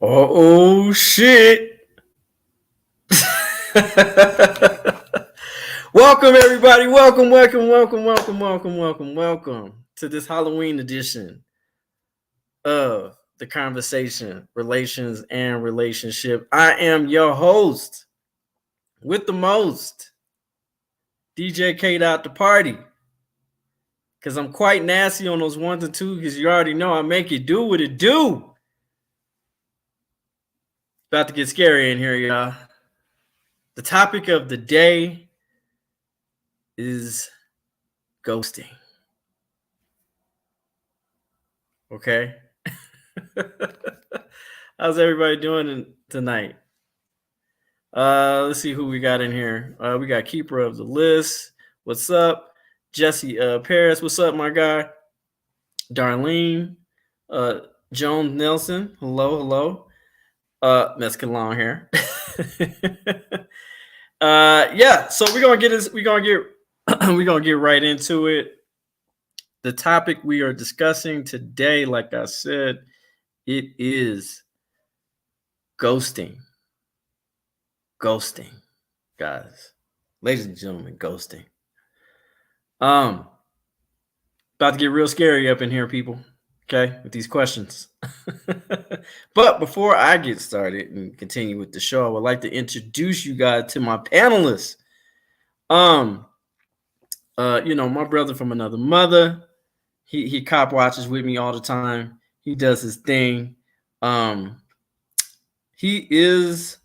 Oh shit. Welcome everybody. Welcome to this Halloween edition of the conversation, relations and relationship. I am your host with the most, DJ K out the party. Cause I'm quite nasty on those 1 to 2 because you already know I make it do what it do. About to get scary in here, y'all. The topic of the day is ghosting. Okay. How's everybody doing tonight? Let's see who we got in here. We got Keeper of the List. What's up? Jesse Paris. What's up, my guy? Darlene. Joan Nelson. Hello. Mexican long hair. Yeah, so we're gonna get right into it. The topic we are discussing today, like I said, it is ghosting, guys, ladies and gentlemen, ghosting. About to get real scary up in here, people. Okay, with these questions. But before I get started and continue with the show, I would like to introduce you guys to my panelists. My brother from another mother. He cop watches with me all the time. He does his thing. He is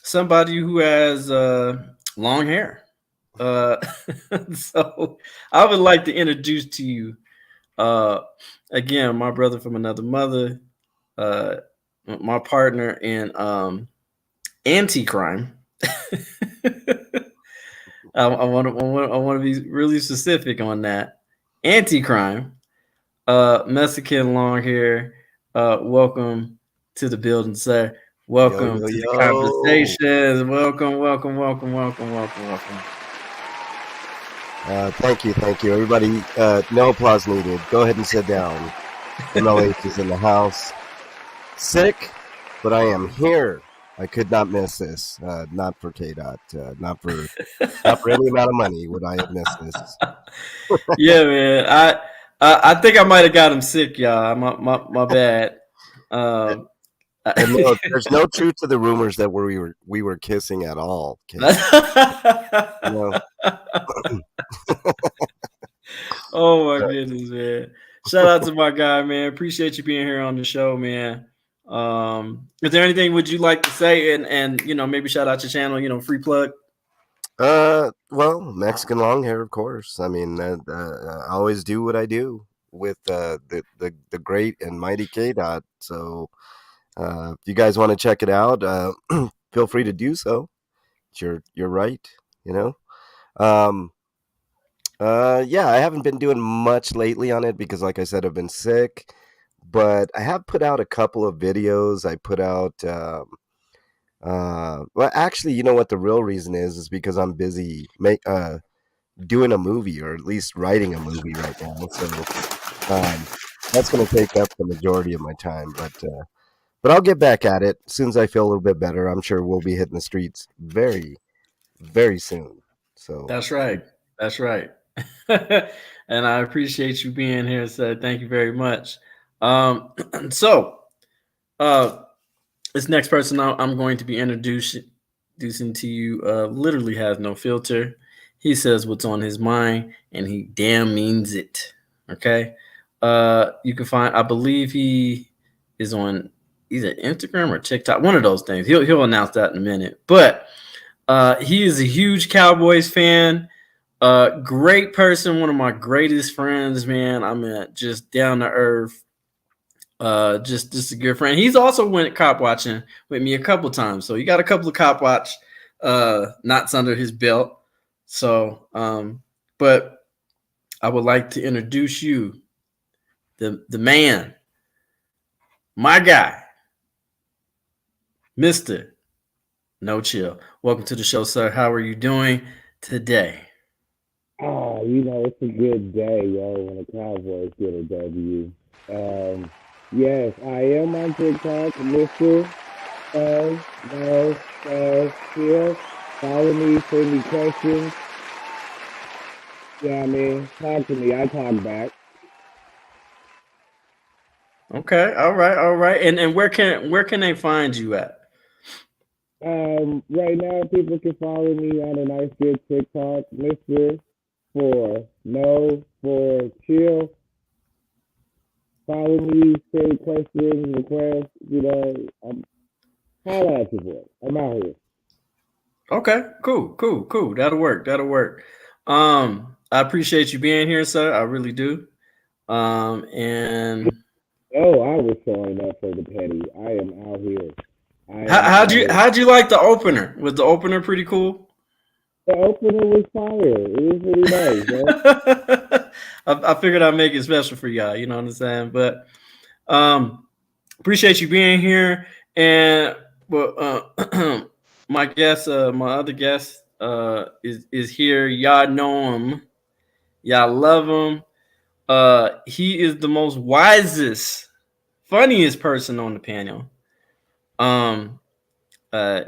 somebody who has long hair. So I would like to introduce to you again my brother from another mother, my partner in anti-crime. I want to be really specific on that. Anti-crime, Mexican long hair. Welcome to the building, sir. Welcome to the conversations. Welcome. Thank you. Everybody, no applause needed. Go ahead and sit down. MLH is in the house. Sick, but I am here. I could not miss this. Not for KDOT. Not for any amount of money would I have missed this. Yeah, man. I think I might have got him sick, y'all. My bad. And no, there's no truth to the rumors that we were kissing at all. Oh my goodness, man! Shout out to my guy, man. Appreciate you being here on the show, man. Is there anything would you like to say, and maybe shout out your channel, free plug? Well, Mexican long hair, of course. I mean, I always do what I do with the great and mighty KDOT. So, if you guys want to check it out, feel free to do so. You're right, Yeah, I haven't been doing much lately on it because, like I said, I've been sick. But I have put out a couple of videos. I put out, well, actually, you know what the real reason is because I'm busy doing a movie, or at least writing a movie right now. So that's going to take up the majority of my time. But I'll get back at it as soon as I feel a little bit better. I'm sure we'll be hitting the streets very, very soon. So That's right. And I appreciate you being here, so thank you very much. So this next person I'm going to be introducing to you literally has no filter. He says what's on his mind, and he damn means it. Okay. You can find, I believe he is on either Instagram or TikTok, one of those things. He'll announce that in a minute. But he is a huge Cowboys fan. Great person, one of my greatest friends, man. I mean, just down to earth. Just a good friend. He's also went cop watching with me a couple times, so he got a couple of cop watch knots under his belt. So, but I would like to introduce you, the man, my guy, Mister No Chill. Welcome to the show, sir. How are you doing today? It's a good day, yo, when the Cowboys get a W. Um, yes, I am on TikTok, Mr. Here. Follow me, send me questions. Yeah, I mean, talk to me. I talk back. Okay, all right. And where can they find you at? Right now, people can follow me on a nice, good TikTok, Mr. For chill. Follow me, send questions, requests. Holla at your boy. I'm out here. Okay, cool. That'll work. That'll work. I appreciate you being here, sir. I really do. And Oh, I was showing up for the petty. I am out here. I how, am how'd out you here. how'd you like the opener? Was the opener pretty cool? The opener was fire. It was really nice, man. I figured I'd make it special for y'all. You know what I'm saying? But um, appreciate you being here. And well, my other guest, is here. Y'all know him. Y'all love him. He is the most wisest, funniest person on the panel. Um,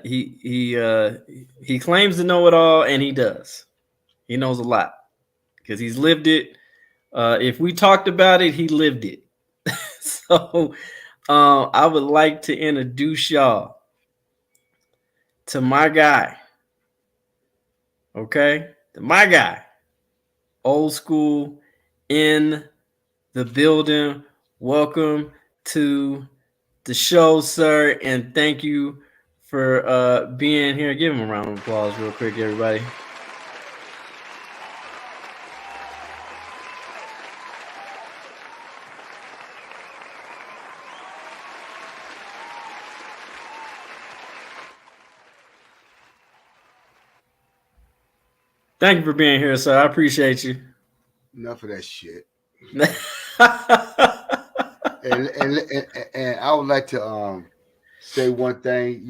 he claims to know it all, and he does. He knows a lot because he's lived it. If we talked about it, he lived it. So, I would like to introduce y'all to my guy. Okay, to my guy, old school in the building. Welcome to the show, sir, and thank you for being here. Give him a round of applause, real quick, everybody. Thank you for being here, sir. I appreciate you. Enough of that shit. uh And I would like to say one thing.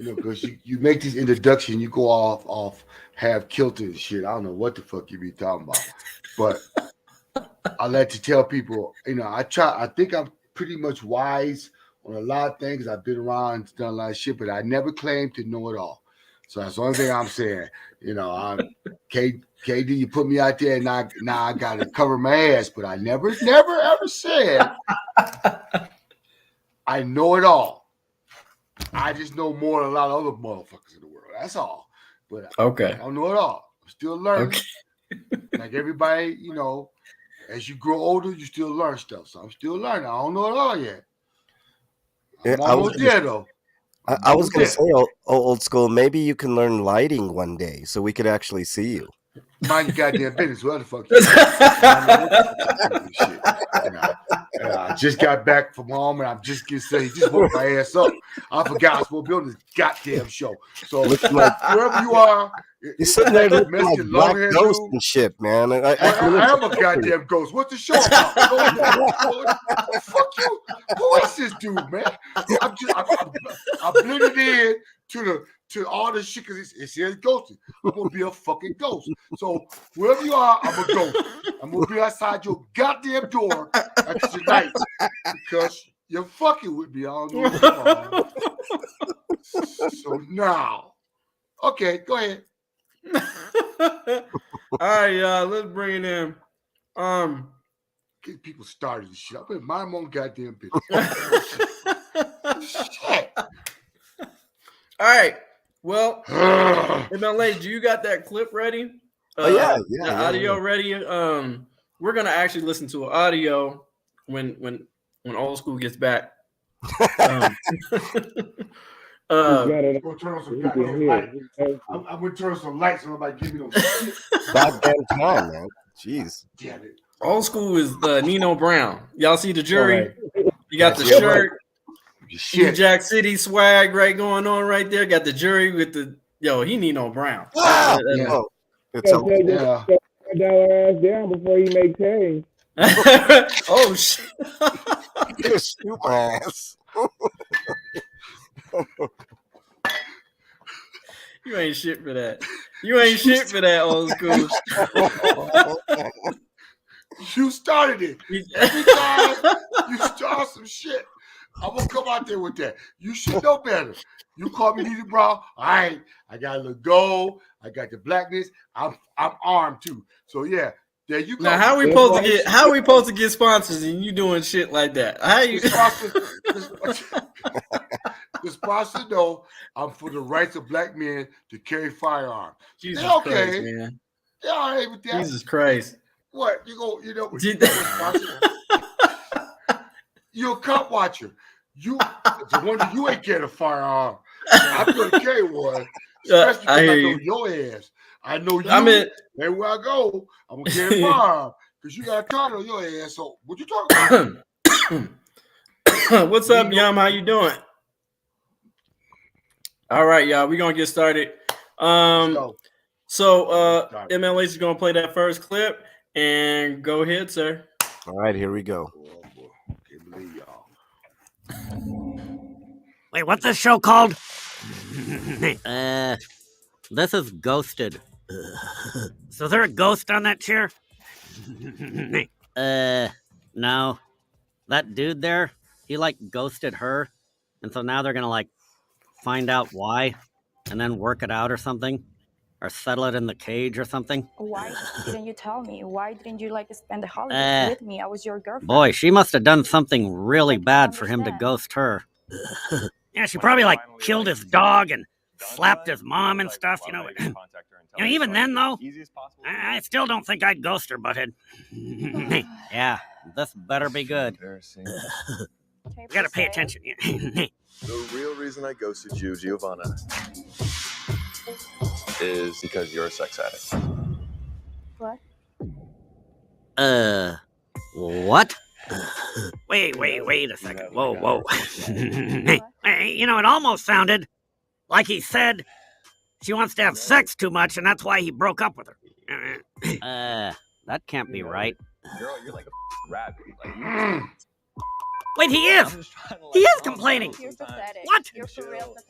Because you make this introduction, you go off half kilter and shit. I don't know what the fuck you be talking about, but I like to tell people. I try. I think I'm pretty much wise on a lot of things. I've been around and done a lot of shit, but I never claimed to know it all. So that's the only thing I'm saying. I'm KD, you put me out there, and now I got to cover my ass. But I never ever said I know it all. I just know more than a lot of other motherfuckers in the world. That's all. But I Okay. don't know it all. I'm still learning. Okay. Like everybody, as you grow older, you still learn stuff. So I'm still learning. I don't know it all yet. Yeah, I'm almost there, though. I'm I was almost gonna there. say, old school. Maybe you can learn lighting one day, so we could actually see you. Mind your goddamn business. What the fuck you at? I don't know what the fuck you doing this shit. I just got back from home and I'm just getting say he just woke my ass up. I forgot I was supposed to be on this goddamn show. So Looking like wherever you are, you're sitting there that looking like Mexican long Black hair Ghost dude. and shit, man. I Well, can't even I am a tell for you. goddamn ghost. What's the show about? Go ahead. Fuck you. Who is this dude, man? I blended in to all this shit because it says ghosting. I'm gonna be a fucking ghost. So wherever you are, I'm a ghost. I'm gonna be outside your goddamn door after tonight because you're fucking with me. I don't know what's going on. So now, okay, go ahead. All right, y'all. Let's bring it in. Um. Get people started and shit. I better mind my own goddamn business. Shit. All right. Well, Ugh. hey, man, lady, do you got that clip ready? Yeah, The audio yeah. ready. We're gonna actually listen to an audio when old school gets back. Um, He's uh, got it. I'm gonna turn on some He can goddamn hear. light. He knows it. I'm gonna turn on some lights so nobody give me no shit. Goddamn time, man. Jeez. Damn it. old school is Nino Brown. Y'all see the All jury? right. You got the Goddamn shirt, right. New Shit. Jack City swag right going on right there. Got the jury with the he Nino Brown. Ah! Yeah. Oh, it's Gotta a take Yeah. that $5 ass down before he make change. Oh shit! Just shoot my ass. You ain't shit for that. You ain't shit for that, old school. You started it. Every time you start some shit, I'm gonna come out there with that. You should know better. You call me Nita Brown. All right, I got a little gold. I got the blackness. I'm armed too. So yeah, there you go. Now, how we supposed to get sponsors and you doing shit like that? How you? The sponsor know I'm for the rights of black men to carry firearms. Jesus okay. Christ, man. They're all right with that. Jesus Christ. What you're a cop watcher. You the wonder you ain't carrying a firearm. I'm gonna carry one, especially because I know your ass. I know you. Everywhere I go, I'm gonna carry a firearm because you got a card on your ass. So what you talking about? What's up, Yum? How you doing? All right, y'all. We're gonna get started. So MLH is gonna play that first clip and go ahead, sir. All right, here we go. Can't believe y'all. Wait, what's this show called? This is Ghosted. So is there a ghost on that chair? No. That dude there, he like ghosted her, and so now they're gonna like find out why, and then work it out or something, or settle it in the cage or something. Why didn't you tell me? Why didn't you like spend the holidays with me? I was your girlfriend. Boy, she must have done something really bad for him to ghost her. Yeah, she probably like killed his dog and slapped his mom and stuff, you know. Even then, though, I still don't think I'd ghost her, butthead. Yeah, this better be good. You gotta pay attention. The real reason I ghosted you, Giovanna, is because you're a sex addict. What? What? Wait a second. Whoa. You know, it almost sounded like he said she wants to have sex too much, and that's why he broke up with her. That can't be right. Girl, you're like a rat. Wait, he is! He is complaining! What?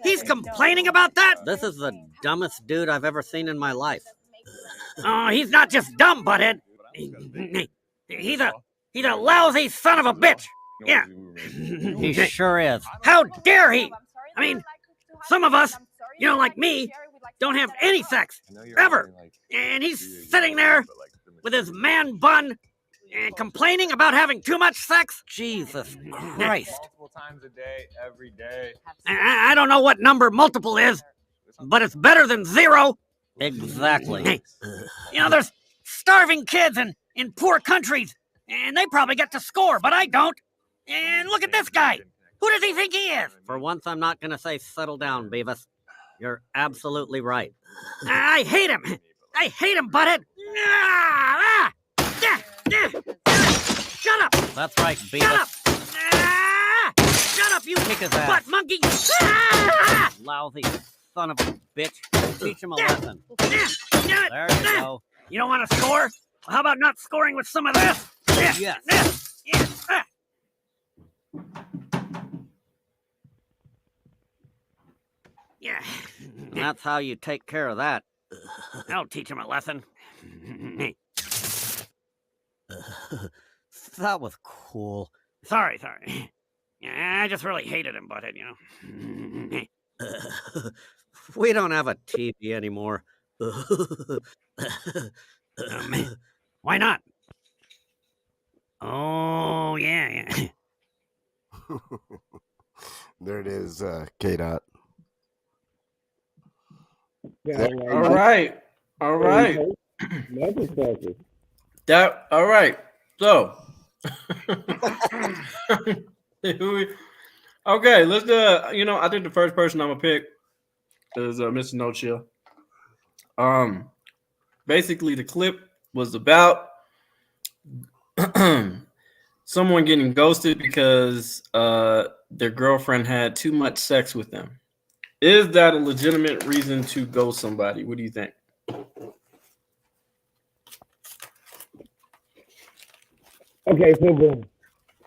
He's complaining about that? This is the dumbest dude I've ever seen in my life. Oh, he's not just dumb, butthead. He's a lousy son of a bitch. Yeah. He sure is. How dare he? I mean, some of us, you know, like me, don't have any sex, ever. And he's sitting there with his man bun and complaining about having too much sex? Jesus Christ. Multiple times a day, every day. I don't know what number multiple is, but it's better than 0. Exactly. You know, there's starving kids in poor countries, and they probably get to score, but I don't. And look at this guy. Who does he think he is? For once, I'm not going to say settle down, Beavis. You're absolutely right. I hate him. I hate him, butthead. Shut up. That's right, Beavis. Shut up. Shut up, you kick his ass. Butt monkey. Lousy son of a bitch. Teach him a lesson. There you go. You don't want to score? Well, how about not scoring with some of this? Yes. Yeah. That's how you take care of that. I'll teach him a lesson. That was cool. Sorry. I just really hated him, butthead, you know. We don't have a TV anymore. Why not? Oh, yeah. There it is, K-Dot. Yeah, All right. All right. So, okay, let's do. I think the first person I'm gonna pick is Mr. No Chill. Basically, the clip was about someone getting ghosted because their girlfriend had too much sex with them. Is that a legitimate reason to ghost somebody? What do you think? Okay, so boom.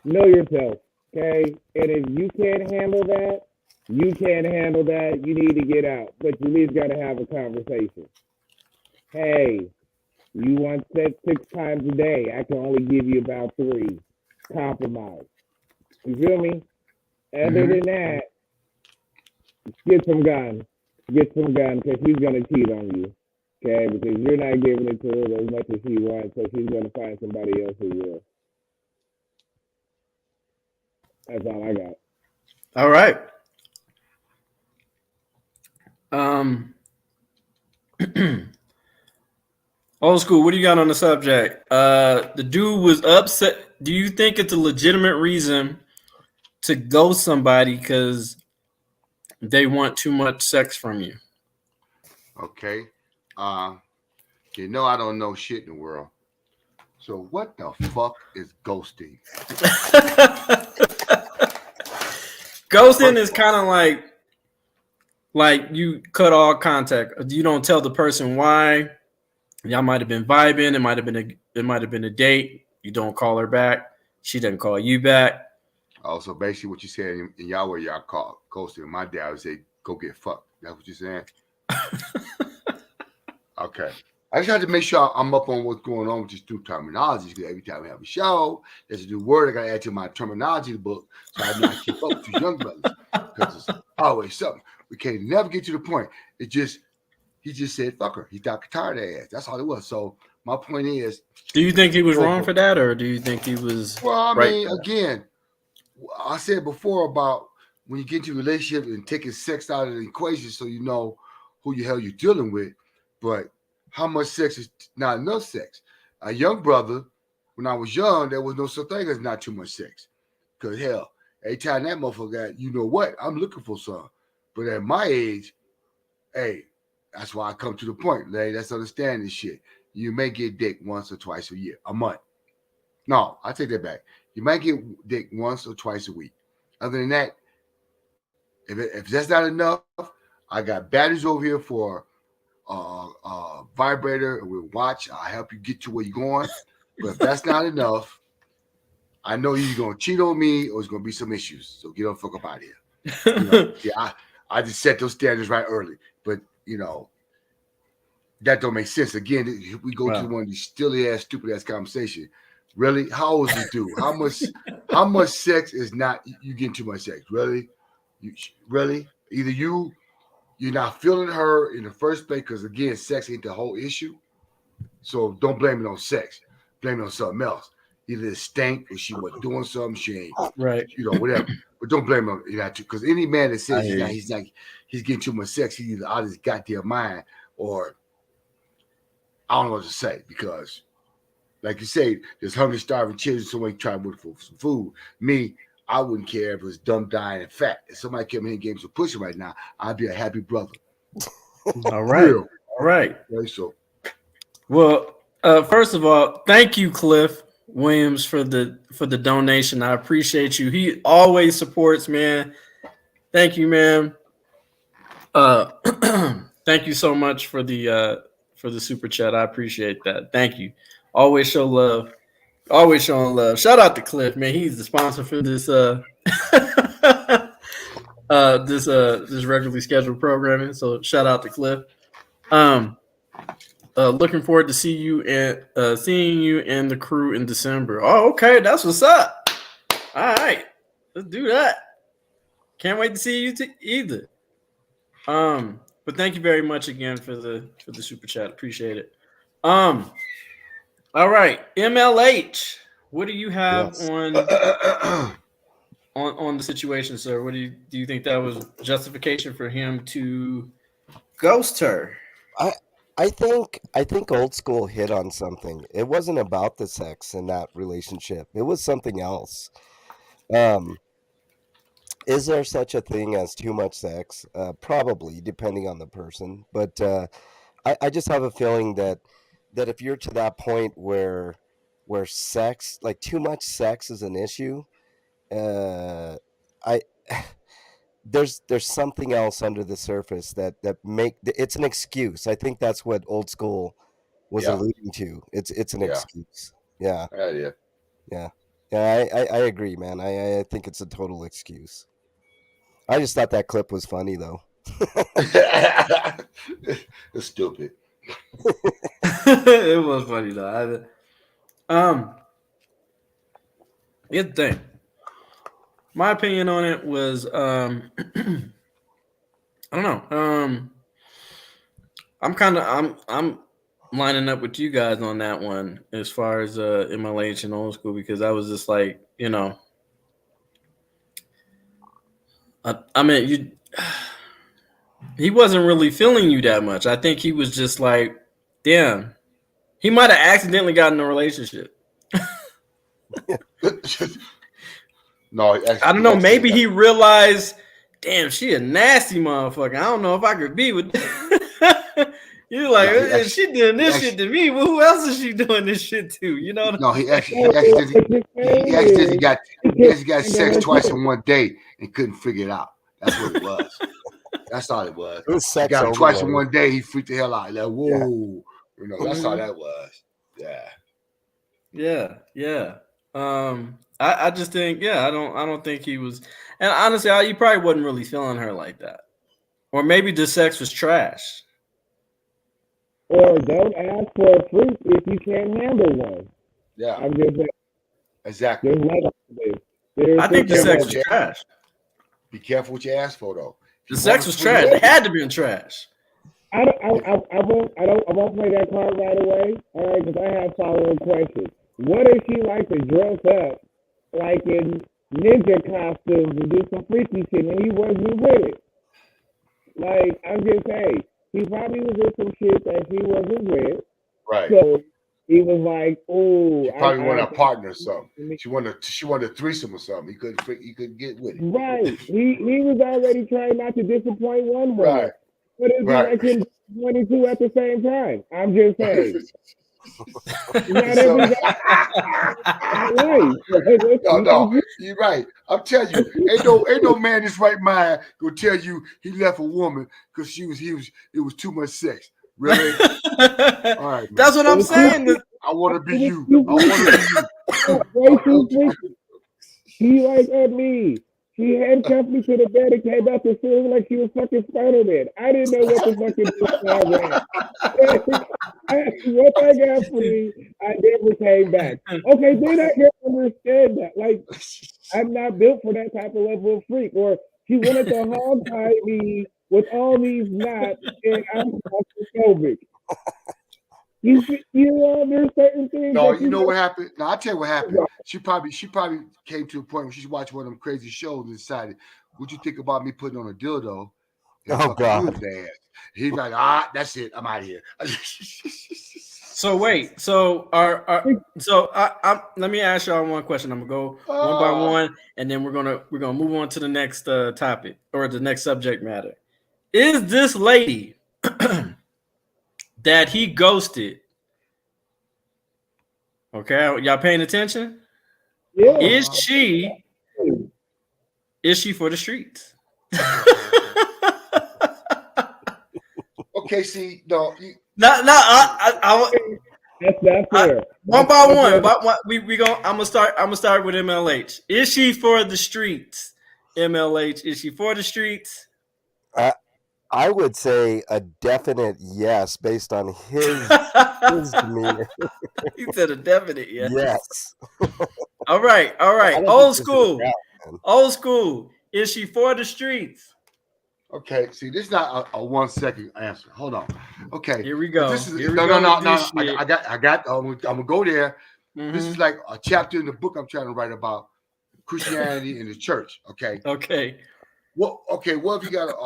Know yourself. Okay? And if you can't handle that, you can't handle that, you need to get out. But you at least got to have a conversation. Hey, you want sex 6 times a day. I can only give you about three. Compromise. You feel me? Other Hmm. than that, get some gun. Get some gun because she's going to cheat on you. Okay? Because you're not giving it to her as much as she wants, so she's going to find somebody else who will. That's all I got. All right. Um, Old school. What do you got on the subject? The dude was upset. Do you think it's a legitimate reason to ghost somebody because they want too much sex from you? Okay. Uh, I don't know shit in the world. So what the fuck is ghosting? Ghosting First is of all, kind of like you cut all contact. You don't tell the person why. Y'all might have been vibing. It might have been a date. You don't call her back. She doesn't call you back. also basically what you said in y'all where y'all call ghosting. My dad would say, "Go get fucked." That's what you're saying. Okay. I just have to make sure I'm up on what's going on with these new terminologies because every time we have a show, there's a new word I got to add to my terminology book so I not keep up with these young brothers because it's always something. We can't never get to the point. It just he just said fuck her. He got tired of that ass. That's all it was. So my point is, Do you think he was for wrong for that, or do you think he was well, I right mean, for that? again, I said before about when you get into a relationship and taking sex out of the equation so you know who the hell you're dealing with. But how much sex is not enough sex? A young brother, when I was young, there was no such thing as not too much sex. Because hell, every time that motherfucker got, you know what, I'm looking for some. But at my age, hey, that's why I come to the point, Larry. Let's understand this shit. You may get dick once or twice a year, a month. No, I take that back. You might get dick once or twice a week. Other than that, if that's not enough, I got batteries over here for vibrator with watch. I'll help you get to where you're going. But if that's not enough, I know you're gonna cheat on me or it's gonna be some issues. So get the fuck up out of here. See, I just set those standards right early. But that don't make sense. Again, we go to Wow. one of these stilly ass, stupid ass conversation. Really, how old is this dude? How much sex is not you getting too much sex? Really, really? Either you're not feeling her in the first place because again, sex ain't the whole issue. So don't blame it on sex. Blame it on something else. Either it stank or she was doing something. She ain't, Right. whatever. But don't blame it on that too. Because any man that I says hear you. he's getting too much sex, he's either out of his goddamn mind or I don't know what to say because like you say, there's hungry, starving children. Somebody trying to look for some food. Me, I wouldn't care if it was dumb, dying, and fat. If somebody came in and gave me some pussy right now, I'd be a happy brother. All right. Real. All right. Okay, so Well, first of all, thank you, Cliff Williams, for the donation. I appreciate you. He always supports, man. Thank you, man. Uh, thank you so much for the super chat. I appreciate that. Thank you. Always show love. Always showing love. Shout out to Cliff, man. He's the sponsor for this this regularly scheduled programming. So shout out to Cliff. Um, looking forward to seeing you and the crew in December. Oh, okay, that's what's up. All right, let's do that. Can't wait to see you either. But thank you very much again for the super chat. Appreciate it. Um, all right, MLH. What do you have Yes. on the situation, sir? What do you think that was justification for him to ghost her? I I think old school hit on something. It wasn't about the sex in that relationship. It was something else. Um, is there such a thing as too much sex? Probably, depending on the person. But I just have a feeling that if you're to that point where sex, like too much sex, is an issue, I there's something else under the surface that make it's an excuse. I think that's what old school was yeah, alluding to. It's an yeah, excuse. Yeah. yeah. Yeah. I agree, man. I think it's a total excuse. I just thought that clip was funny, though. It's stupid. It was funny though. Here's the thing. My opinion on it was, I don't know. I'm lining up with you guys on that one as far as MLH and old school, because I was just like, I mean, he wasn't really feeling you that much. I think he was just like, damn, he might have accidentally gotten in a relationship. No, I don't know. Maybe he realized, damn, she a nasty motherfucker. I don't know if I could be with. You're like, no, she doing this shit to me. Well, who else is she doing this shit to? You know? No, he accidentally got sex twice in one day and couldn't figure it out. That's what it was. That's all it was. It was He sex got it twice in overload. one day. He freaked the hell out. Like, whoa, that's all Mhm. that was. Yeah. I just think, I don't think he was, and honestly, he probably wasn't really feeling her like that, or maybe the sex was trash. Or don't ask for a fruit if you can't handle one. Yeah, I'm just saying, exactly. there's levels to this. I think the sex was trash. Be careful what you ask for, though. The sex was trash. It had to be trash. I won't play that card right away. All right, because I have follow-up questions. What if she likes to dress up like in ninja costumes and do some freaky shit, and he wasn't with it? Like, I'm just saying, he probably was with some shit that she wasn't with. Right. So he was like, "Oh, she probably wanted a partner or something. She wanted a threesome or something. He couldn't get with it. Right. He was already trying not to disappoint one woman. Right. But it'd be like him 22 at the same time. I'm just saying. No, you're right. I'm telling you, ain't no man in his right mind gonna tell you he left a woman because it was too much sex. Really? All right, man. That's what I'm saying. I want to be you. I want to be you. She like me. She handcuffed me to the bed and came out the ceiling like she was fucking Spider-Man. I didn't know what the fucking once I got free, I never came back. Okay, then I can understand that. Like, I'm not built for that type of level of freak. Or she wanted to hog tie me with all these knots, and I'm claustrophobic. You know, there's certain things. No, you know what happened? No, I'll tell you what happened. She probably came to a point where she watched one of them crazy shows and decided, "What you think about me putting on a dildo?" Oh God! He's like, that's it. I'm out of here. So wait, let me ask y'all one question. I'm gonna go one by one, and then we're gonna move on to the next topic or the next subject matter. Is this lady that he ghosted? Okay, y'all paying attention? Yeah. Is she for the streets? Okay, see, no, that's fair. One by one, I'm gonna start with MLH. Is she for the streets? MLH, is she for the streets? I would say a definite yes based on his demeanor. He said a definite yes. Yes. All right. Old school. Is she for the streets? Okay, see, this is not a 1 second answer. Hold on. Okay, here we go. This is no. I got. I'm gonna go there. Mm-hmm. This is like a chapter in the book I'm trying to write about Christianity and the church. Okay. Okay. What if you got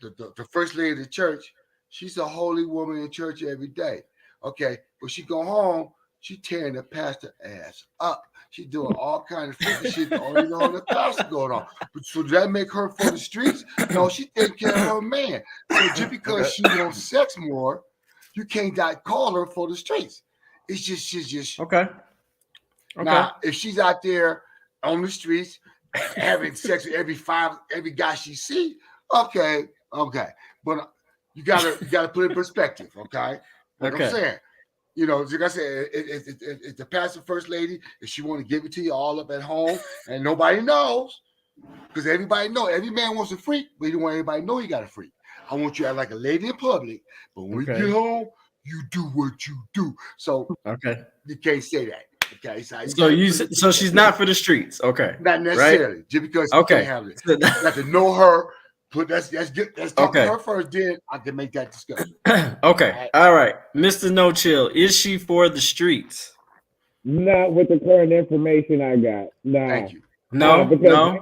the first lady of the church? She's a holy woman in church every day. Okay, but she go home, she tearing the pastor ass up. She's doing all kinds of freaky shit that only know the pastor going on. But so does that make her for the streets? No, she taking care of her man. So just because she wants sex more, you can't call her for the streets. She's just okay. Now, if she's out there on the streets having sex with every guy she see, okay. But you gotta put it in perspective, okay? What I'm saying. You know, like I said, it's the passive first lady. If she want to give it to you all up at home and nobody knows, because everybody know every man wants a freak, but he don't want everybody to know he got a freak. I want you to act like a lady in public, but when we get home, you do what you do. So you can't say that. Okay, so she's not for the streets. Okay, not necessarily right? just because you can't have it. You got to know her. Let's talk to her first. Then I can make that discussion. Okay, all right, Mr. No Chill. Is she for the streets? Not with the current information I got. Nah. Thank you. No, because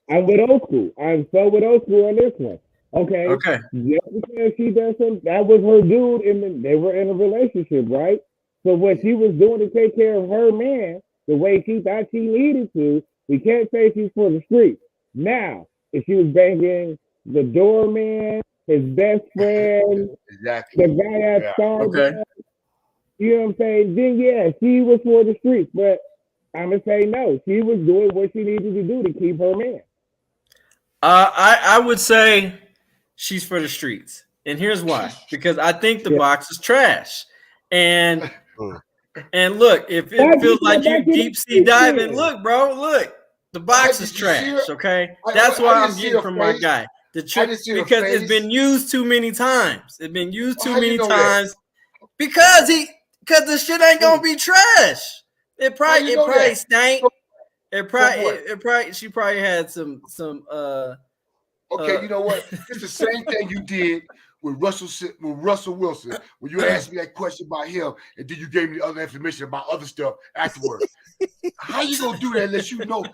I'm with old school. I'm so with old school on this one. Okay. Just because she does something, that was her dude, and they were in a relationship, right? So what she was doing to take care of her man, the way she thought she needed to, we can't say she's for the streets. Now, if she was banging the doorman, his best friend, exactly, the guy at Starbucks, you know what I'm saying? Then yeah, she was for the streets, but I'm gonna say no. She was doing what she needed to do to keep her man. I would say she's for the streets, and here's why. Because I think the box is trash, and look, if it feels like you deep sea diving, look, bro, look, the box is trash. Okay, that's what I'm getting from my guy. The trick because it's been used too many times. It's been used too many times because the shit ain't gonna be trash. It probably stank. She probably had some. Okay, you know what? It's the same thing you did with Russell Wilson when you asked me that question about him, and then you gave me other information about other stuff afterwards. How you gonna do that unless you know?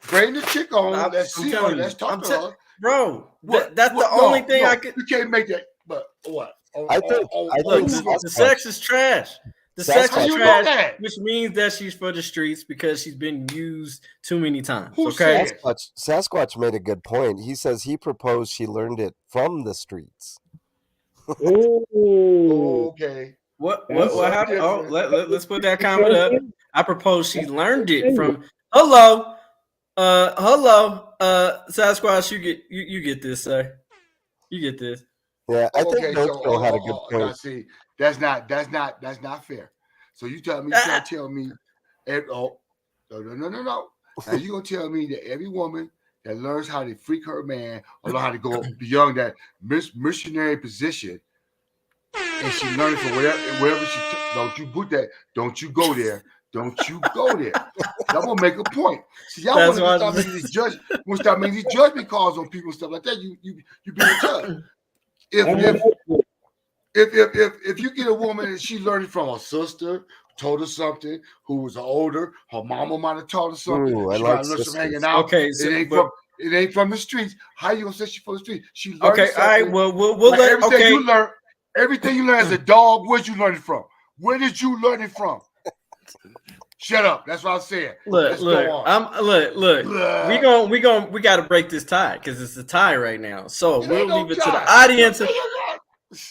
Bring the chick on. Let's see her. Let's talk to her, bro. That's the only thing I could. You can't make that. But what? I think the sex is trash. The sex is trash, which means that she's for the streets because she's been used too many times. Okay, Sasquatch made a good point. He says he proposed she learned it from the streets. Ooh. Okay. What happened? Oh, let's put that comment up. I propose she learned it from. Hello, Sasquatch. You get this, sir. You get this. Yeah, I think Joe had a good point. Now, see, that's not fair. So you tell me, no. Now you gonna tell me that every woman that learns how to freak her man or learn how to go beyond that missionary position, and she learned from wherever she don't you put that, don't you go there. Don't you go there. That will make a point. See, y'all want to stop making these judgment calls on people and stuff like that. You be a judge. If you get a woman and she learned from her sister, told her something, who was older, her mama might have taught her something. Ooh, she might have learned some hanging out. Okay, so it ain't from the streets. How you gonna say she's from the streets? She learned something. All right. Well, we'll let everything you learn as a dog. Where'd you learn it from? Where did you learn it from? Shut up. That's what I'm saying. Look. We gotta break this tie because it's a tie right now. So we'll leave it to the audience.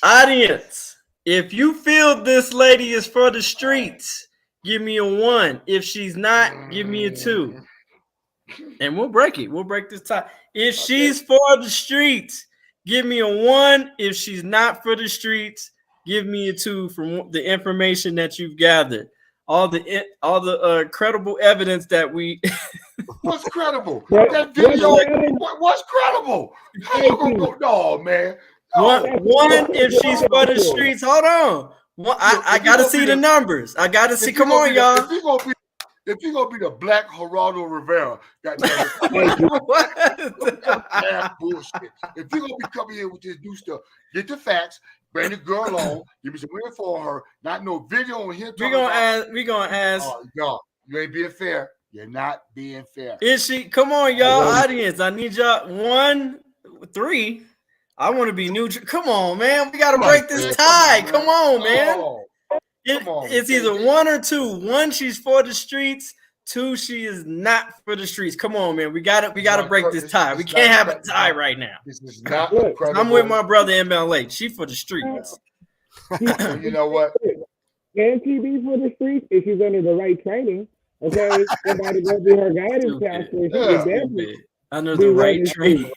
Audience, if you feel this lady is for the streets, give me a 1. If she's not, give me a 2. And we'll break it. We'll break this tie. If she's for the streets, give me a 1. If she's not for the streets, give me a 2 from the information that you've gathered. All the credible evidence that we. What's credible? That video. What's credible? How you gonna go? No, man. No. One, if she's for the streets. Hold on. I gotta see the numbers. I gotta see. Come on, y'all. If you're gonna be the Black Geraldo Rivera, goddamn bullshit. If you're gonna be coming here with this new stuff, get the facts. Bring the girl on. Give me some info on her. Not no video on here. We gonna ask. Oh, y'all, you ain't being fair. You're not being fair. Is she? Come on, y'all, audience. I need y'all 1, 3. I want to be neutral. Come on, man. We gotta break this tie. Come on, man. It's either 1 or 2. 1, she's for the streets. 2, she is not for the streets. Come on, man. We gotta break this tie. We can't have a tie right now. This is not I'm with my brother MLA. She for the streets. You know what? Can she be for the streets if she's under the right training? Okay, somebody go do her guidance counselor. Under the right training.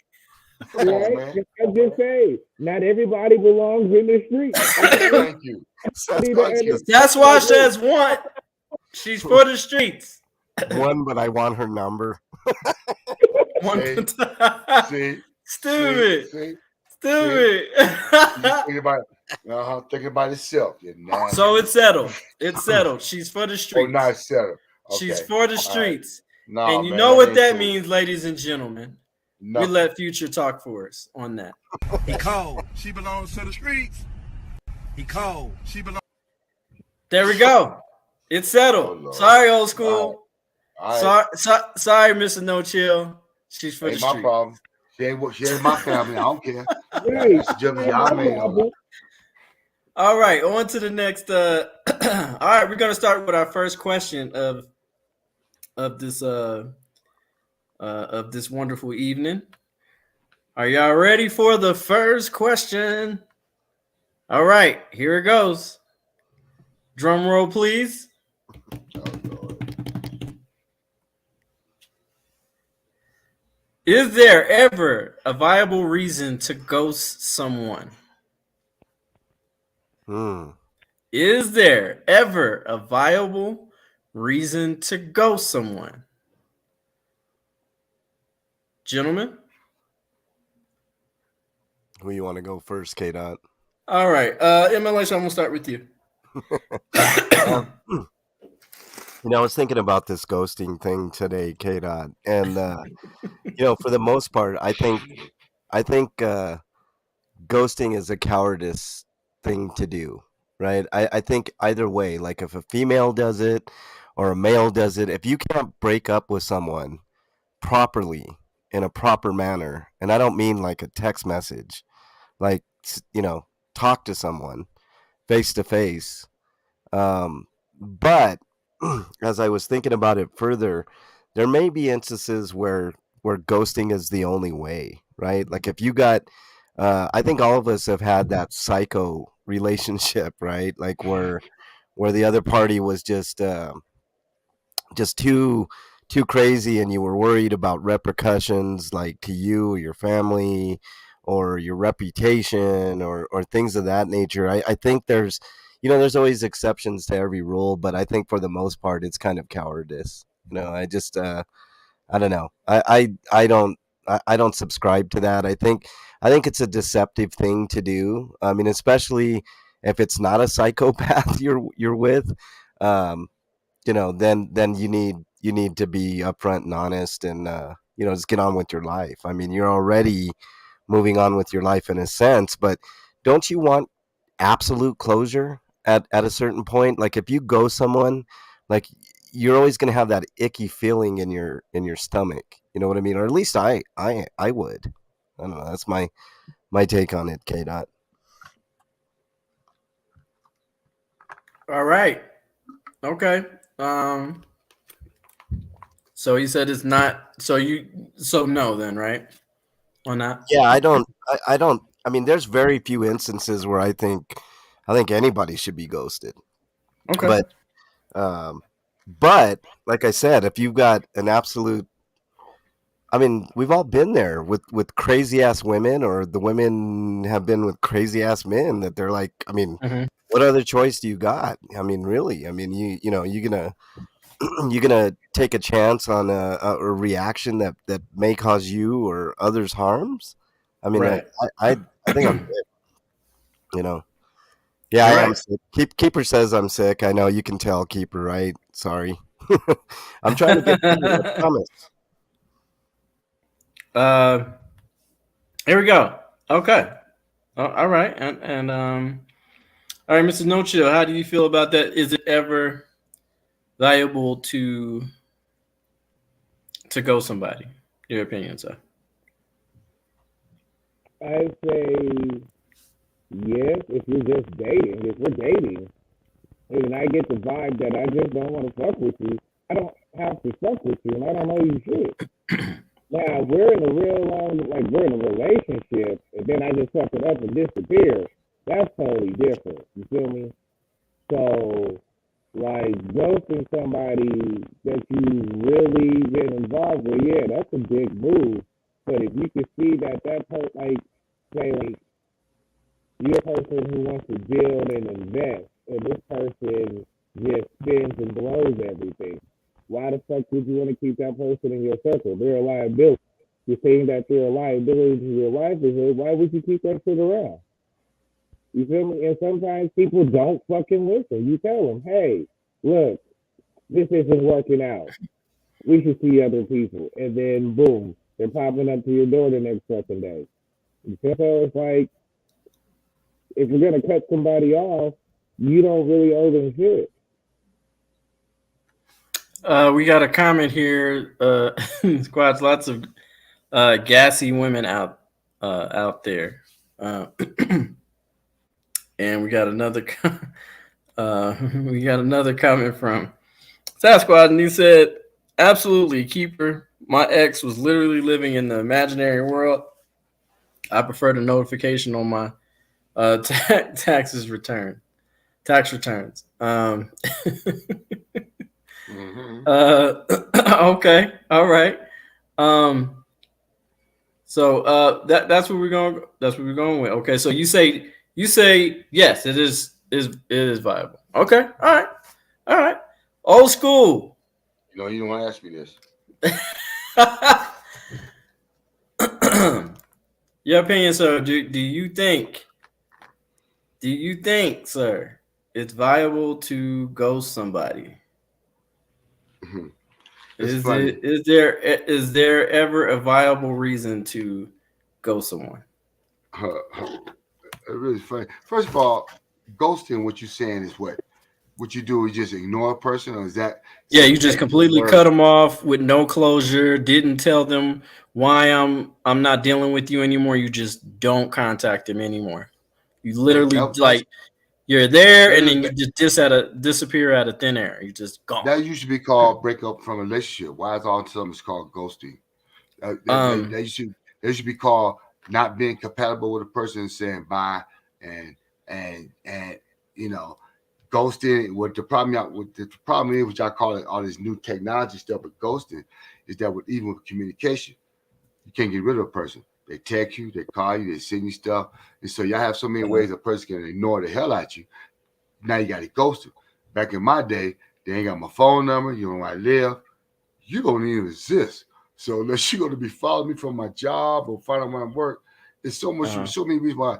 Come on, Right? man. I'm just saying, not everybody belongs in the street. Okay? Thank you. Need to understand, That's why like, she look, says one. She's for the streets. One, but I want her number. One. See, see, see, Stupid. see, see. Stupid. You think about thinking about itself. You nasty. So it's settled. It's settled. She's for the Oh, streets. not settled. She's Okay. for the All right. streets. Nah, And you man, know that what ain't that cool. means, ladies and gentlemen. We Nothing. let Future talk for us on that. He cold. She belongs to the streets. He cold. She belongs. There we go. It's settled. Oh, Lord. Sorry, old school. All right. Sorry, Mr. No Chill. She's for Ain't the my street. problem. She ain't my family. I don't care. right, It's just y'all made of it. All right, on to the next. All right, we're gonna start with our first question of this wonderful evening. Are y'all ready for the first question? All right, here it goes. Drum roll, please. Oh, Lord. Is there ever a viable reason to ghost someone? Is there ever a viable reason to ghost someone? Gentlemen? Who you want to go first, K-Dot? All right. MLS, I'm going to start with you. I was thinking about this ghosting thing today, K-Dot. And, for the most part, I think ghosting is a cowardice thing to do, right? I think either way, like if a female does it or a male does it, if you can't break up with someone properly in a proper manner, and I don't mean like a text message, like, talk to someone face to face. But as I was thinking about it further, there may be instances where ghosting is the only way, right? Like if you got, I think all of us have had that psycho relationship, right? Like where the other party was just too crazy, and you were worried about repercussions, like to you or your family or your reputation or things of that nature. I think there's always exceptions to every rule, but I think for the most part it's kind of cowardice. I just I don't know. I don't subscribe to that. I think it's a deceptive thing to do. I mean, especially if it's not a psychopath you're with. Um, then you need to be upfront and honest, and just get on with your life. I mean, you're already moving on with your life in a sense, but don't you want absolute closure at a certain point? Like if you go someone, like you're always going to have that icky feeling in your stomach. You know what I mean? Or at least I would. I don't know. That's my take on it, K Dot. All right. Okay. So he said it's not. So no then, right? Or not? Yeah, I don't. I mean, there's very few instances where I think anybody should be ghosted. Okay. But like I said, if you've got an absolute, I mean, we've all been there with crazy ass women, or the women have been with crazy ass men that they're like, I mean, what other choice do you got? I mean, really? I mean, you're gonna you're gonna take a chance on a reaction that may cause you or others harms? I mean, Right. I think I'm good. Yeah, I am sick. Keeper says I'm sick. I know, you can tell, Keeper, right? Sorry. I'm trying to get through it, I promise. Here we go. Okay. All right. And all right, Mr. No Chill, how do you feel about that? Is it ever valuable to go somebody? Your opinion, sir? I say yes if you're just dating. If we're dating, and I get the vibe that I just don't want to fuck with you, I don't have to fuck with you, and I don't know you shit. Now, we're in a we're in a relationship, and then I just fuck it up and disappear. That's totally different. You feel me? So, like, ghosting somebody that you really been involved with, yeah, that's a big move. But if you can see that person, like, say, like, you're a person who wants to build and invest, and this person just spends and blows everything, why the fuck would you want to keep that person in your circle? They're a liability. You're saying that they're a liability to your livelihood. Why would you keep that shit around? You feel me? And sometimes people don't fucking listen. You tell them, hey, look, this isn't working out. We should see other people. And then, boom, they're popping up to your door the next fucking day. So it's like, if you're gonna cut somebody off, you don't really owe them shit. We got a comment here. Squads, lots of gassy women out there, uh, and we got another. We got another comment from Sasquatch, and he said, "Absolutely, keep her. My ex was literally living in the imaginary world. I prefer the notification on my taxes return, tax returns." Mm-hmm. Okay, all right. Um, that's what we're going. That's what we're going with. Okay, so you say yes, it is viable. Okay, all right. Old school. You don't want to ask me this. Your opinion, sir. Do you think, sir, it's viable to ghost somebody? It's funny. Is there ever a viable reason to ghost someone? It's really funny. First of all, ghosting. What you're saying is what? What you do is just ignore a person, or is that Yeah, some you just technical completely word? cut them off with no closure. Didn't tell them why I'm not dealing with you anymore. You just don't contact them anymore. You That, literally that that's like you're there and that, then you that, just disappear out of thin air. You just gone. that used to be called break up from a relationship. Why is all of a sudden it's called ghosting? Um, They should be called not being compatible with a person and saying bye and and you know ghosting. What the problem is, which I call it all this new technology stuff, with ghosting is that with even with communication, you can't get rid of a person. They text you, they call you, they send you stuff, and so y'all have so many ways a person can ignore the hell out you. Now you got to ghost them. Back in my day, they ain't got my phone number. You know where I live. You don't even exist. So unless you're going to be following me from my job or finding where I work, it's so many reasons why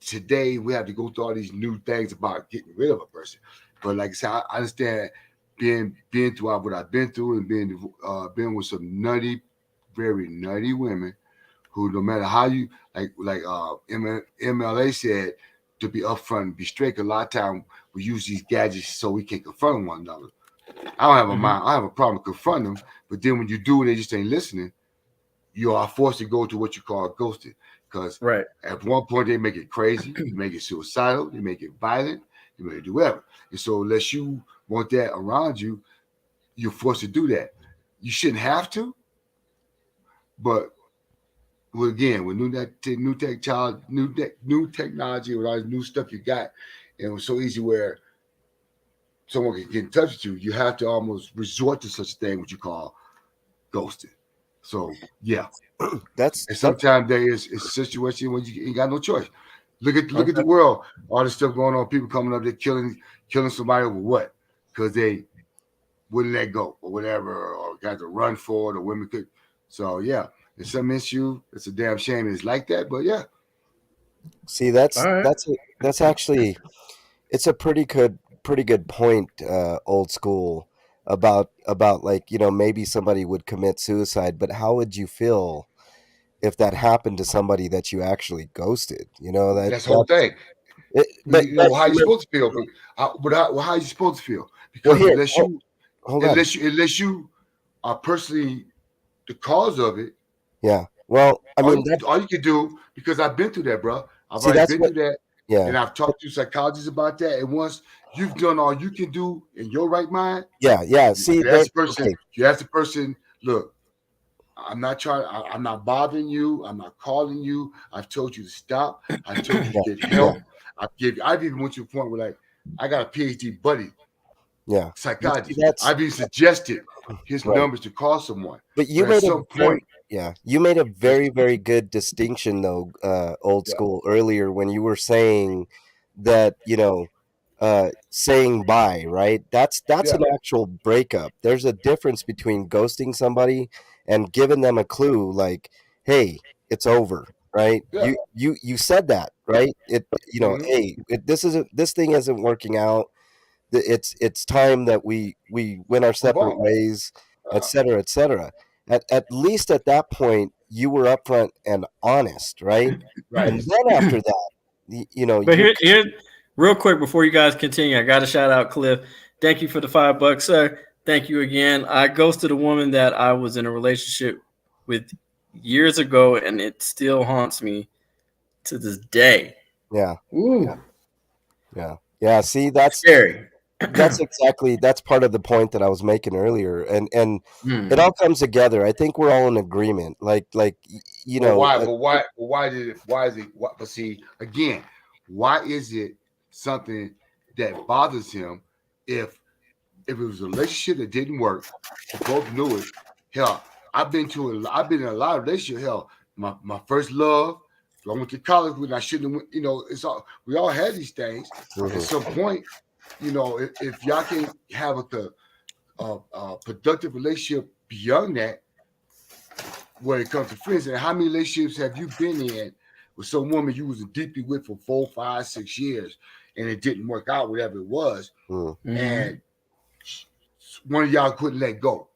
today we have to go through all these new things about getting rid of a person. But like I said, I understand being through what I've been through and being with some nutty, very nutty women who no matter how you MLA said to be upfront and be straight. A lot of time we use these gadgets so we can confront one another. I don't have a mhm. mind. I have a problem confronting them, but then when you do and they just ain't listening, you are forced to go to what you call ghosting. Because Right. at one point they make it crazy, they make it suicidal, they make it violent, they make it do whatever. And so unless you want that around you, you're forced to do that. You shouldn't have to, but well, again, with new technology, with all this new stuff you got, and it was so easy where someone can get in touch with you, you have to almost resort to such a thing, what you call ghosting. So yeah, and That's sometimes there is a situation where you ain't got no choice. Look at the Okay. world, all this stuff going on, people coming up there killing somebody over what? Because they wouldn't let go or whatever, or got to run for it, or women could. So yeah, it's some issue. It's a damn shame it's like that, but yeah, see All right. that's actually it's a pretty good point, old school, about like, maybe somebody would commit suicide, but how would you feel if that happened to somebody that you actually ghosted? that's the whole thing. But How you supposed to feel, how you supposed to feel? well, Because here, hold on. unless you are personally the cause of it, Yeah. Well, I mean that. all you can do, because I've been through that, bro. I've See, already that's been what. through that, Yeah. and I've talked to psychologists about that. And once you've done all you can do in your right mind, Yeah. Yeah. See, you there. ask the person. Okay. You ask the person, look, I'm not trying. I'm not bothering you. I'm not calling you. I've told you to stop. I've told you to Yeah. get Yeah. help. I've even went to a point where like I got a PhD buddy Yeah. See, psychologist. that's I've even suggested his right. numbers to call someone. But you But at made a some very point, yeah, you made a it's, very, very good distinction though, old yeah, school earlier when you were saying that, saying bye, right? That's yeah, an actual breakup. There's a difference between ghosting somebody and giving them a clue like, hey, it's over, right? yeah. You said that, right? Mm-hmm. Hey, this thing isn't working out. It's time that we went our Move separate on. ways, et cetera, et cetera. At least at that point, you were upfront and honest, right? Right. And then after that, But you here, real quick before you guys continue, I got to shout out Cliff. Thank you for the $5, sir. Thank you again. I ghosted a woman that I was in a relationship with years ago, and it still haunts me to this day. yeah, yeah, Ooh, yeah. See, scary. that's part of the point that I was making earlier, and it Hmm. all comes together. I think we're all in agreement. But why? But why? But why did it? Why is it? What? But see, again, why is it something that bothers him if it was a relationship that didn't work, you both knew it. Hell, I've been in a lot of relationships. Hell, my first love, I went to college when I shouldn't have went, it's all we all had these things. At Mhm, some point, if y'all can't have a productive relationship beyond that, when it comes to friends, and how many relationships have you been in with some woman you was deeply with for 4, 5, 6 years, and it didn't work out, whatever it was, mhm, and Hmm. one of y'all couldn't let go,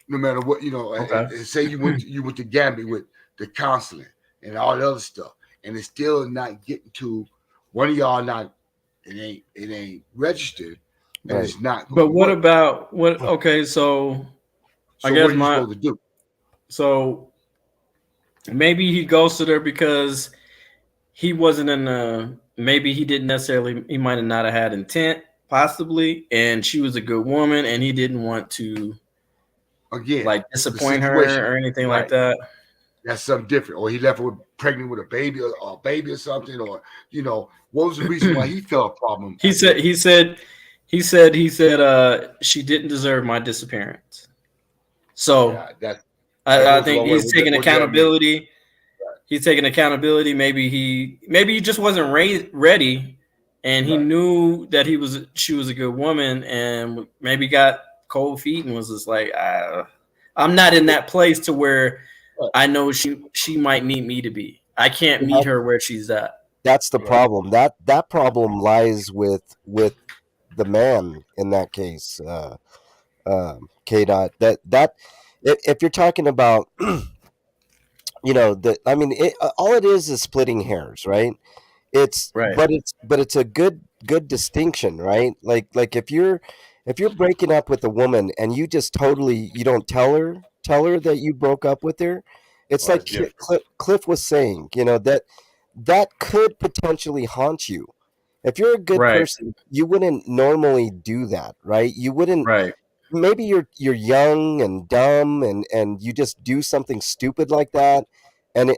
no matter what, Okay. and say you went to Gambia with the counseling and all the other stuff, and it's still not getting to one of y'all not it ain't registered, and right. it's not going But to what work. about what? Okay, so I So what guess are you my supposed to do? so maybe he ghosted her because he wasn't in a. Maybe he didn't necessarily. He might have not have had intent, possibly, and she was a good woman, and he didn't want to Again, like the disappoint situation, her or anything like right? that. That's something different. Or he left her pregnant with a baby, or a baby or something, or what was the reason why he felt a problem he with said. it? He said. She didn't deserve my disappearance. So Yeah, that I goes a think long way. he's taking What does that mean? accountability. He's taking accountability. Maybe he just wasn't ready, and he Right. knew that she was a good woman, and maybe got cold feet and was just like, I'm not in that place to where Right. I know she might need me to be. I can't meet her where she's at. That's the Right. problem. That problem lies with the man in that case. K dot that if you're talking about I mean all it is splitting hairs, right? Right. It's a good distinction, right? Like if you're breaking up with a woman and you just totally you don't tell her that you broke up with her, it's Oh, that's like different. Cliff was saying, that could potentially haunt you. If you're a good Right. person, you wouldn't normally do that, right? You wouldn't. Right. Maybe you're young and dumb and you just do something stupid like that, and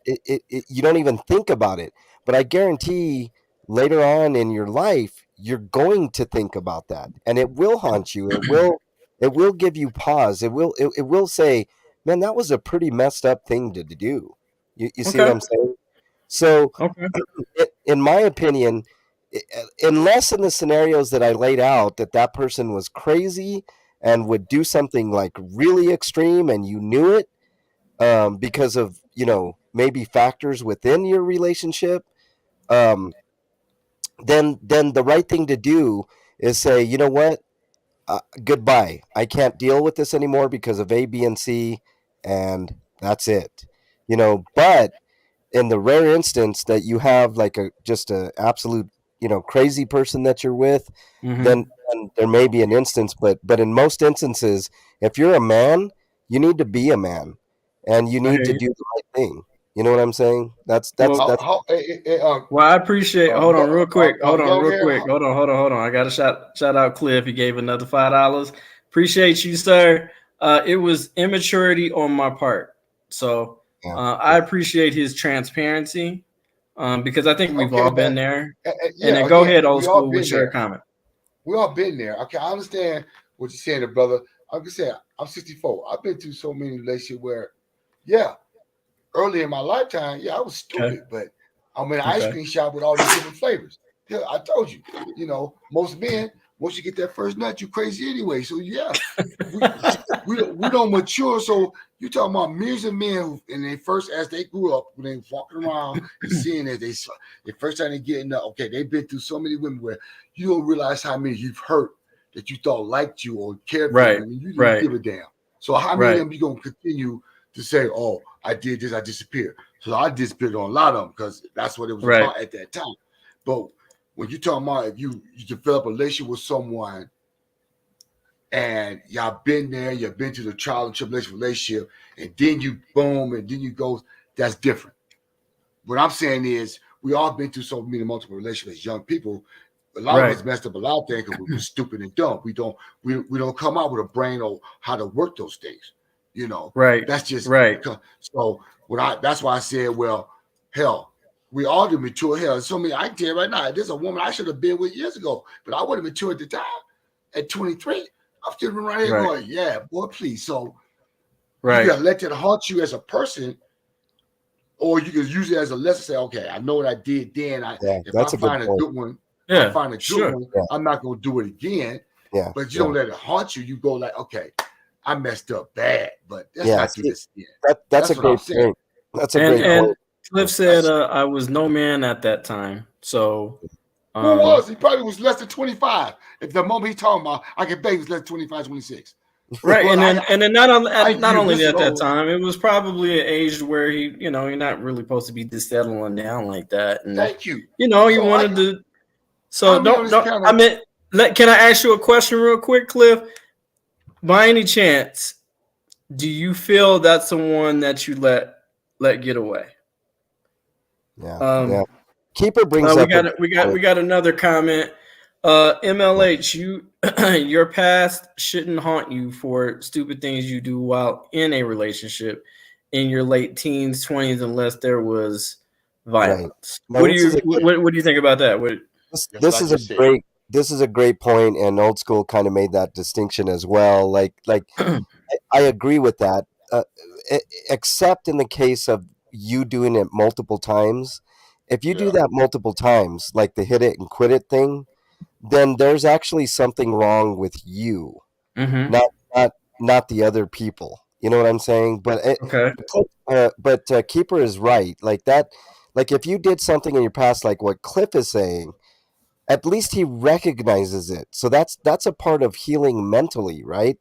you don't even think about it. But I guarantee later on in your life you're going to think about that, and it will haunt you. It will give you pause. It will say, man, that was a pretty messed up thing to do. You see what Okay. I'm saying? So Okay. in my opinion, unless in the scenarios that I laid out that person was crazy and would do something like really extreme and you knew it, because of maybe factors within your relationship, um, then the right thing to do is say, you know what, goodbye. I can't deal with this anymore because of A, B, and C, and that's it. But in the rare instance that you have like just a absolute crazy person that you're with, then, Hmm. then there may be an instance, but in most instances, if you're a man, you need to be a man, and you I need hear to you. do the right thing. You know what I'm saying? that's that's Well, that's How Well, I appreciate. Hold on, real quick. young hair? Hold on. I got to shout out Cliff. He gave another $5. Appreciate you, sir. It was immaturity on my part, so Yeah, I appreciate his transparency, because I think we've Okay, all been man. there. And Yeah, then go again, ahead, old we all school, been with your there. comment. We all been there. Okay, I understand what you're saying, brother. I'm just saying, I'm 64. I've been through so many relationships where, yeah, early in my lifetime, yeah, I was Okay. stupid, but I'm in an ice Okay. cream shop with all these different flavors. Yeah, I told you, most men, once you get that first nut, you crazy anyway. So yeah, we we don't mature. So you talking about millions of men who, and they first as they grew up, when they walking around and seeing that the first time they getting up, okay, they've been through so many women where you don't realize how many you've hurt that you thought liked you or cared for you, Right. and you didn't Right. give a damn. So how many of Right. them you gonna continue to say, "Oh, I did this, I disappeared"? So I disappeared on a lot of them because that's what it was Right. about at that time. But when you talking about if you develop a relationship with someone and y'all been there, you've been to the trial and tribulation relationship, and then you boom, and then you go, that's different. What I'm saying is, we all been through so many multiple relationships as young people. A lot of Right. us messed up a lot of things because we were stupid and dumb. We don't come out with a brain on how to work those things. Right. That's just Right. so. That's why I said, well, hell, we all do mature. Hell, so many. I can tell you right now, there's a woman I should have been with years ago, but I would have matured at the time. At 23, I'm still right here Right. going, yeah, boy, please. So you Right. gotta let that haunt you as a person, or you can use it as a lesson. Say, okay, I know what I did then. Yeah, If I that's a good find a point. good one, Yeah. Sure. Yeah, I'm not gonna do it again. yeah, But you yeah, don't let it haunt you. You go like, okay, I messed up bad, but let's yeah. not do See, this again. that's a That's what I'm great saying. point. That's a And great and point. Cliff said, I was no man at that time. So, Who um, was? He probably was less than 25. At the moment he talking about, I can bet he was less than 25, 26. right. But And then I not you only listen, at that oh, time, it was probably an age where you're not really supposed to be just settling down like that. And, thank you. he So wanted to. how So many on this don't, I panel? mean, can I ask you a question real quick, Cliff? By any chance, do you feel that's someone that you let get away? Yeah, yeah. Um, Keeper brings we up a got good we got point. we got another comment. Yeah, MLH, your past shouldn't haunt you for stupid things you do while in a relationship in your late teens, 20s, unless there was right. violence. No, this is a What do you think about that? What? this, That's what this I is a just said. great point, and old school kind of made that distinction as well. Like I agree with that, e- except in the case of you doing it multiple times. If you do Yeah. that multiple times, like the hit it and quit it thing, then there's actually something wrong with you, Mm-hmm. not not the other people. You know what I'm saying? Okay. Keeper is right. Like that. Like if you did something in your past, like what Cliff is saying, at least he recognizes it. So that's a part of healing mentally, right?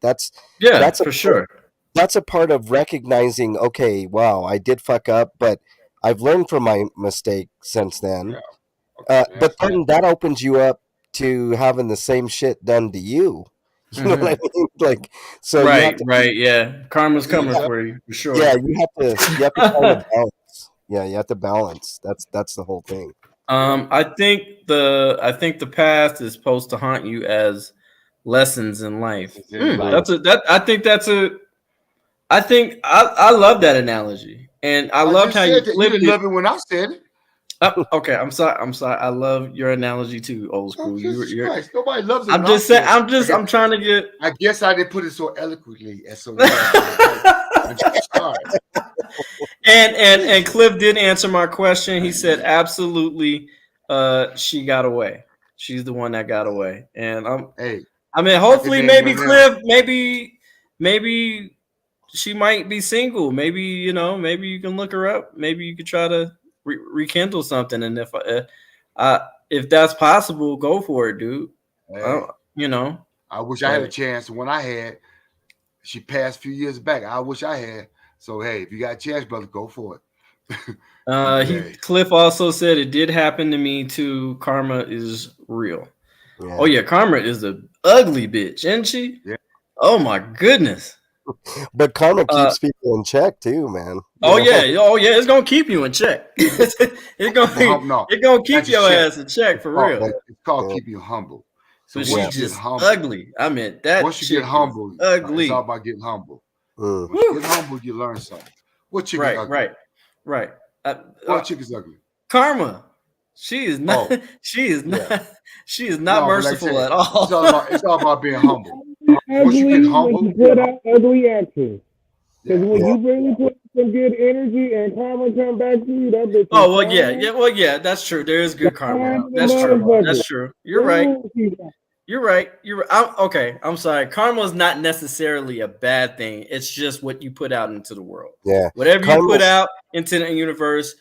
Yeah, That's a for sure. that's a part of recognizing, okay, wow, I did fuck up, but I've learned from my mistake since then. Yeah, okay, But that's fine. then that opens you up to having the same shit done to you. You know what I Mm-hmm. mean? Like, so you have Right. to be, Right. Yeah. Karma's coming Yeah, for you for yeah, sure. you have to find a balance. Yeah, you have to balance. That's the whole thing. I think the past is supposed to haunt you as lessons in life. it's in life. Mm. I think I love that analogy, and I I loved just how you said that. You flipped didn't it. love it when I said it. Okay, I'm sorry. I'm sorry. I love your analogy too, old Oh, school. Jesus You're. Christ. Nobody loves it I'm when I just saying. say it. I'm trying to get. I guess I didn't put it so eloquently as so you understand. I'm sorry. And Jesus. Cliff did answer my question. He said absolutely. She got away. She's the one that got away, and Hey, I mean, I can hopefully, name maybe one now. Cliff, maybe she might be single. Maybe maybe you can look her up. Maybe you could try to rekindle something. And if that's possible, go for it, dude. Hey, You know, I wish I had a like chance. When I had, she passed a few years back. I wish I had. So hey, if you got a chance, brother, go for it. he Hey, Cliff also said it did happen to me too. Karma is real. Oh Yeah. yeah, Karma is a ugly bitch, isn't she? yeah. Oh my goodness. But karma Uh, keeps people in check too, man. You Oh know, yeah, it's gonna keep you in check. it's Keep you gonna humble. No, it's gonna keep not just your check. ass in check It's for called real. it's called yeah, keeping you humble. So But once yeah. she's you get just humble, ugly. I mean, that once you get chick is humble, it's all ugly. about getting humble. Mm. Once you Whew. get humble, you learn something. What chick is Right, ugly? right, right. Uh, What uh, chick is ugly? Karma. She is not. Oh, She is yeah. not. She is not No, but like I merciful said, at all. it's all about being humble. Once you Ugly get when humble, you put out ugly actions. Because yeah. when Yeah. you really put some good energy and karma come back to you, that bitch is Oh well, yeah, fine. well, yeah. That's true. There is good karma. Fine than a That's true. motherfucker. That's true. You're right. Ooh, she's fine. You're right. You're right. Okay. I'm sorry. Karma is not necessarily a bad thing. It's just what you put out into the world. Yeah. Whatever you put Karma's out into the universe,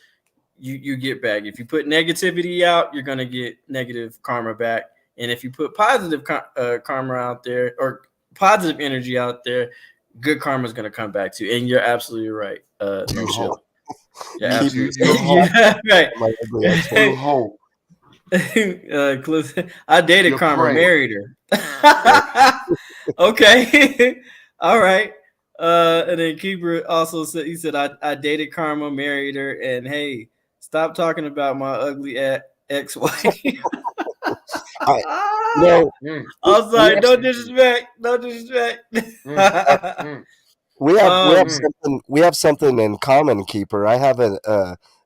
you get back. If you put negativity out, you're gonna get negative karma back. And if you put positive karma out there or positive energy out there, good karma is gonna come back to you. And you're absolutely right. No you chill. hope. You're keep absolutely You hope. yeah, right. my ugly ex. You hope. I dated You Karma, pray. married her. Okay, all right. And then Keeper also said he said I dated Karma, married her, and hey, stop talking about my ugly ex-wife. No, Mm, I'm we sorry. have No disrespect. No disrespect. mm, we have um. something in common, Keeper. I have an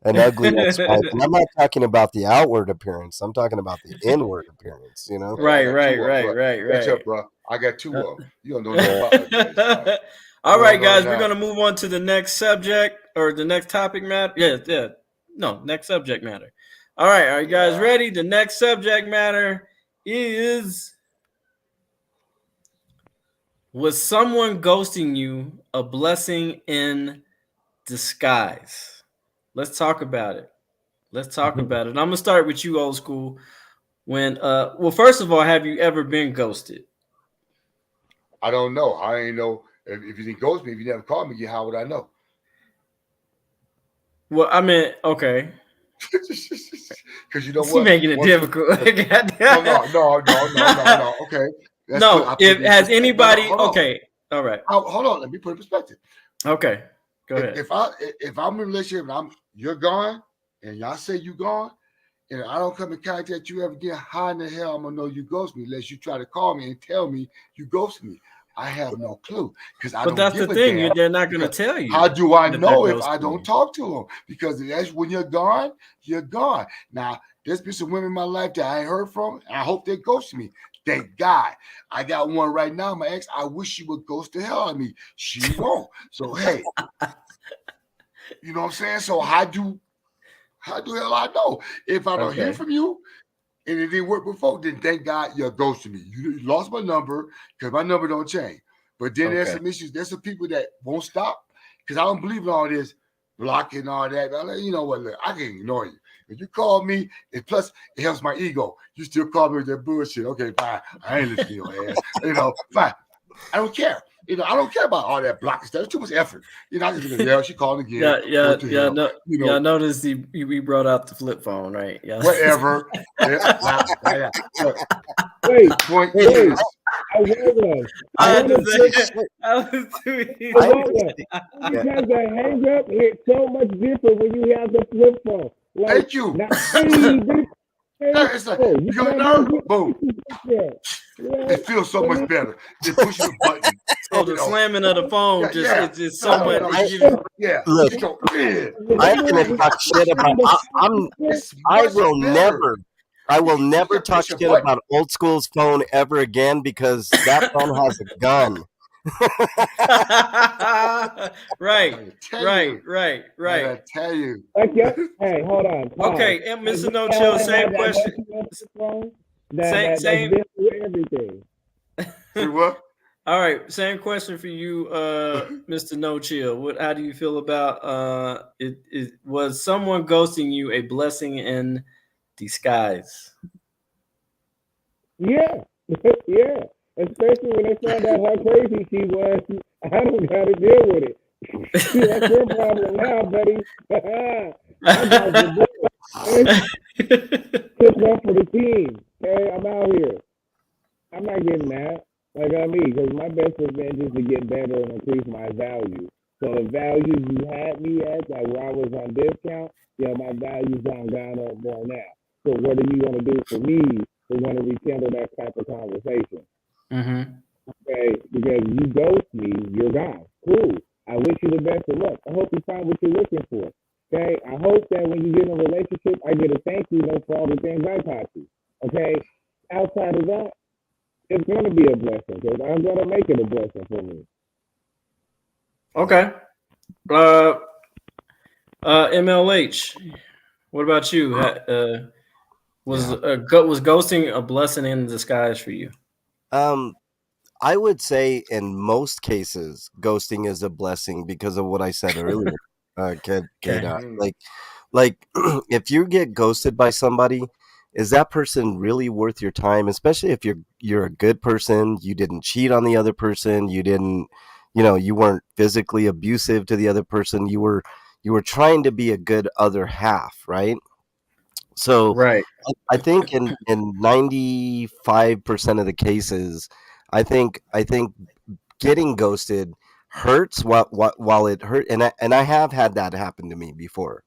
ugly ex-wife, and I'm not talking about the outward appearance. I'm talking about the inward appearance. You know. Hey, I Right. got Right. two of them, Right. bro. Right. Catch Right. up, bro. I got two of them. You don't know nothing about ugly Uh, ex-wife. all You right, don't know guys, we're now. gonna move on to the next subject or the next topic matter. Yeah. No, next subject matter. All right, are you guys Yeah. ready? The next subject matter is: was someone ghosting you a blessing in disguise? Let's talk about it. Let's talk about it. I'm gonna start with you, old school. When well, first of all, have you ever been ghosted? I don't know. I ain't know if you didn't ghost me, if you never called me, how would I know? Well, I mean, okay. Because you know She what? making it difficult. No. Okay, No, I put if it in has perspective. No, anybody hold on. okay. All right. Hold on. Let me put it in perspective. Okay. Go ahead. If I'm in a relationship and you're gone and y'all say you gone and I don't come in contact you ever again, how in the hell I'm gonna know you ghost me unless you try to call me and tell me you ghost me? I have no clue because I But don't that's the give a thing. damn. They're not gonna Because tell how you do I that they're know if I ghosting don't you. talk to them? Because that's when you're gone, you're gone. Now, there's been some women in my life that I ain't heard from. And I hope they ghost me. Thank God. I got one right now, my ex. I wish she would ghost the hell out of me. She won't. So hey, you know what I'm saying? So how do hell I know? If I don't hear Okay. from you and it didn't work before, then thank God you're ghosting me. You lost my number because my number don't change. But then there's Okay. some issues. There's some people that won't stop because I don't believe in all this blocking and all that. I'm like, you know what? Look, I can ignore you. If you call me, and plus it helps my ego. You still call me with that bullshit. Okay, fine. I ain't listening to your ass. Fine. I don't care. I don't care about all that blocking stuff. It's too much effort. I just look at yeah, she calling again. What the hell? No, y'all noticed we brought out the flip phone, right? Yeah. Whatever. Yeah. Look, Wait, point wait. is, I want one. I I had want to one. say I was too easy. I want one. Because the hang up hits so much different when you have the flip phone. Like, thank you. not hey, It's like, you got a nerve? Boom. It feels so much better than pushing a button. So the slamming of the phone it's just so much. Yeah. Look, You go, I'm gonna talk shit about. it's I much will better. never You talk push a shit button. about old school's phone ever again because that phone has a gun. Right. I gotta tell you. Hey, hold on. Okay, and Mr. No Chill, same question. That's Same. been through everything. See what? All right, same question for you, Mr. No Chill. How do you feel about it? Was someone ghosting you a blessing in disguise? Yeah, yeah. Especially when they found out how crazy she was. I don't got to deal with it. That's your problem now, buddy. I got the took one for the team. Okay, I'm out here. I'm not getting mad. Like I mean, because my best revenge is to get better and increase my value. So the value you had me at, like where I was on discount, my value's gone up more now. So what are you gonna do for me to want to rekindle that type of conversation? Mm-hmm. Okay, because you ghost me, you're gone. Cool. I wish you the best of luck. I hope you find what you're looking for. Okay, I hope that when you get in a relationship, I get a thank you note for all the things I taught you. Okay, outside of that, it's gonna be a blessing because I'm gonna make it a blessing for me. Okay. Uh, MLH. What about you? Was Yeah. was ghosting a blessing in disguise for you? Um, I would say in most cases, ghosting is a blessing because of what I said earlier. K Okay. dot. Like if you get ghosted by somebody, is that person really worth your time? Especially if you're a good person, you didn't cheat on the other person, you didn't, you weren't physically abusive to the other person. You were trying to be a good other half, right? So Right. I think in 95% of the cases, I think getting ghosted hurts while it hurt, and I have had that happen to me before.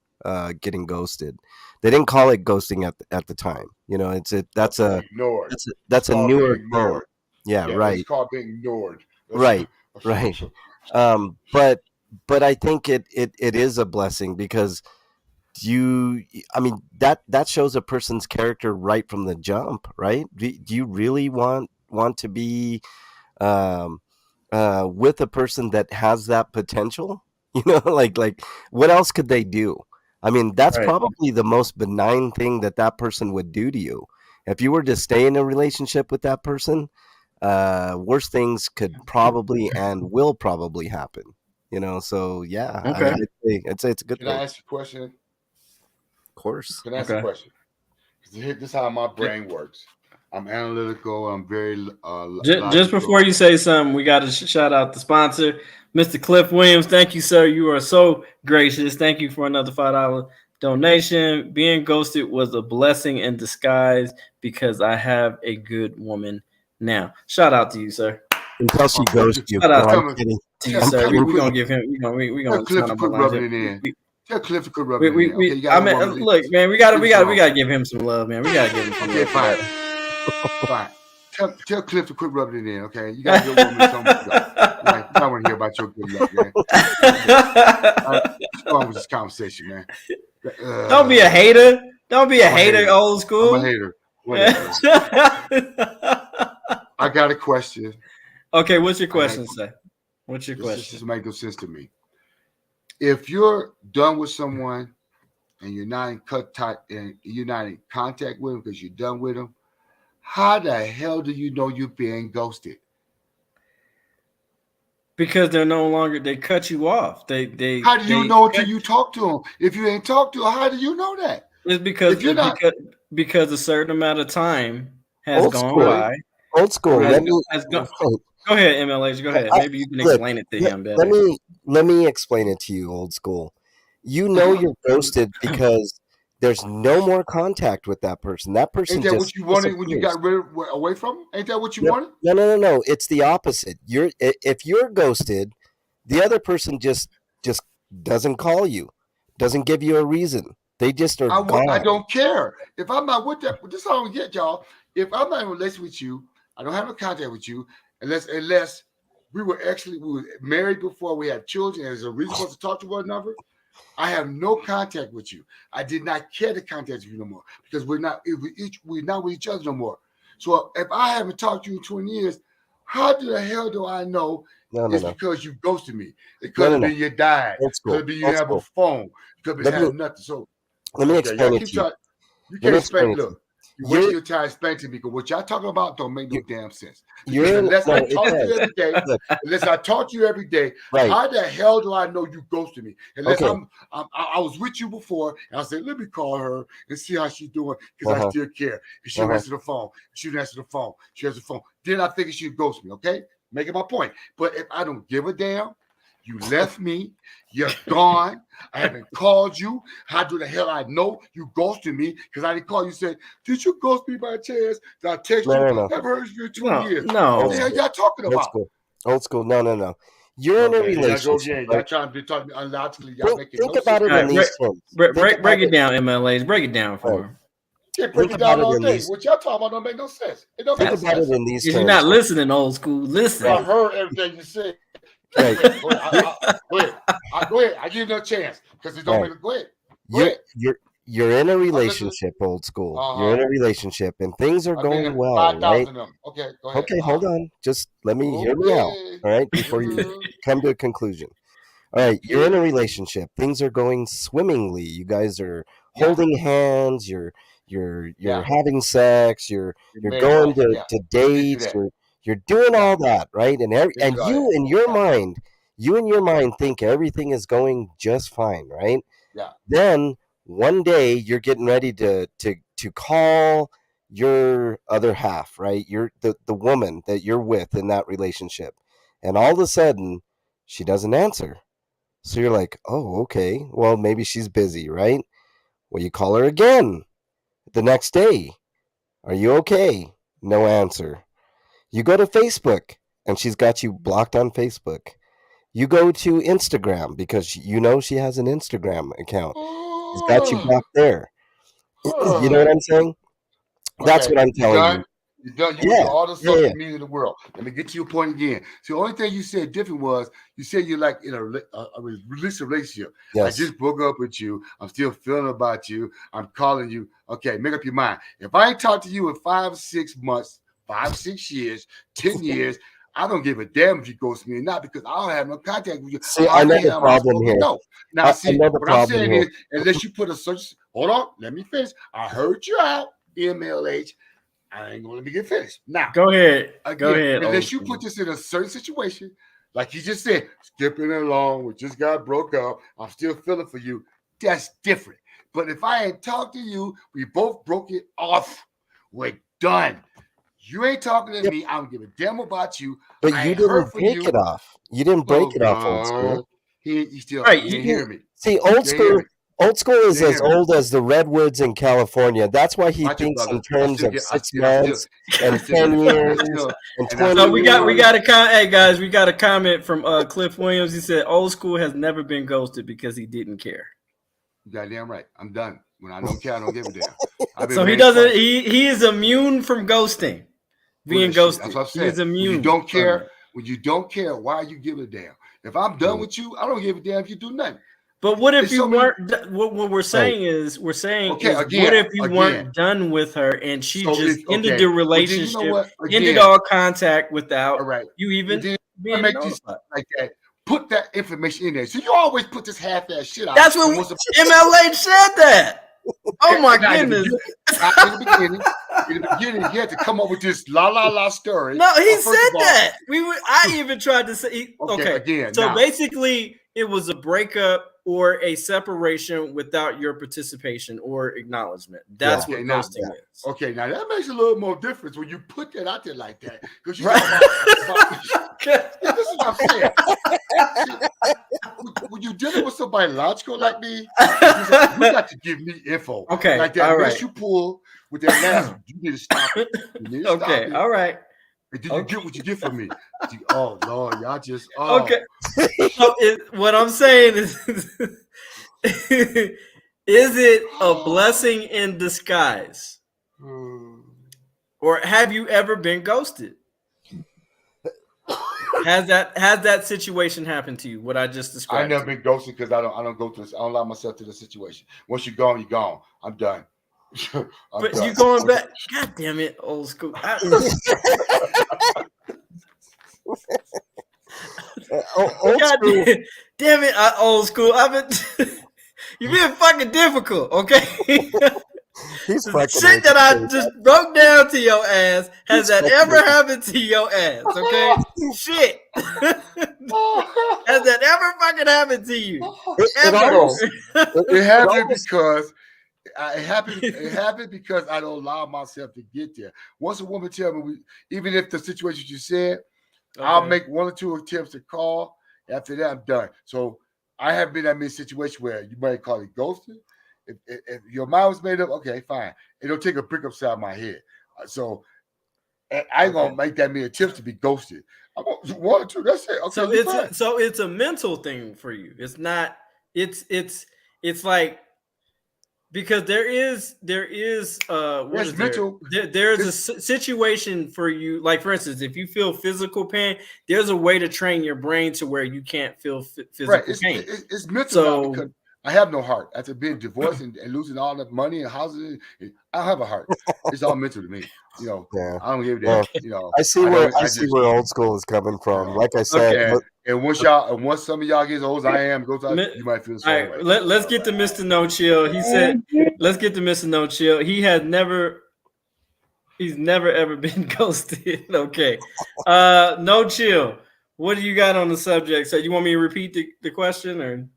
Getting ghosted, they didn't call it ghosting at the time. It's a Called that's being a ignored. that's a, It's that's a called being newer term. ignored. Yeah, Yeah, it's right, called being ignored. That's, right, right. But I think it is a blessing because you I mean that shows a person's character right from the jump, right? Do you really want to be um with a person that has that potential? Like what else could they do? I mean, that's Right. probably the most benign thing that person would do to you. If you were to stay in a relationship with that person, worse things could probably and will probably happen. So yeah, Okay. I'd say it's a good Can thing. I ask you a question? Of course. Can I ask a Okay. question? 'Cause this is how my brain works. I'm analytical. I'm very Just before logical. you say something, we got to shout out the sponsor, Mr. Cliff Williams. Thank you, sir. You are so gracious. Thank you for another $5 donation. Being ghosted was a blessing in disguise because I have a good woman now. Shout out to you, sir. Until she Okay, ghosts you. Shout No, out I'm tell me, kidding. to you, tell, I'm sir. tell me We kidding. quick. gonna give him. We Tell gonna Cliff turn to up our quit lines rubbing here. it in. We, Tell Cliff to quit rubbing it we, in. Okay, we you got I a mean, woman. look, man. We gotta Leave we this gotta we alone. gotta give him some love, man. We gotta give him some Okay, love for fine, that. fine. Tell Cliff to quit rubbing it in. Okay, you got a good woman. Tell him to go. Right? I want to hear about your good luck, man. Okay, all right. What's wrong with this conversation, man? Don't be a hater. Don't be a I'm a hater, hater. old I'm a school. hater. Whatever. I got a question. Okay, what's your I got question, sir? What's your this. This question? doesn't make no sense to me. If you're done with someone and you're not in contact with them because you're done with them, how the hell do you know you're being ghosted? Because they're no longer they cut you off. How do you They know until cut you talk to them? If you ain't talked to them, how do you know that? it's because If you're not because a certain amount of time has Old gone school. really, by. Old school. Has Let really, go, me has go, Go ahead, MLH. Go ahead. I, Maybe you can look. explain it to Let, him let better. me let me explain it to you, old school. You know you're ghosted because there's no more contact with that person. That ain't person that what just you wanted when you disappears. got away from them? Ain't that what you No, wanted? no, no, no, no. It's the opposite. If you're ghosted, the other person just doesn't call you, doesn't give you a reason. They just are I gone. don't care. If I'm not with that, this is how I don't get, y'all. If I'm not in a relationship with you, I don't have no contact with you unless we were married before we had children, and there's a reason for us to talk to one another. I have no contact with you. I did not care to contact you no more because we're not with each other no more. So if I haven't talked to you in 20 years, how the hell do I know No, no, it's no, because you ghosted me? It no, could no, have no. been you died. Old Could school. have been you Old have a school. phone. Could have Let me had nothing. So let me okay, y'all explain it keep to you. trying. You Let can't me explain. explain it to you. Look, you're wasting You're your time explaining to me because what y'all talking about don't make no you're damn sense. Because you're in. unless I No, it talk to you does. every day, Look, right. how the hell do I know you ghosted me? Unless Okay. I was with you before and I said, let me call her and see how she's doing because Uh I huh. still care. And she Uh don't huh. answer the phone. She don't answer the phone. She has the phone. Then I figured she'd ghost me. Okay, making my point. But if I don't give a damn, you left me. You're gone. I haven't called you. How do the hell I know you ghosted me? Because I didn't call you. Said, did you ghost me by chance? Did I text No, you? no, no. I haven't heard you in 20 No, years. What Old the no. hell school. y'all talking Old about? school. Old school. No, no, no. You're in a Okay, there y'all go relationship, again. Y'all right? trying to talk to me unlogically. Y'all Think making think no sense about to it All in right, me. these terms. Think about break it it. down, MLH. Break it down Right. for him. Can't break Think it about down it all in day. these. What y'all talking about don't make no sense. It don't Think make Because no about it sense. in these you're not terms. Right. listening, old school. I Listen. Right. heard everything you said. Right. Go ahead. Go ahead. Go ahead. I give you a chance because it don't Right. make it. Go ahead. Go You're ahead. you're you're in a I'm listening. relationship, old school. You're Uh in huh. a relationship and things are I've been going in well, right? 5,000 of them. Okay, go ahead. Okay, hold on. Just let me hear me out. Okay. All right, before you come to a conclusion. All right, you're in a Okay. relationship. Things are going swimmingly. You guys are Yeah. holding hands. You're Yeah. having sex. You're You're you're married going life. to, Yeah. to We've been through dates. that. You're doing Yeah. all that, right? And Been through all that. Yeah. you in your mind think everything is going just fine, right? Yeah. Then one day you're getting ready to call your other half, right? You're the woman that you're with in that relationship. And all of a sudden she doesn't answer. So you're like, "Oh, okay. Well, maybe she's busy, right?" Well, you call her again the next day. "Are you okay?" No answer. You go to Facebook and she's got you blocked on Facebook. You go to Instagram because you know she has an Instagram account. She's got you blocked there. You know what I'm saying? That's Okay, what I'm you telling done? you. You done? You went Yeah. through all the Yeah. Yeah. social media in the world. Let me get to your point again. So the only thing you said different was you said you're like in a relationship. I Yes. just broke up with you. I'm still feeling about you. I'm calling you. Okay, make up your mind. If I ain't talked to you in 5 6 months, 5 6 years, 10 years, I don't give a damn if you ghost me or not because I don't have no contact with you. See, How I the know the hell am I problem supposed to here. know? Now, I see, know the what I'm problem saying here. is, unless you put a search, hold on, let me finish. I heard you out, MLH. I ain't gonna let me get finished. Now, Go ahead. Go again, ahead, old unless you school. put this in a certain situation, like you just said, skipping along, we just got broke up, I'm still feeling for you, that's different. But if I ain't talked to you, we both broke it off. We're done. You ain't talking to Yep. me. I don't give a damn about you. But I you ain't heard didn't from break it you. off. You didn't break Oh it off, old God. school. Right. He You ain't See, hearing me. see, You ain't hearing me. old school is You ain't as hearing me. old as the redwoods in California. That's why he Watch it, thinks in brother. terms of I 6 still, I still, months and I and still get 10 it. years and And I 20 So still we get got we money. years. got a hey guys, we got a comment from Cliff Williams. He said old school has never been ghosted because he didn't care. You goddamn right. I'm done. When I don't care, I don't give a damn. I've been So he married doesn't twice. he is immune from ghosting. Being Bullshit. That's ghosted. what I'm He saying. is immune from that. When you don't care, why are you giving a damn? If I'm done Mm, with you, I don't give a damn if you do nothing. But what if There's you so many. weren't what we're right. saying is Okay, what if you again. weren't done with her and she So just it's ended the okay. Well, then you know relationship, what? ended Again, all contact without all right. you Well, even then I being make these notified. like that. Put that information in there. So you always put this half-ass shit out. That's And what once MLH said that. Oh my now goodness. in the beginning, he had to come up with this la la la story. No, he First said of all, that. I even tried to say okay, okay. again, So now basically it was a breakup or a separation without your participation or acknowledgement. That's Yeah. what okay, now ghosting is. okay, now that makes a little more difference when you put that out there like that. Because you Right. talk about see, this is what I'm saying. See, when you're dealing with somebody logical like me, you got to give me info. Okay. Like that All mess right. you pull with that last one. You need to stop it. You need to stop Okay. it. All right. And then you Okay. get what you get from me. Oh Lord, y'all just Okay. So what I'm saying is is it a blessing in disguise? Or have you ever been ghosted? Has that situation happened to you? What I just I described never to you? been ghosted because I don't go through this. I don't allow myself to the situation. Once you're gone, you're gone. I'm done. I'm But you done. going back? God damn it, old school. Old God school. damn it, old school. I've been. You're being fucking difficult, okay? He's The fucking shit with that I you. just broke down to your ass, has He's that fucking ever with you. happened to your ass, okay? Shit. Has that ever fucking happened to you? It Ever. almost It it happened almost because it happened. It happened because I don't allow myself to get there. Once a woman tell me, even if the situation you said, I'll make one or two attempts to call. After that, I'm done. So I have been in a situation where you might call it ghosting. If your mind was made up, okay, fine. It'll take a brick upside my head. So I ain't gonna make that many attempts to be ghosted. I'm gonna one or two. That's it. Okay, So you fine. it's a mental thing for you. It's not. It's like because there is what That's is there? mental. There's a This situation for you. Like for instance, if you feel physical pain, there's a way to train your brain to where you can't feel right. physical pain. It's mental now So because I have no heart after being divorced and losing all that money and houses. I don't have a heart. It's all mental to me. Yeah. I don't give a damn. Yeah. okay, I see I where don't. I I see just where old school is coming you from. know. Like I said, okay. And once some of y'all get as old as I am, you might feel the All same right, way. let's get to Mr. No Chill. He said, let's get to Mr. No Chill. He's never ever been ghosted. Okay. No Chill. What do you got on the subject? So you want me to repeat the question or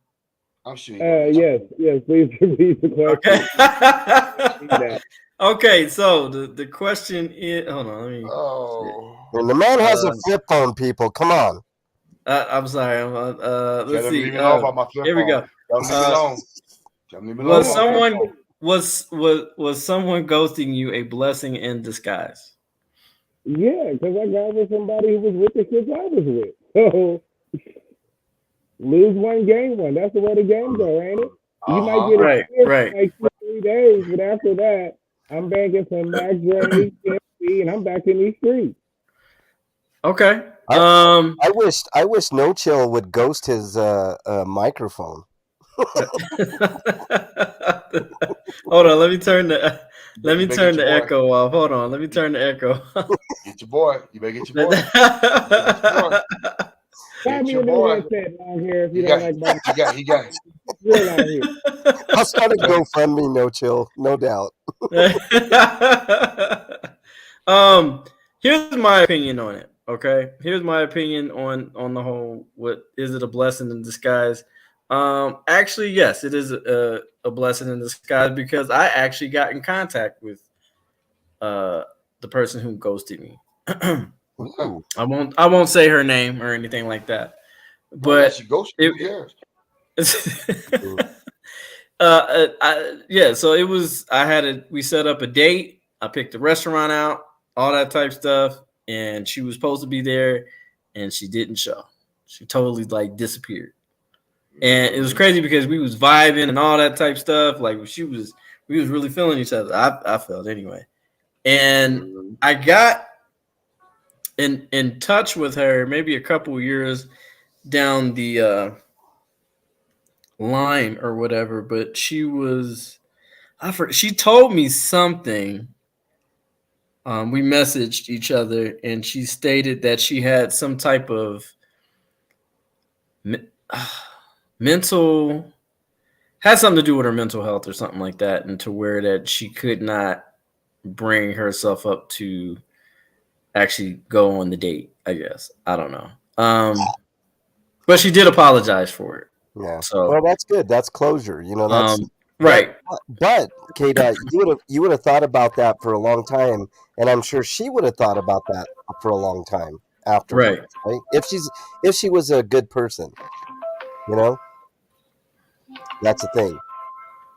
I'm sure you're gonna let you. Yes, please repeat the okay? question. That. Okay, so the question is hold on, let me see. Oh, and the man has a Uh, flip phone. People, come on. I'm sorry. tell Let's him see. leave me alone about my flip Here we phone. go. Tell him leave me Uh, alone. Tell him leave me alone was No, about my flip someone phone. was someone ghosting you a blessing in disguise? yeah, because I got with somebody who was with the shit I was with. So lose one, gain one. That's the way the game go, ain't it? You Uh might huh. get a Right, kiss right. for like 2 3 days, but after that, I'm banking some Mac Dre, TMC, and I'm back in these streets. Okay. I I wish No Chill would ghost his microphone. Hold on, let me You better get turn your the boy. echo off. Hold on, let me turn the echo off. Get your boy. You better get your boy. You better get your boy. Find Get me your a new boy. headset long hair if He you don't got. like my He got. real out here. I'll start a You better. GoFundMe, No Chill, no doubt. um, here's my opinion on it. Okay, here's my opinion on the whole. What is it a blessing in disguise? Actually, yes, it is a blessing in disguise because I actually got in contact with uh the person who ghosted me. Okay. Ooh. I won't say her name or anything like that, Well, unless but you ghost, it. who cares? Mm. Yeah, so it was. We set up a date. I picked the restaurant out, all that type stuff, and she was supposed to be there, and she didn't show. She totally like disappeared, and it was crazy because we was vibing and all that type stuff. Like we was really feeling each other. I felt anyway, and Mhm. I got in touch with her maybe a couple years down the line or whatever, but she told me something. We messaged each other, and she stated that she had some type of me- mental had something to do with her mental health or something like that, and to where that she could not bring herself up to actually go on the date. I guess I don't know, but she did apologize for it. Yeah. So, Well, that's good. That's closure. That's um, but right, but K Dot, you would have thought about that for a long time, and I'm sure she would have thought about that for a long time afterwards, right, right? If she was a good person, you know, that's the thing.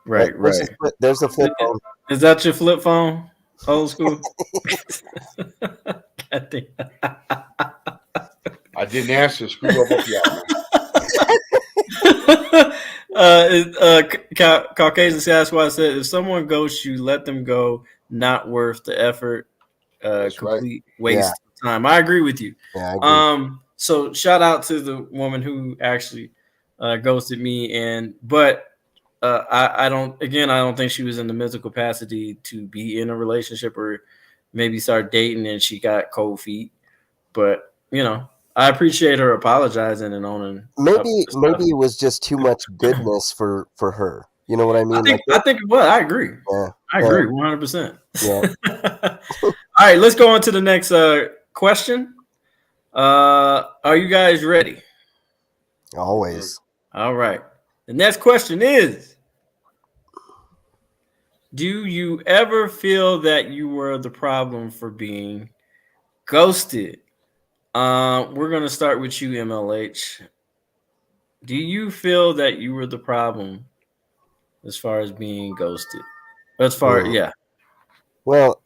But right, right. there's the flip phone. Is that your flip phone? Old school. God damn. I didn't answer. Screw up both of y'all, man. Caucasian Sasquatch said, if someone ghosts you, let them go. Not worth the effort. That's right. Complete Yeah, waste of time. I agree with you. yeah, I agree. So shout out to the woman who actually ghosted me, but I don't. Again, I don't think she was in the mental capacity to be in a relationship or maybe start dating, and she got cold feet. But I appreciate her apologizing and owning up Maybe to maybe stuff. it was just too much goodness for her. You know what I I mean? think Like, I think it was. I agree. yeah, I yeah, agree 100%. yeah. All right, let's go on to the next question. Are you guys ready? Always. All right. The next question is: do you ever feel that you were the problem for being ghosted? We're gonna start with you, MLH. Do you feel that you were the problem as far as being ghosted? Hmm. Yeah, Well,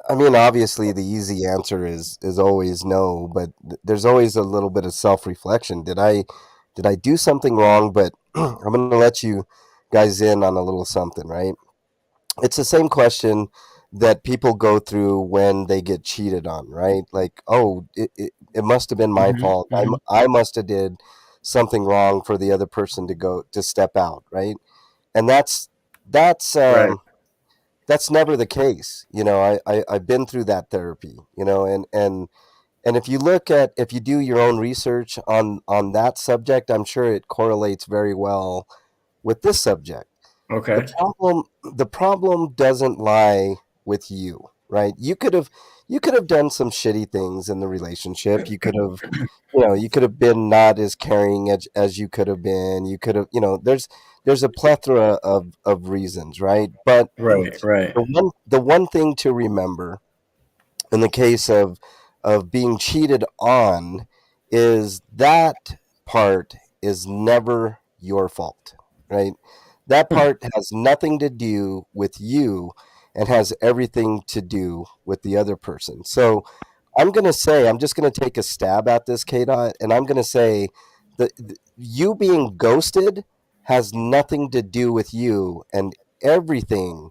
I mean, obviously, the easy answer is always no, but there's always a little bit of self reflection. Did I do something wrong? But I'm gonna let you guys in on a little something, right? it's the same question that people go through when they get cheated on, right? Like, oh, it must have been my Hmm. fault. Hmm. I must have did something wrong for the other person to step out, right? And that's Right. that's never the case. I've been through that therapy, and if you do your own research on that subject, I'm sure it correlates very well with this subject. The Okay. problem the problem doesn't lie with you, right? You could have done some shitty things in the relationship. You could have been not as caring as you could have been. You could have, there's a plethora of reasons, right? But Right. Right. the one thing to remember in the case of being cheated on is that part is never your fault, right? That part has nothing to do with you and has everything to do with the other person. So I'm just going to take a stab at this, Kata, and I'm going to say that you being ghosted has nothing to do with you and everything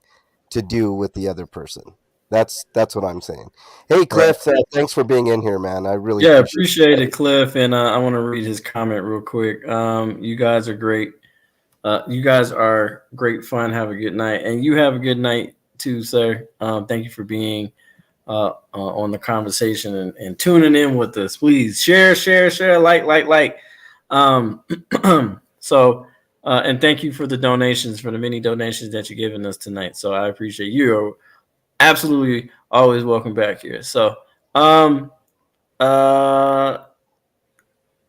to do with the other person. That's what I'm saying. Hey, Right. Cliff, thanks for being in here, man. I really Yeah, appreciate appreciate it, Cliff. And I want to read his comment real quick. You guys are great. You guys are great fun. Have a good night, and you have a good night too, sir. Thank you for being on the conversation and tuning in with us. Please share, like. Um, and thank you for the donations, for the many donations that you're giving us tonight. So I appreciate you. You're absolutely always welcome back here. So, um, uh,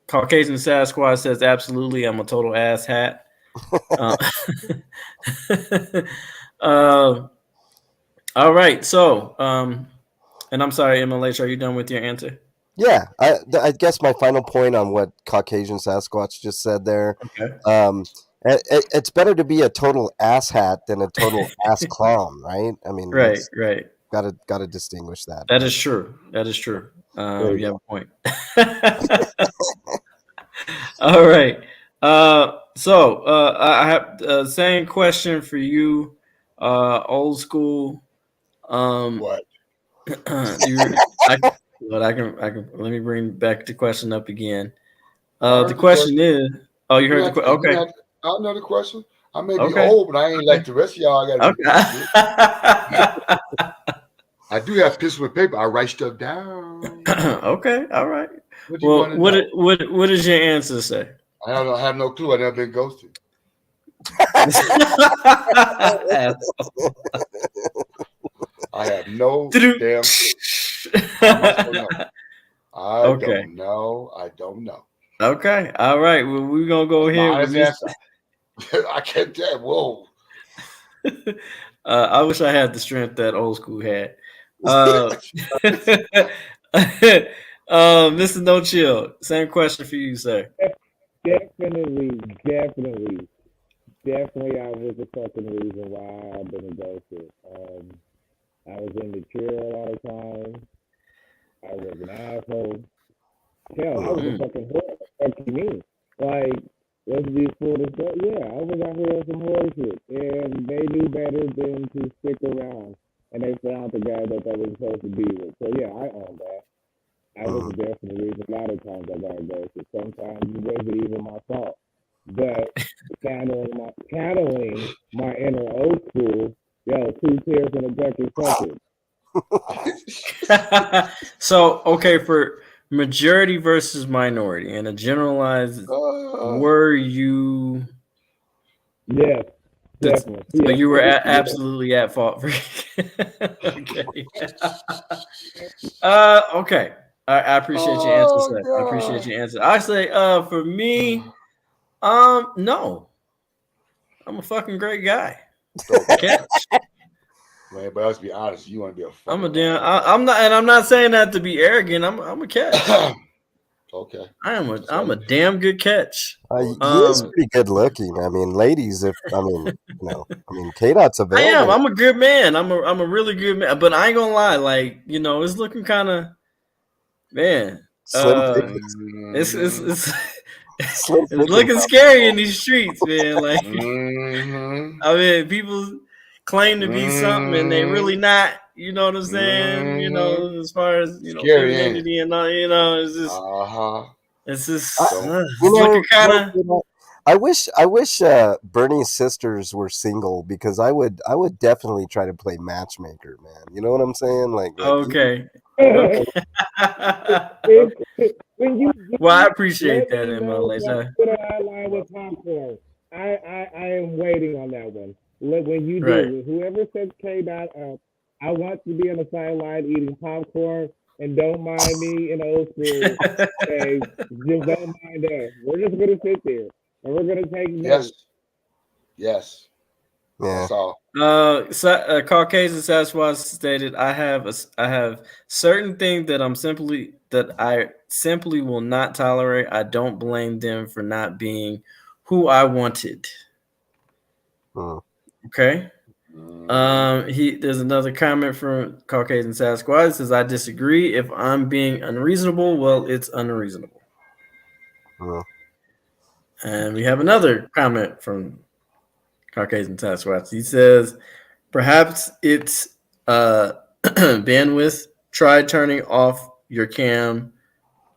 Caucasian Sasquatch says absolutely. I'm a total ass hat. Uh, uh, all right. So, and I'm sorry, MLH, are you done with your answer? Yeah, I guess my final point on what Caucasian Sasquatch just said there, Okay. it's better to be a total ass hat than a total ass clown, right? I mean, Right, let's right. gotta distinguish that. That But is true. That is true. there you You have go. a point. All right. I have the same question for you, old school. Um, What? you, I, but I can. Let me bring back the question up again. I The heard the question question. is. Oh, you You heard the have to, question. you Okay. have to, I know the question. I may be Okay. old, but I ain't like Okay. the rest of y'all. I got to repeat shit. Okay. I do have pencil and paper. I write stuff down. Okay. All right. What do you Well, want to know? what does your answer say? I have no clue. I never been ghosted. I have no damn clue. How am I supposed to know? I Okay. don't know. I don't know. Okay. All right. Well, we're gonna go That's my ahead with honest Miss. answer. I can't tell. Whoa. I wish I had the strength that old school had. Mr. No Chill. Same question for you, sir. Definitely, definitely, definitely. I was the fucking reason why I've been ghosted. I was immature a lot of times. I was an asshole. Hell, I was a Mm. fucking whore. What do you mean? Like, let's be full of stuff. Yeah, I was out here on some whore shit, and they knew better than to stick around, and they found the guy that they were supposed to be with. So yeah, I own that. I was Mhm. a definite reason. A lot of times I got ghosted. Sometimes it wasn't even my fault, but channeling my inner old school. Yo, two tears in a bucket, fuck it. So, okay, for majority versus minority, and a generalized, Uh, were you? Yes, definitely. So Yes, you were yes. absolutely at fault for. Okay. Okay. I appreciate your answer, oh sir. I appreciate God. your answer. I say, for me, no, I'm a fucking great guy. Okay. Catch. Man, but let's be honest. You want to be a I'm fucking a damn. liar, but I'm not, and I'm not saying that to be arrogant. I'm a catch. okay. That's all I'm a you. damn good catch. He is Um, pretty good looking. I mean, ladies, if I mean, K-Dot's I am. available. I'm a good man. I'm a really good man. But I ain't gonna lie. Like, it's looking kind of, man. Slim pickings. Mm-hmm. It's Slim it's pickings looking on this scary in phone. these streets, man. Like, Mm-hmm. I mean, people. claim to be something and they really Mm-hmm. not. You know what I'm saying? Mm-hmm. As far as Scary, ain't it? femininity and all. Uh-huh. It's I, just So you it's looking know, kind no, of I wish Bernie's sisters were single because I would definitely try to play matchmaker, man. You know what I'm saying? Like okay. it, Okay. when you Well, I do, appreciate let that, me know MLH. so I can put an outline with popcorn. I am waiting on that one. When you Right. do, whoever says K dot up, I want to be on the sideline eating popcorn and don't mind me in old school. Okay, just don't mind us. We're just gonna sit there and we're gonna take yes, notes. yes. yeah. That's all. Caucasian Sasquatch stated, I have certain things that I simply will not tolerate. I don't blame them for not being who I wanted." Hmm. Okay. Mm-hmm. He There's another comment from Caucasian Sasquatch. It says, "I disagree. If I'm being unreasonable, well, it's unreasonable." Hmm. And we have another comment from Caucasian Sasquatch. He says, "Perhaps it's bandwidth. Try turning off your cam.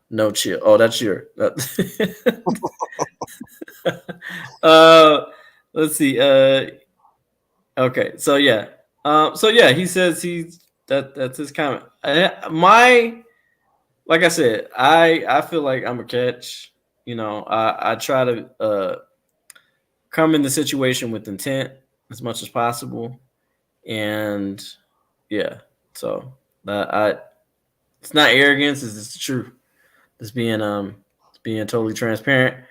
No chill. Oh, that's your. uh, let's see. Okay. So yeah, he says that's his comment. Like I said, I feel like I'm a catch. I try to come in the situation with intent as much as possible, and yeah. So I it's not arrogance, it's just the truth. It's being totally transparent.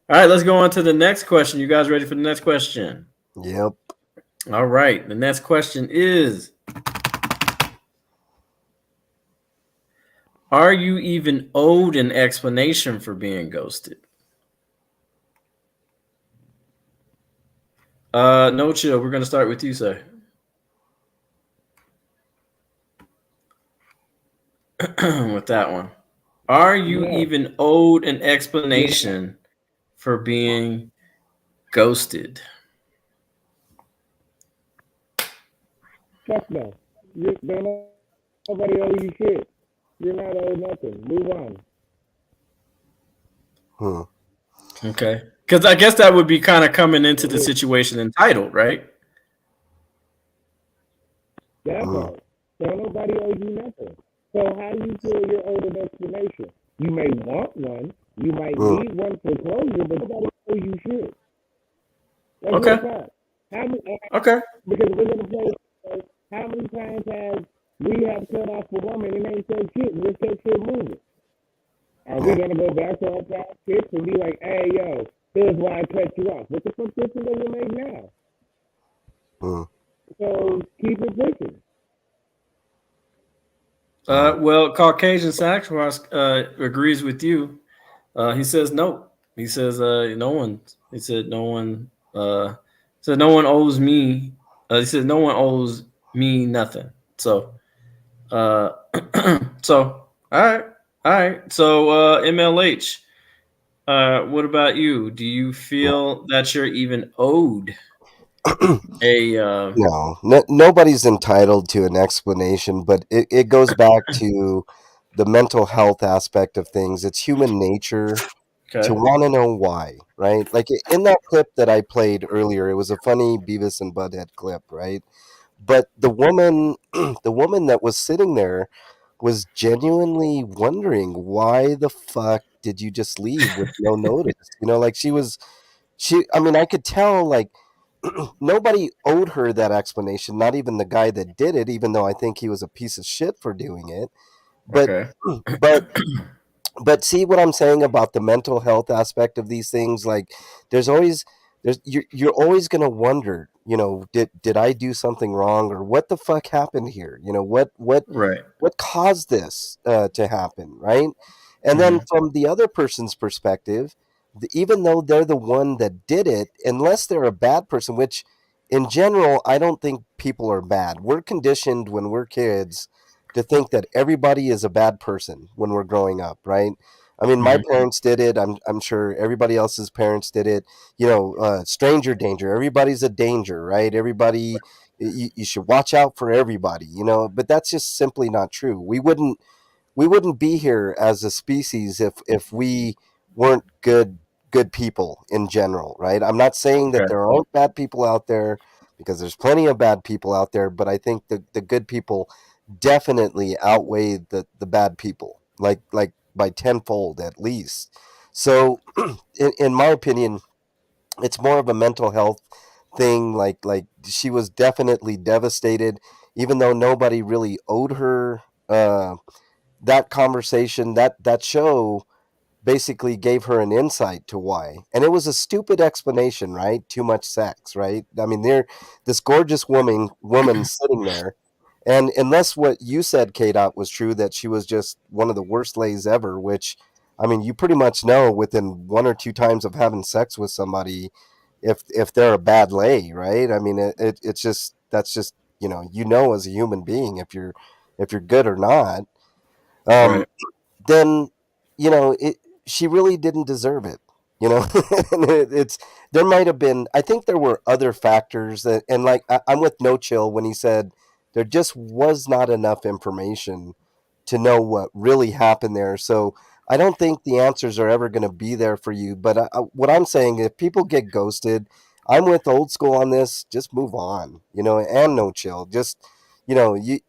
All right, let's go on to the next question. You guys ready for the next question? Yep. All right, the next question is: Are you even owed an explanation for being ghosted? No chill. We're gonna start with you, sir. With that one, are you No, even owed an you're not. explanation for being ghosted? Fuck no. Don't nobody owe you shit. You're not owed nothing. Move on. Hmm. Okay, because I guess that would be kind of coming into the situation entitled, right? That Hmm. part. Don't nobody owe you nothing. So how do you feel you're owed an explanation? You may want one. You might Hmm. need one for closure, but nobody owe you shit. That's real Okay. talk. How many, Okay. because we're gonna play. How many times have we have cut off a woman and ain't said shit and just kept shit moving? Are we Yeah. gonna go back to our past tips and be like, hey yo, here's why I cut you off? What the fuck difference does it make now? Hmm. So keep it pushing. Hmm. Well, Caucasian Sasquatch agrees with you. He says no. He says no one. He said no one. Said no one owes me. He said no one owes me nothing. So, uh, so all right. So, MLH. What about you? Do you feel that you're even owed a? Nobody's entitled to an explanation, but it goes back to the mental health aspect of things. It's human nature to Okay. want to know why, right? Like in that clip that I played earlier, it was a funny Beavis and Butthead clip, right? But the woman, the woman that was sitting there was genuinely wondering why the fuck did you just leave with no notice? Like I mean, I could tell like nobody owed her that explanation, not even the guy that did it, even though I think he was a piece of shit for doing it. But Okay. but but see what I'm saying about the mental health aspect of these things? Like there's always you're always gonna wonder, did I do something wrong or what the fuck happened here? Right. What caused this to happen, right? And then Hmm. from the other person's perspective, even though they're the one that did it, unless they're a bad person, which in general I don't think people are bad. We're conditioned when we're kids to think that everybody is a bad person when we're growing up, right? I mean, my Hmm. parents did it. I'm sure everybody else's parents did it. Stranger danger. Everybody's a danger, right? Everybody You should watch out for everybody, but that's just simply not true. We wouldn't be here as a species if we weren't good people in general, right? I'm not saying that Okay. there aren't bad people out there, because there's plenty of bad people out there, but I think the good people definitely outweigh the bad people, like by tenfold at least. So in my opinion, it's more of a mental health thing. Like she was definitely devastated, even though nobody really owed her that conversation. That show basically gave her an insight to why. And it was a stupid explanation, right? Too much sex, right? I mean, there this gorgeous woman sitting there, and unless what you said, K Dot, was true, that she was just one of the worst lays ever, which I mean, you pretty much know within one or two times of having sex with somebody if they're a bad lay, right? I mean, it's just that's just as a human being if you're good or not. Um, Right. then she really didn't deserve it. And it's there might have been. I think there were other factors and like I'm with No Chill when he said there just was not enough information to know what really happened there. So I don't think the answers are ever going to be there for you. But what I'm saying, if people get ghosted, I'm with Old School on this. Just move on, and No Chill. Just you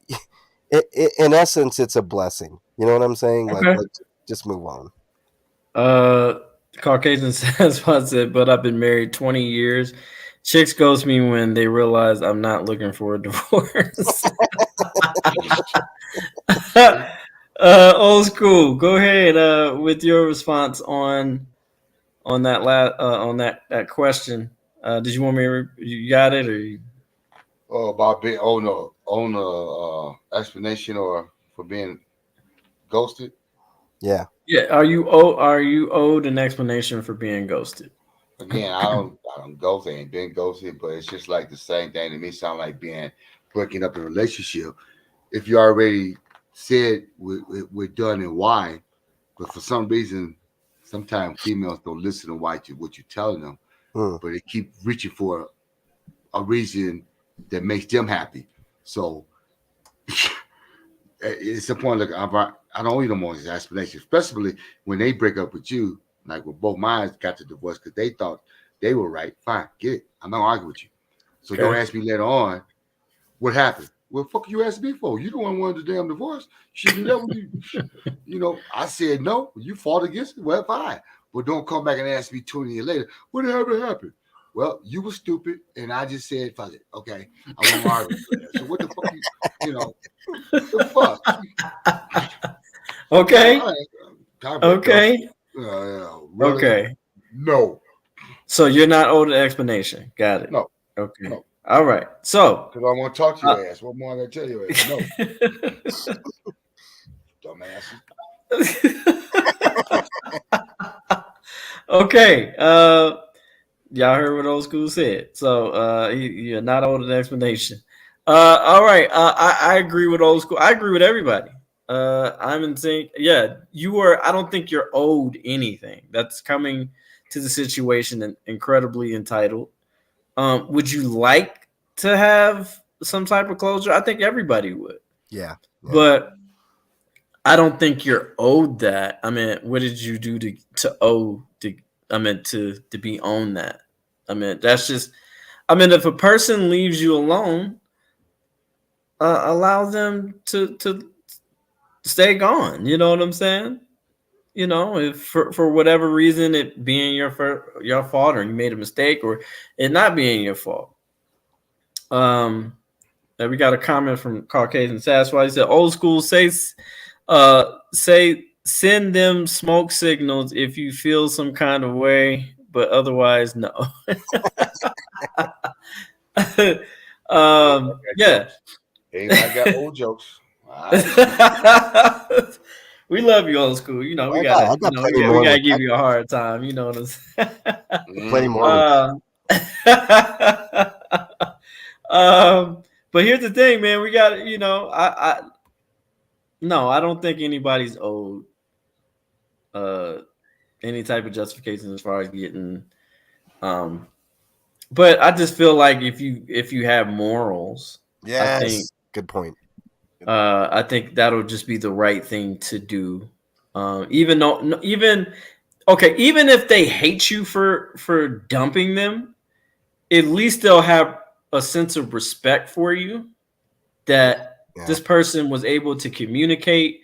in essence, it's a blessing. You know what I'm saying? Like, Okay. just move on. Uh, Caucasian says, "What's it?" But I've been married 20 years. Chicks ghost me when they realize I'm not looking for a divorce. Old school. Go ahead with your response on that question. Did you want me? You got it, or About being on a explanation or for being ghosted. Yeah. yeah? Are you owed an explanation for being ghosted? Again, I don't ghost. I ain't been ghosted, but it's just like the same thing to me. Sound like being breaking up a relationship. If you already said we're done and why, but for some reason, sometimes females don't listen to what you're telling them, Mm, but they keep reaching for a reason that makes them happy. So it's a point like I don't need no more explanation, especially when they break up with you. Like when both mine got the divorce because they thought they were right. Fine, get it. I'm not arguing with you. So don't Okay. ask me later on what happened. Well, fuck you asking me for? You the one wanted the damn divorce. Should do that when I said no. You fought against it. Well, fine, but don't come back and ask me 20 years later what happened. Well, you were stupid, and I just said fuck it. Okay, I won't argue with you. So what the fuck you know the fuck? Okay. I ain't talking about dumb. Okay. Really? Okay. No, So you're not owed an explanation. Got it. no, Okay. no. All right. So, Because I want to talk to uh, your ass. What more am I gonna tell your ass? No, dumbasses. okay. Y'all heard what old school said. So, you're not owed an explanation. All right. I agree with old school. I agree with everybody. I'm in sync. Yeah, you are. I don't think you're owed anything. That's coming to the situation incredibly entitled. Would you like to have some type of closure? I think everybody would, yeah. Yeah. but I don't think you're owed that. I mean, what did you do to owe to? I mean, to be on that. I mean, that's just. I mean, if a person leaves you alone, allow them to stay gone. You know what I'm saying? If for whatever reason it being your fault, or you made a mistake, or it not being your fault. Um, we got a comment from Caucasian Satisfied. He said, "Old school say send them smoke signals if you feel some kind of way, but otherwise no." Everybody got Yeah. jokes. Everybody got old jokes. I see. We love you, old school. We I got gotta, I got plenty we more gotta with give you a hard time. You know what I'm saying? plenty Mm-hmm. more with But here's the thing, man. We got, I no, I don't think anybody's owed uh any type of justification as far as getting um But I just feel like if you have morals, I think Yes, good point. I think that'll just be the right thing to do. Even though even okay, even if they hate you for dumping them, at least they'll have a sense of respect for you that Yeah. this person was able to communicate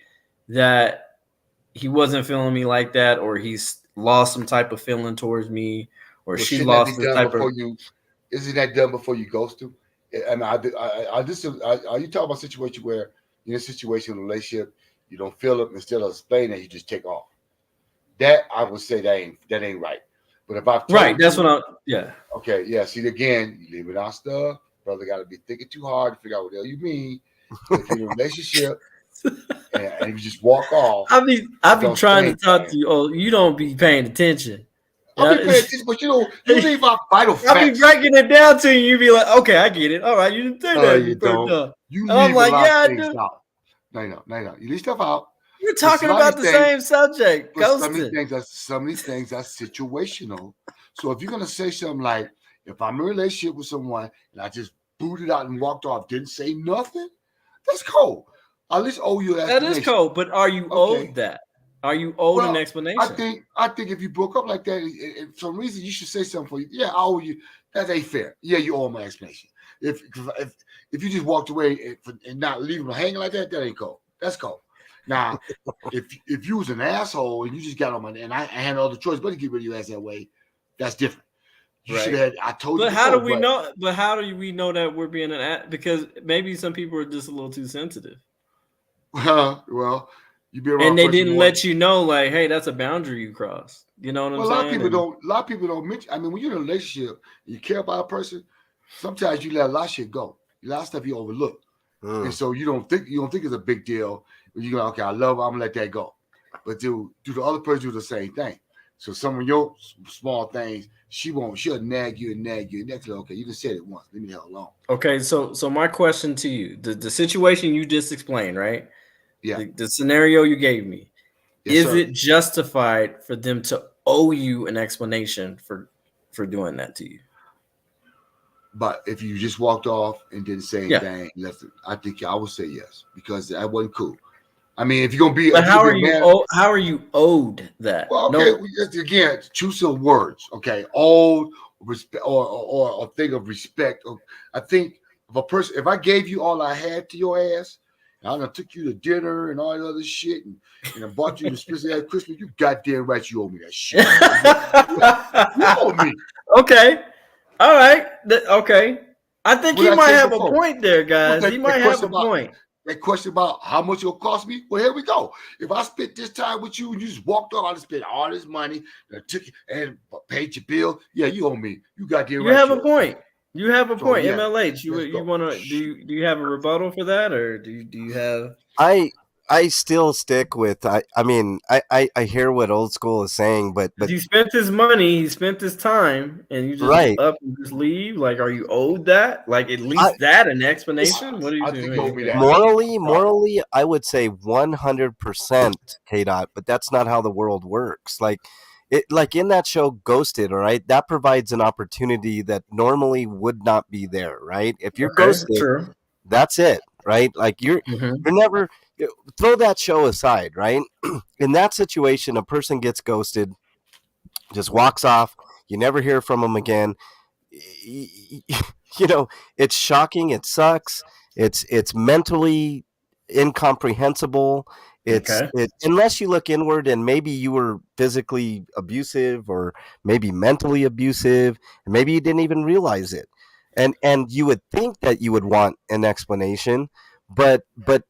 that he wasn't feeling me like that, or he's lost some type of feeling towards me, or Well, she shouldn't that lost be this done type of before you? Isn't that done before you ghost them? I mean, are you talking about a situation where you're in a situation in a relationship, you don't feel it, instead of explaining it, you just take off? That I would say that ain't right. But if I've right. told That's you, what I yeah. okay, yeah. See, again, you leave it out stuff. Brother got to be thinking too hard to figure out what the hell you mean. But if you're in a relationship and you just walk off I and be don't say trying to talk anything, to you. Oh, you don't be paying attention. I'll be Yeah. paying attention. But you leave out vital I be facts. breaking it down to you. You be like, okay, I get it. All right, you didn't say No, that you before. don't. No. You And I'm leave a like, lot of yeah, I things do. out. No. You leave stuff out. We're Because a talking lot of about these the things, same subject, but ghosting. some of these things that's situational. So if you're gonna say something like, if I'm in a relationship with someone and I just booted out and walked off, didn't say nothing, that's cool. I at least owe you an That is explanation. cold, but are you Okay. owed that? Are you owed an Well, I explanation? think I think if you broke up like that, for some reason you should say something for you. Yeah, I owe you. That ain't fair. Yeah, you owe my explanation. If if you just walked away and not leave them hanging like that, that ain't cool. That's cool. Now, if you was an asshole and you just got on my and I had no other choice but to get rid of your ass that way, that's different. You should Right. have had. I told you But how do before, we know? But how do we know that we're being because maybe some people are just a little too sensitive, well, you be around and a they person didn't more. let you know, like, hey, that's a boundary you crossed. You know what I'm Well, a lot of saying? people And don't. A lot of people don't mention. I mean, when you're in a relationship, you care about a person. Sometimes you let a lot of shit go. A lot of stuff you overlook, and so you don't think it's a big deal. You go, okay, I love her, I'm gonna let that go. But do the other person do the same thing? So some of your small things, she'll nag you and nag you. And that's like, okay, you just said it once. Leave me the hell alone. okay, so my question to you, the situation you just explained, right? Yeah. The scenario you gave me, Yes, is sir. it justified for them to owe you an explanation for doing that to you? But if you just walked off and didn't say Yeah. anything, left it, I think I would say yes because that wasn't cool. I mean, if you're But gonna be a man, how are you owed that? well, okay, No. again, choose some words. Okay, old respect or a thing of respect. I think if I gave you all I had to your ass, and I done took you to dinner and all that other shit, and I bought you the special ass Christmas, you goddamn right you owe me that shit. You owe me. Okay. All right. Okay. I think What he I might said have a before. point there, What's guys. He that might have question a about? point. That question about how much it'll cost me? Well, here we go. If I spent this time with you and you just walked off, I just spent all this money and took and paid your bill. Yeah, you owe me. You goddamn You right have you a owe me. point. You have a So point. yeah, MLH. let's You go. want to do you have a rebuttal for that, or do you have? I still stick with I mean I hear what old school is saying, but He spent his money, he spent his time, and you just right. up and just leave. Like, are you owed that? Like, at I least that an it's explanation? What do you I think you owe think? me Okay. that. Sorry. morally I would say 100% K dot, but that's not how the world works. Like in that show Ghosted, all right, that provides an opportunity that normally would not be there, right? If you're Okay. ghosted, True. that's it, right? Like Hmm. you're never throw that show aside, right? In that situation, a person gets ghosted, just walks off, you never hear from them again. You know, it's shocking, it sucks, it's mentally incomprehensible. Okay. Unless you look inward and maybe you were physically abusive or maybe mentally abusive and maybe you didn't even realize it, and you would think that you would want an explanation, but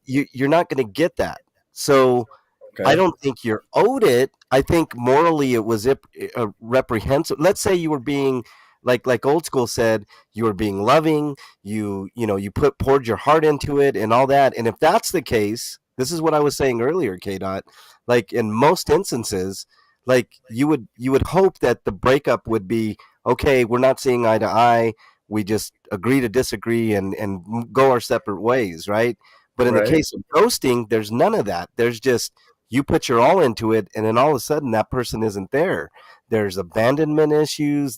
you're not going to get that. So I Okay. don't think you're owed it. I think morally it was reprehensible. Let's say you were being like old school said, you were being loving. You poured your heart into it and all that. And if that's the case, this is what I was saying earlier, K dot. Like in most instances, like you would hope that the breakup would be okay. We're not seeing eye to eye. We just agree to disagree and go our separate ways, right? But in the Right. case of ghosting, there's none of that. There's just you put your all into it, and then all of a sudden that person isn't there. There's abandonment issues.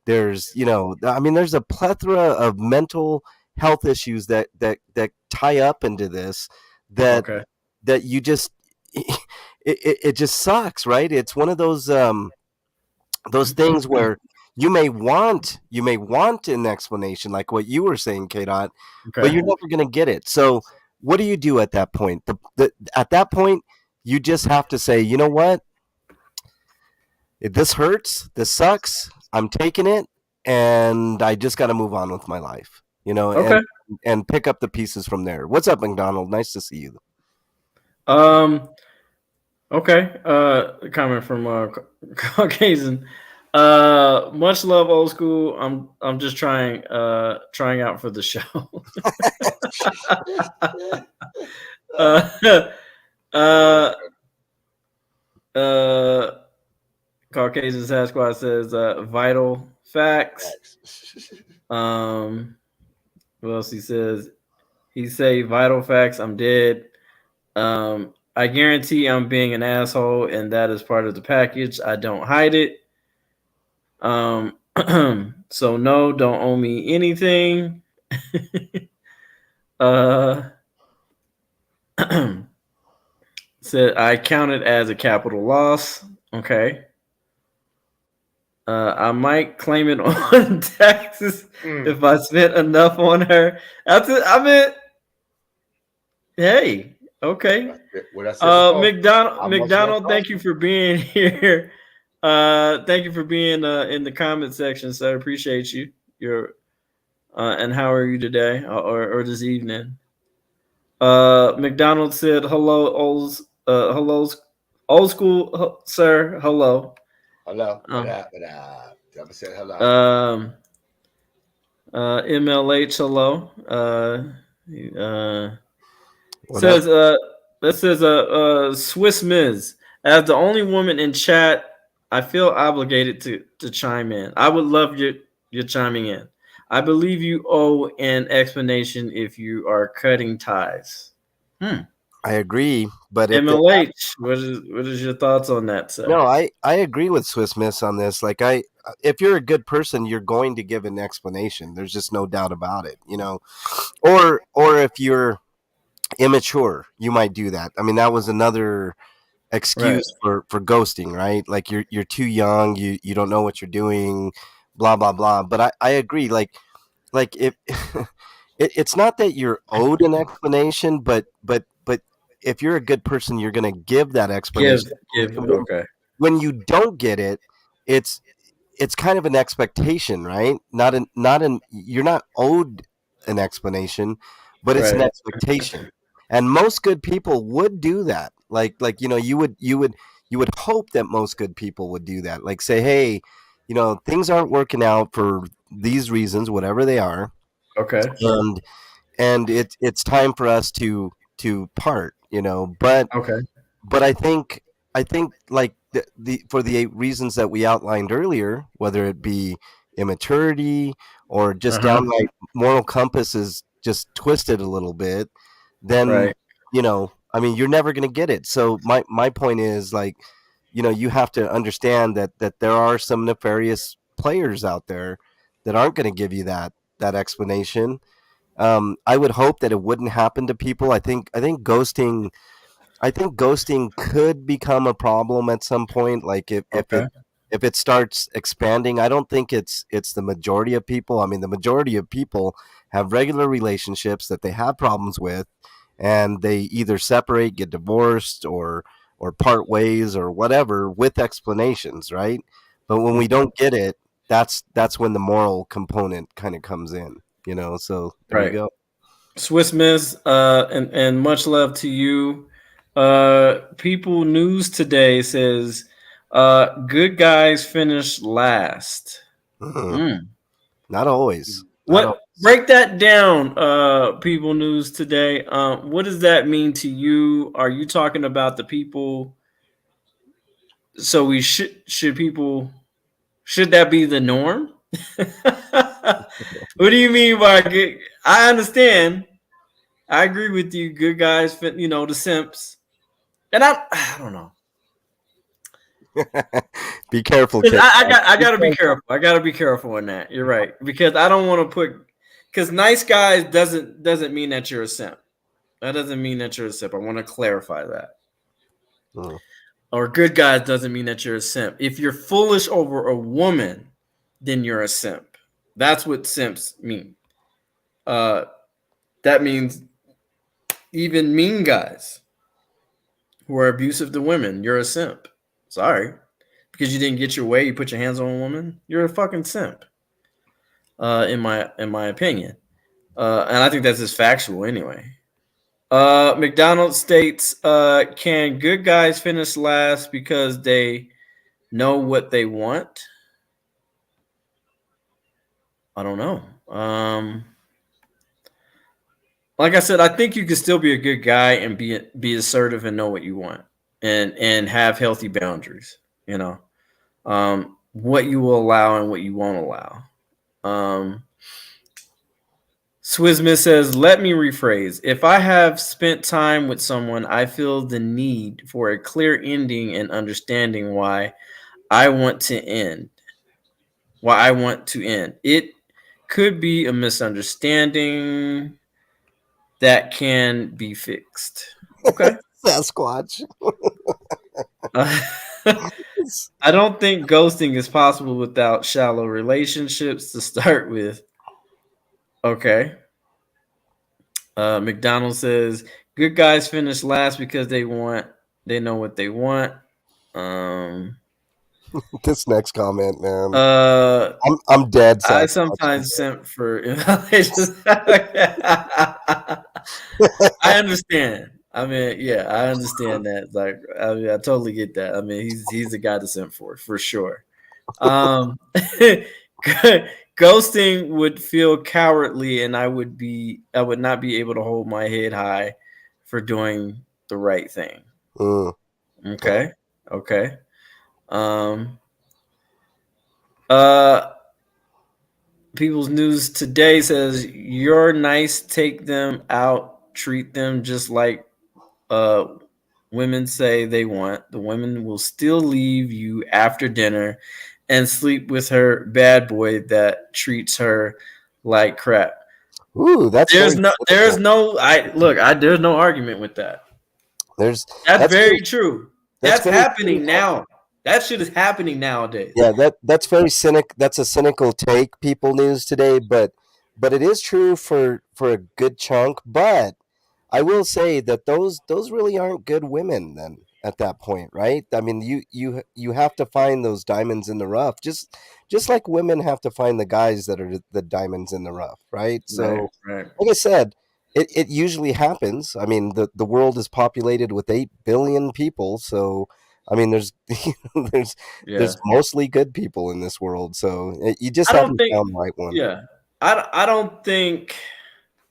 There's, I mean, there's a plethora of mental health issues that tie up into this that Okay. that you just it just sucks, right? It's one of those things where you may want an explanation like what you were saying, K Dot, but Okay. you're never going to get it. So what do you do at that point? At that point, you just have to say, you know what, this hurts, this sucks, I'm taking it, and I just got to move on with my life, Okay. and pick up the pieces from there. What's up, McDonald? Nice to see you. Um. Okay. Comment from Caucasian. Much love, old school. I'm just trying out for the show. uh, uh, uh, Caucasian Sasquatch says vital facts. What else he says? He say vital facts. I'm dead. I guarantee I'm being an asshole, and that is part of the package. I don't hide it. Um, so no, don't owe me anything. uh, said I count it as a capital loss. Okay. I might claim it on taxes if I spent enough on her. That's it. I mean, hey, okay. What I said before. McDonald, thank you for being here. Thank you for being in the comment section, sir. Appreciate you. And how are you today or this evening? McDonald said hello, old school, sir. Hello. Hello. What up? What up? I said hello. MLH, hello. What Says up? this says Swiss Miz. As the only woman in chat, I feel obligated to chime in. I would love your chiming in. I believe you owe an explanation if you are cutting ties. I agree, but MLH, what is your thoughts on that, sir? no, I agree with Swiss Miss on this. Like, if you're a good person, you're going to give an explanation. There's just no doubt about it, or if you're immature, you might do that. I mean, that was another Right. excuse for ghosting, right? Like, you're too young, you don't know what you're doing, blah blah blah. But I agree, like if it's not that you're owed an explanation, but if you're a good person, you're going to give that Give explanation. give And okay. when you don't get it, it's it's kind of an expectation, right? Not an you're not owed an explanation, but it's an Right. expectation. And most good people would do that. Like you would hope that most good people would do that. Like, say, hey, things aren't working out for these reasons, whatever they are, Okay. and it's time for us to part, Okay. but I think like the for the reasons that we outlined earlier, whether it be immaturity or just Uh-huh. downright moral compass is just twisted a little bit, then Right. I mean, you're never going to get it. So my point is, like, you have to understand that there are some nefarious players out there that aren't going to give you that explanation. I would hope that it wouldn't happen to people. I think ghosting could become a problem at some point. Like, Okay. if it starts expanding, I don't think it's the majority of people. I mean, the majority of people have regular relationships that they have problems with, and they either separate, get divorced, or part ways or whatever with explanations, right? But when we don't get it, that's when the moral component kind of comes in. So there you Right. go. Swiss Miss, and much love to you. People News Today says, good guys finish last. Mhm. Mm. Not always. Not What break that down, People News Today. What does that mean to you? Are you talking about the people? So we should that be the norm? What do you mean by good? I understand. I agree with you. Good guys, the simps, and I don't know. Be careful, Because kid. I gotta be careful. I gotta be careful on that. You're right, because I don't want to put, because nice guys doesn't mean that you're a simp. That doesn't mean that you're a simp. I want to clarify that. Mm. Or good guys doesn't mean that you're a simp. If you're foolish over a woman, then you're a simp. That's what simps mean. Uh, that means even mean guys who are abusive to women, you're a simp. Sorry, because you didn't get your way, you put your hands on a woman, you're a fucking simp. In my opinion, and I think that's just factual anyway. McDonald states, "Can good guys finish last because they know what they want?" I don't know. Like I said, I think you can still be a good guy and be assertive and know what you want, and have healthy boundaries. You know, what you will allow and what you won't allow. Um, Swizmith says, "Let me rephrase. If I have spent time with someone, I feel the need for a clear ending and understanding I want to end. Why I want to end. It could be a misunderstanding that can be fixed." Okay. Sasquatch. I don't think ghosting is possible without shallow relationships to start with. Okay. McDonald says, "Good guys finish last because they know what they want." Um, This next comment, man. uh, I'm dead I Sasquatch. sometimes simp for inhalations. I understand. I mean, yeah, I understand that. Like, I mean, I totally get that. I mean, he's the guy to simp for sure. Um, ghosting would feel cowardly, and I would not be able to hold my head high for doing the right thing. Mm. Okay, okay. Um, uh, People's News Today says, "You're nice. Take them out. Treat them just like uh women say they want. The women will still leave you after dinner and sleep with her bad boy that treats her like crap." Ooh, that's very There's cynical. no I look, I there's no argument with that. There's That's that's very very true. that's That's very happening cynical. now. That shit is happening nowadays. Yeah, that's very cynic. That's a cynical take. People News Today, but it is true for a good chunk. But I will say that those really aren't good women then at that point, right? I mean, you have to find those diamonds in the rough, just like women have to find the guys that are the diamonds in the rough, right? Right, So, right. like I said, it usually happens. I mean, the world is populated with 8 billion people, so I mean, there's there's Yeah. there's mostly good people in this world, so you just I don't haven't think found the right one. yeah. I don't think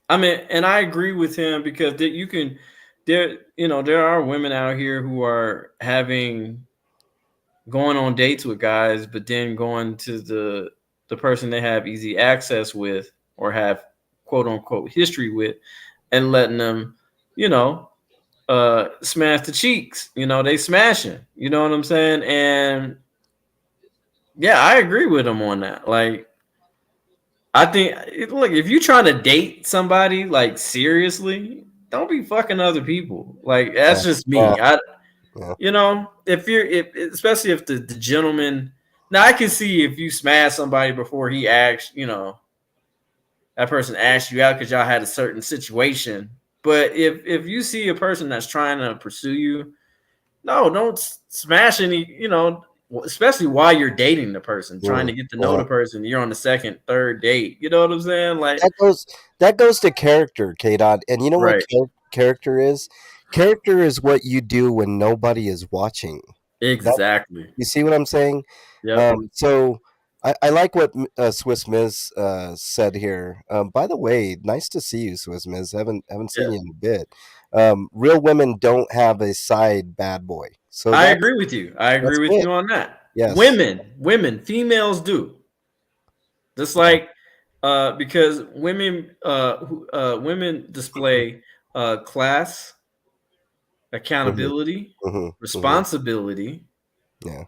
I mean, and I agree with him because you can there are women out here who are having going on dates with guys, but then going to the person they have easy access with or have quote unquote history with, and letting them, you know, smash the cheeks. You know, they smashing. You know what I'm saying? And yeah, I agree with him on that. Like, I think, look, if you're trying to date somebody like seriously, don't be fucking other people. Like, Yeah, that's just yeah, me. yeah. You know, if especially if the gentleman, now I can see if you smash somebody before he asked, that person asked you out because y'all had a certain situation. But if you see a person that's trying to pursue you, no, don't smash any, especially while you're dating the person, trying Mm, to get to know yeah. the person. You're on the second, third date. You know what I'm saying? Like, That goes to character, K Dot. And you know what right. character is? Character is what you do when nobody is watching. That Exactly. you see what I'm saying? Yep. So I like what Swiss Miz said here. By the way, nice to see you, Swiss Miz. Haven't Yeah. seen you in a bit. Real women don't have a side bad boy, so I agree with you. I agree that's with good. you on that. Yes. Women, females do. Just Yeah. like because women display class, Hmm. accountability, Hmm. Hmm. responsibility, Yeah.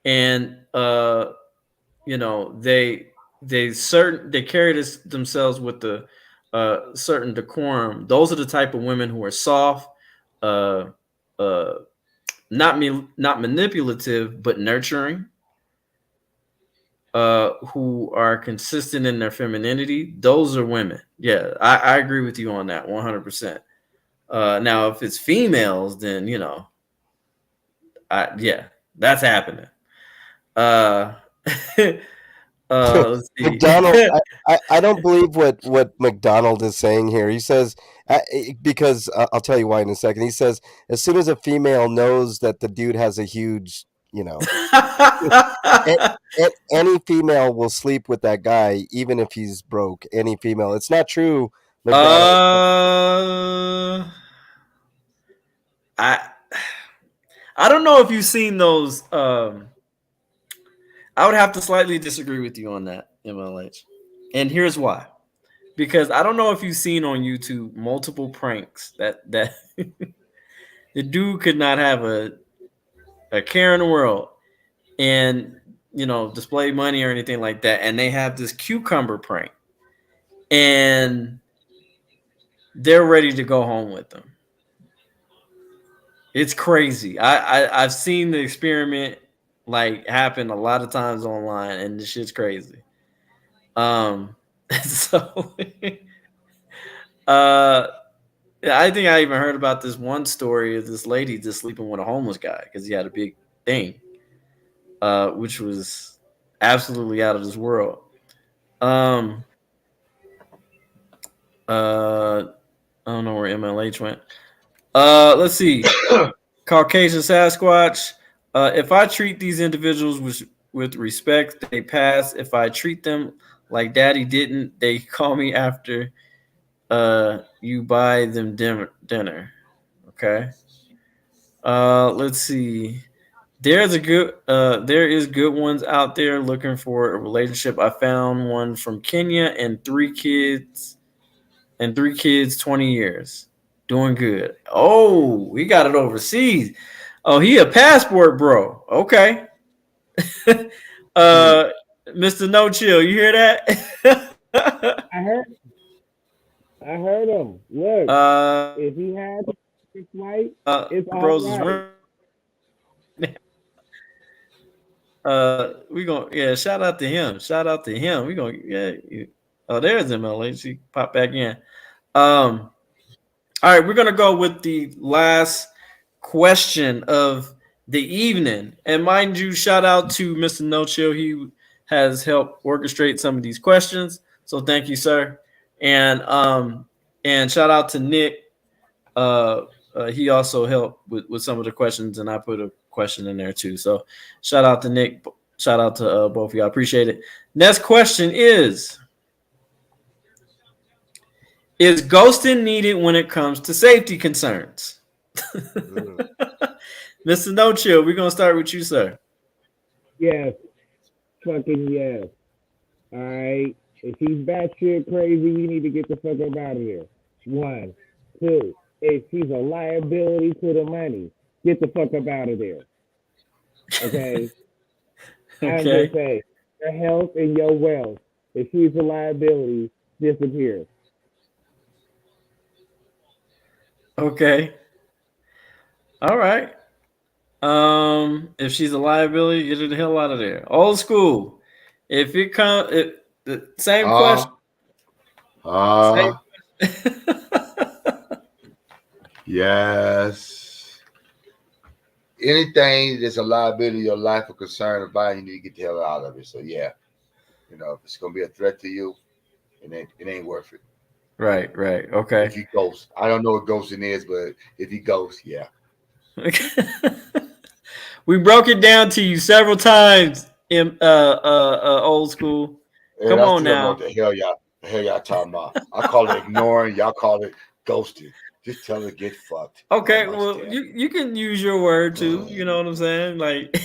and you know they carry themselves with the certain decorum. Those are the type of women who are soft, uh, uh, not manipulative but nurturing, who are consistent in their femininity. Those are women. Yeah, I agree with you on that 100%. Now, if it's females, then yeah, that's happening. Uh, let's see. McDonald, I don't believe what McDonald is saying here. He says because I'll tell you why in a second. He says as soon as a female knows that the dude has a huge, a- any female will sleep with that guy, even if he's broke. Any female. It's not true, McDonald. uh, I I don't know if you've seen those. I would have to slightly disagree with you on that, MLH, and here's why. Because I don't know if you've seen on YouTube multiple pranks that the dude could not have a care in the world and display money or anything like that, and they have this cucumber prank, and they're ready to go home with them. It's crazy. I've seen the experiment like happen a lot of times online, and this shit's crazy. So uh I think I even heard about this one story of this lady just sleeping with a homeless guy because he had a big thing, which was absolutely out of this world. Um, I don't know where MLH went. Let's see. Caucasian Sasquatch. If I treat these individuals with respect, they pass. If I treat them like Daddy didn't, they call me after you buy them dinner. Okay. Let's see. There is good ones out there looking for a relationship. I found one from Kenya and 3 kids, 20 years. Doing good. Oh, we got it overseas. Oh, he a passport bro. Okay. uh Mr. No Chill, you hear that? I heard, I heard him. Look, if he had the flight, it's all Bros is right. we gonna shout out to him. Shout out to him. We gonna oh, there's MLA. She popped back in. All right, we're gonna go with the last question of the evening. And mind you, shout out to Mr. No Chill. He has helped orchestrate some of these questions. So thank you, sir. And shout out to Nick. Uh, he also helped with some of the questions, and I put a question in there too. So shout out to Nick. Shout out to both of y'all. Appreciate it. Next question is ghosting needed when it comes to safety concerns? Mr. No Chill, we're gonna start with you, sir. Yes, fucking yes. All right. If he's batshit crazy, you need to get the fuck up out of there. One, two. If he's a liability to the money, get the fuck up out of there. Okay. I'm just saying, your health and your wealth. If she's a liability, disappear. Okay. All right. If she's a liability, get her the hell out of there. Old school. If it comes, the same question. Same question. Yes. Anything that's a liability to your life or concern about, you need to get the hell out of it. So yeah, if it's gonna be a threat to you, it ain't worth it. Right. Okay. If you ghost, I don't know what ghosting is, but if you ghost, yeah. We broke it down to you several times in old school. And Come I on still don't know now. what the hell y'all talking about. I call it ignoring, y'all call it ghosting. Just tell her to get fucked. Okay, well you can use your word too. You know what I'm saying? Like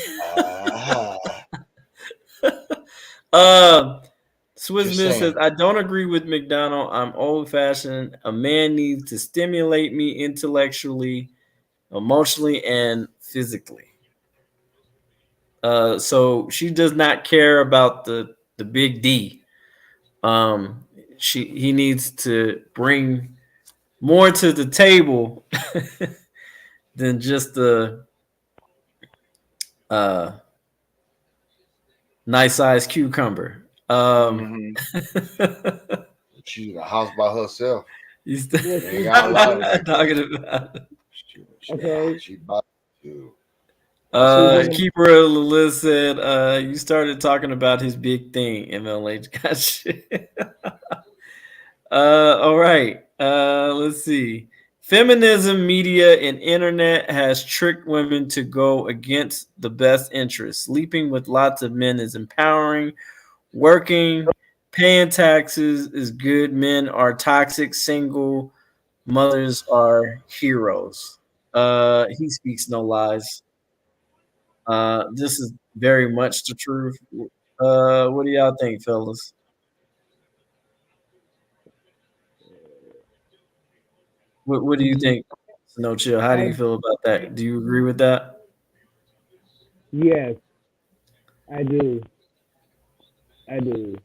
Swiss Miss says, I don't agree with McDonald. I'm old fashioned. A man needs to stimulate me intellectually, emotionally, and physically. So she does not care about the big D. Um, he needs to bring more to the table than just the uh, nice sized cucumber. Mm-hmm. She's in a house by herself. You st- Well, Ain't she's got a lot single. like that. talking about Okay. She about to. That's She's crazy. in the Keeper of the list said you started talking about his big thing, MLH. Gotcha. All right. Let's see. Feminism, media, and internet has tricked women to go against the best interests. Sleeping with lots of men is empowering. Working, paying taxes is good. Men are toxic. Single mothers are heroes. He speaks no lies. This is very much the truth. What do y'all think, fellas? What do you think? No chill. How do you I feel about that? Do you agree with that? yes, I do. I do.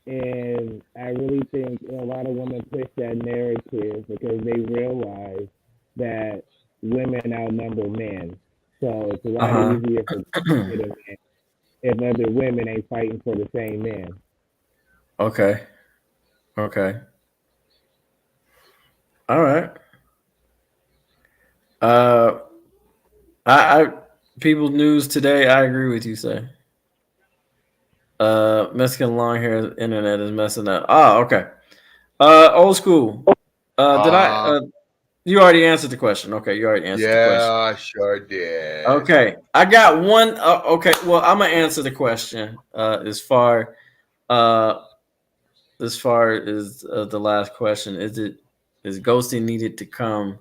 And I really think a lot of women push that narrative because they realize that women outnumber men. So it's a Uh lot huh. easier for them to get a man if other women ain't fighting for the same man. Okay. Okay. All right. Uh, I people news today. I agree with you, say. Mexican long hair internet is messing up. Oh, okay. Old school. Did I? Uh, You already answered the question. Okay, you already answered the question. yeah, I sure did. Okay, I got one. Okay, well, I'm gonna answer the question. Uh, as far as the last question, is ghosting needed to come?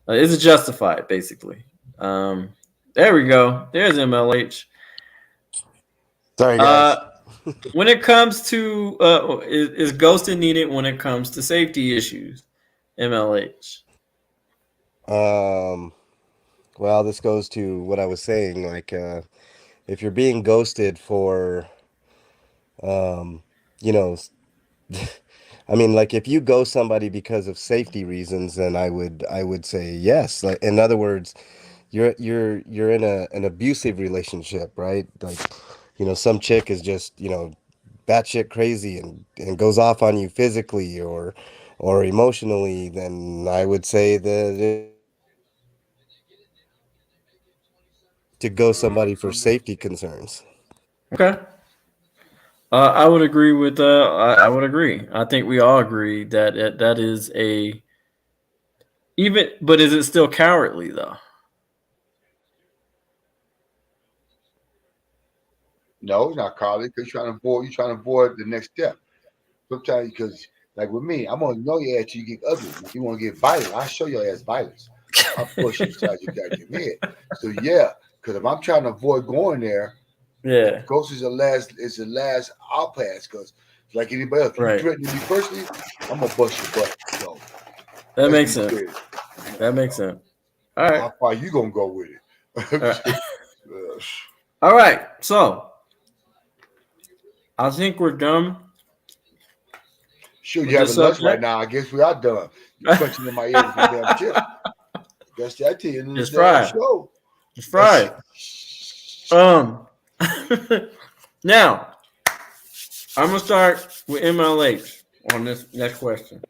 Is it justified? Basically, there we go. There's MLH. Sorry, guys. Uh, when it comes to is ghosting needed when it comes to safety issues? MLH. Um, well, this goes to what I was saying. Like, if you're being ghosted for, um, you know, I mean, like if you ghost somebody because of safety reasons, then I would say yes. Like, in other words, you're in an abusive relationship, right? Like, some chick is just, batshit crazy and goes off on you physically or emotionally, then I would say that to go somebody for safety concerns. Okay. I would agree with. I would agree. I think we all agree that that is a even. But is it still cowardly though? No, it's not college because you're trying to avoid the next step. Sometimes because like with me, I'm gonna know your ass till you get ugly. If you want to get violent, I'll show your ass violence. I'll push you inside your goddamn head. So yeah, because if I'm trying to avoid going there, Yeah. ghost is the last I'll pass. Because like anybody else, you Right. threaten me personally, I'm gonna bust your butt. So That let's makes be sense. clear. That makes sense. All right. How far you gonna go with All right. it? All right. So I think we're done Sure, with you this having lunch right subject. now. I guess we are done. You crunching in my ear with them damn chips. That's that to the end of It's the damn fried. show. It's That's fried. Um. Now I'm gonna start with MLH on this next question.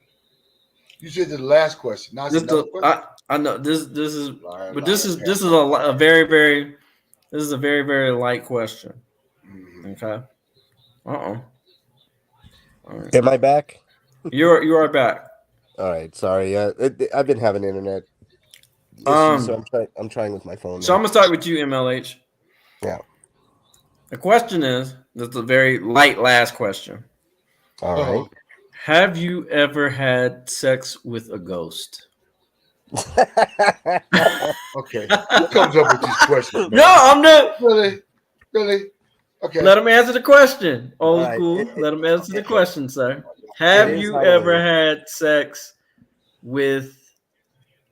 you said the last question. Now it's This another the question. I know this is Liar, but liar, this pants is on a fire. very this is a very light question. Mhm. Okay. Uh-oh. All right. Am I back? You are back. All right, sorry. I've been having internet issues, so Um I'm trying with my phone so I'm now. gonna start with you, MLH. Yeah. The question is this is a very light last question. All right. Oh, Have you ever had sex with a ghost? okay. Who comes up with these questions, No, man? I'm not. Really? Really? Okay. Let him answer the question. All Old right. school. Let him answer the It, question, sir. it Have is you ever Halloween. had sex with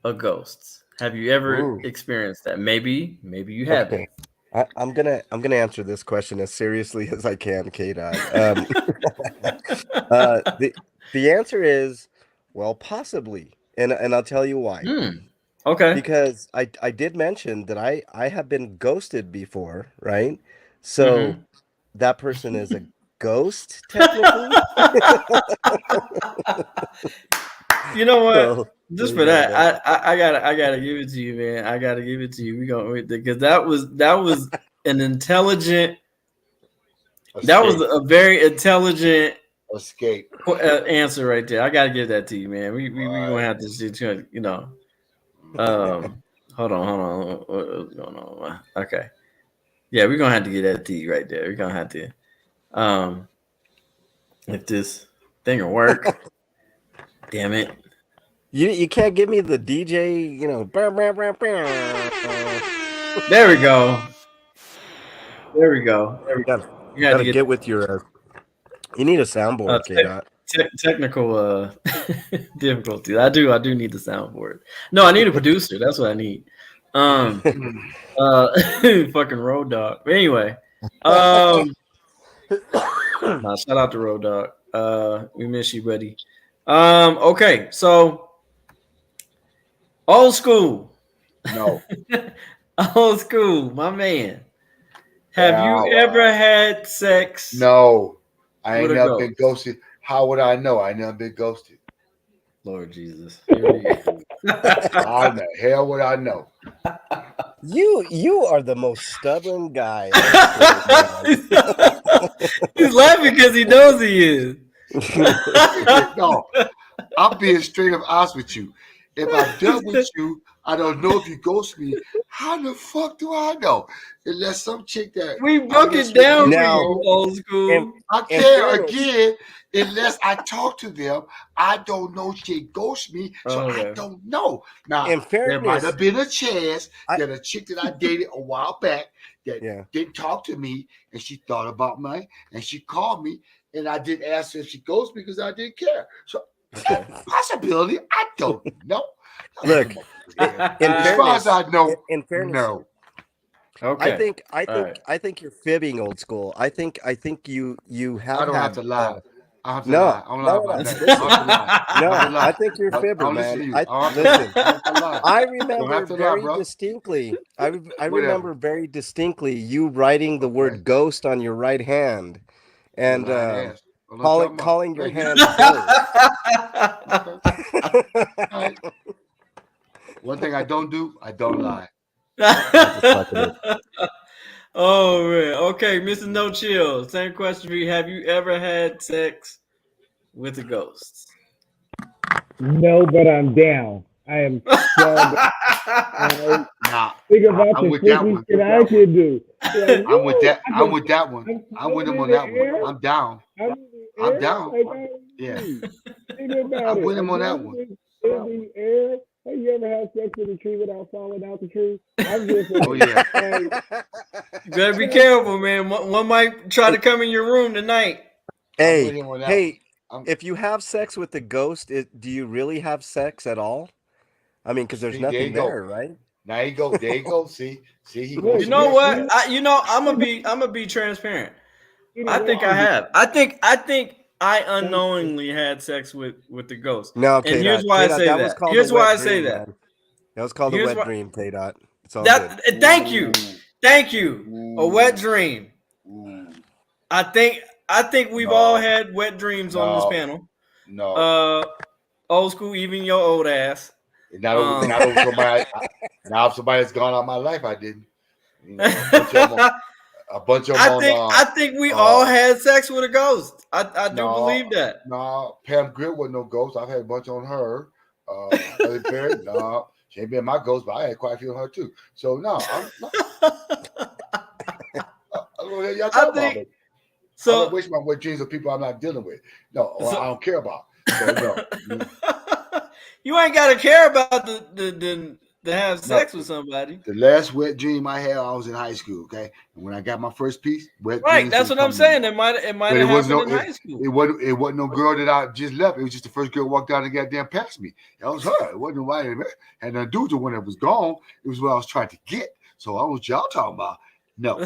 a ghost? Have you ever Ooh. experienced that? Maybe you haven't. Okay. I'm gonna answer this question as seriously as I can, K Dot. The answer is, well, possibly, and I'll tell you why. Okay. Because I did mention that I have been ghosted before, right? So Mm-hmm. that person is a ghost technically. You know what? So there Just you for go, that, man. I gotta give it to you, man. I gotta give it to you. We gonna because that was an intelligent. That was Escape. a very intelligent Escape. answer right there. I gotta give that to you, man. We All gonna right. have to see, you know. Hold on. What's going on? Okay, yeah, we're gonna have to get that to you right there. We're gonna have to. Um, if this thing will work, damn it. You can't give me the DJ, There we go. There we go. There we Gotta, go. You had to gotta get get with your. You need a uh, soundboard, K te- Dot. technical difficulties. I do need the soundboard. No, I need a producer. That's what I need. Um, uh, fucking Road Dog. But anyway, um, nah, shout out to Road Dog. We miss you, buddy. Okay, so old school, No. old school, my man. Have you Now, ever had sex no. I with ain't a never been ghost? ghosted. How would I know? I never been ghosted. Lord Jesus, here we go. How the hell would I know? You are the most stubborn guy on the street, man. He's laughing because he knows he is. No, I'm being straight up honest with you. If I'm done with you, I don't know if you ghost me. How the fuck do I know? Unless some chick that We I broke mess it with down for years Now, you, ago, old in school. I in can't fairness, again unless I talk to them. I don't know she ghost me, so I Okay. don't know. Now in there might fairness, have been a chance I that a chick that I dated a while back that yeah. didn't talk to me and she thought about me and she called me and I didn't ask her if she ghost me because I didn't care. So Okay. possibility, I don't know. Don't Look, come up with here. in As far as fairness, I know, in fairness, no. I Okay. think I All think right. I think you're fibbing, old school. I think you I have don't have had to lie. I don't have to no, lie. I don't lie no, no, about no. nothing. I don't Listen, have to lie. I don't have to no, I lie. think you're a I fibber, don't listen man. to you. I I don't have to lie. listen. I don't have to lie. I Don't remember have to lie, very bro. distinctly. I Whatever. remember very distinctly you writing the Okay. word ghost on your right hand Your and lying ass. What I'm calling talking about. calling your Thank you. hand ghost. Okay. All right. One thing I don't do, I don't lie. I'm just fucking with. Oh man. Okay, Mr. No Chill. Same question for you. Have you ever had sex with a ghost? No, but I'm down. I am so down. I Nah, think about I'm the with that freaky one. shit I can do. Like, I'm with woo! that. I'm with that one. I'm I'm with him floating in on the that one. air. I'm down. I'm in the I'm air. down. Like, I Yeah. mean, think about I'm it. with A him on that one. ghost is in the air. Have you ever had sex with a tree without falling out the tree? I'm just Oh like, yeah. like, You better be like, careful, man. One might try to come in your room tonight. I'm with Hey, him on that one. hey, I'm if you have sex with the ghost, do you really have sex at all? I mean, because there's see, there you nothing go. there, right? Now you go. There you go. See, he look, You goes know again. what? you I'm gonna be transparent. know I what? think I Oh yeah. have. I think I Thank you. unknowingly had sex with the ghost. No, And K here's dot. why K I dot. say That was that. called a Here's why wet I say dream, that. man. That was called a Here's wet why dream, K dot. It's all good. that thank you. Ooh, Thank you. A wet ooh, dream. ooh. I think we've all No, had wet dreams on this no, panel. no. Uh Old school, even your old ass. Not over somebody. Now if somebody that's gone out of my life, I didn't. You know, a bunch of them I think on. I think we all had sex with a ghost. I do No, believe that. no. Pam Grill wasn't no ghost. I've had a bunch on her. Kelly Perry, no, she ain't been my ghost, but I had quite a few on her too. So no, I'm not. I don't know what y'all I talking about, think but I'm not so. wasting my wet dreams of people I'm not dealing with. No, or I So don't care about. So no, you ain't got to care about the to have no. sex with somebody, The last wet dream I had, I was in high school. Okay, and when I got my first piece, wet right? dreams That's didn't what I'm come no saying. more. It might But have happened in high it school. wasn't no girl that I just left. It was just the first girl walked down and goddamn past me. That was her. It wasn't nobody that had nothing to do with the one that was gone. It was what I was trying to get. So I was y'all talking about. No.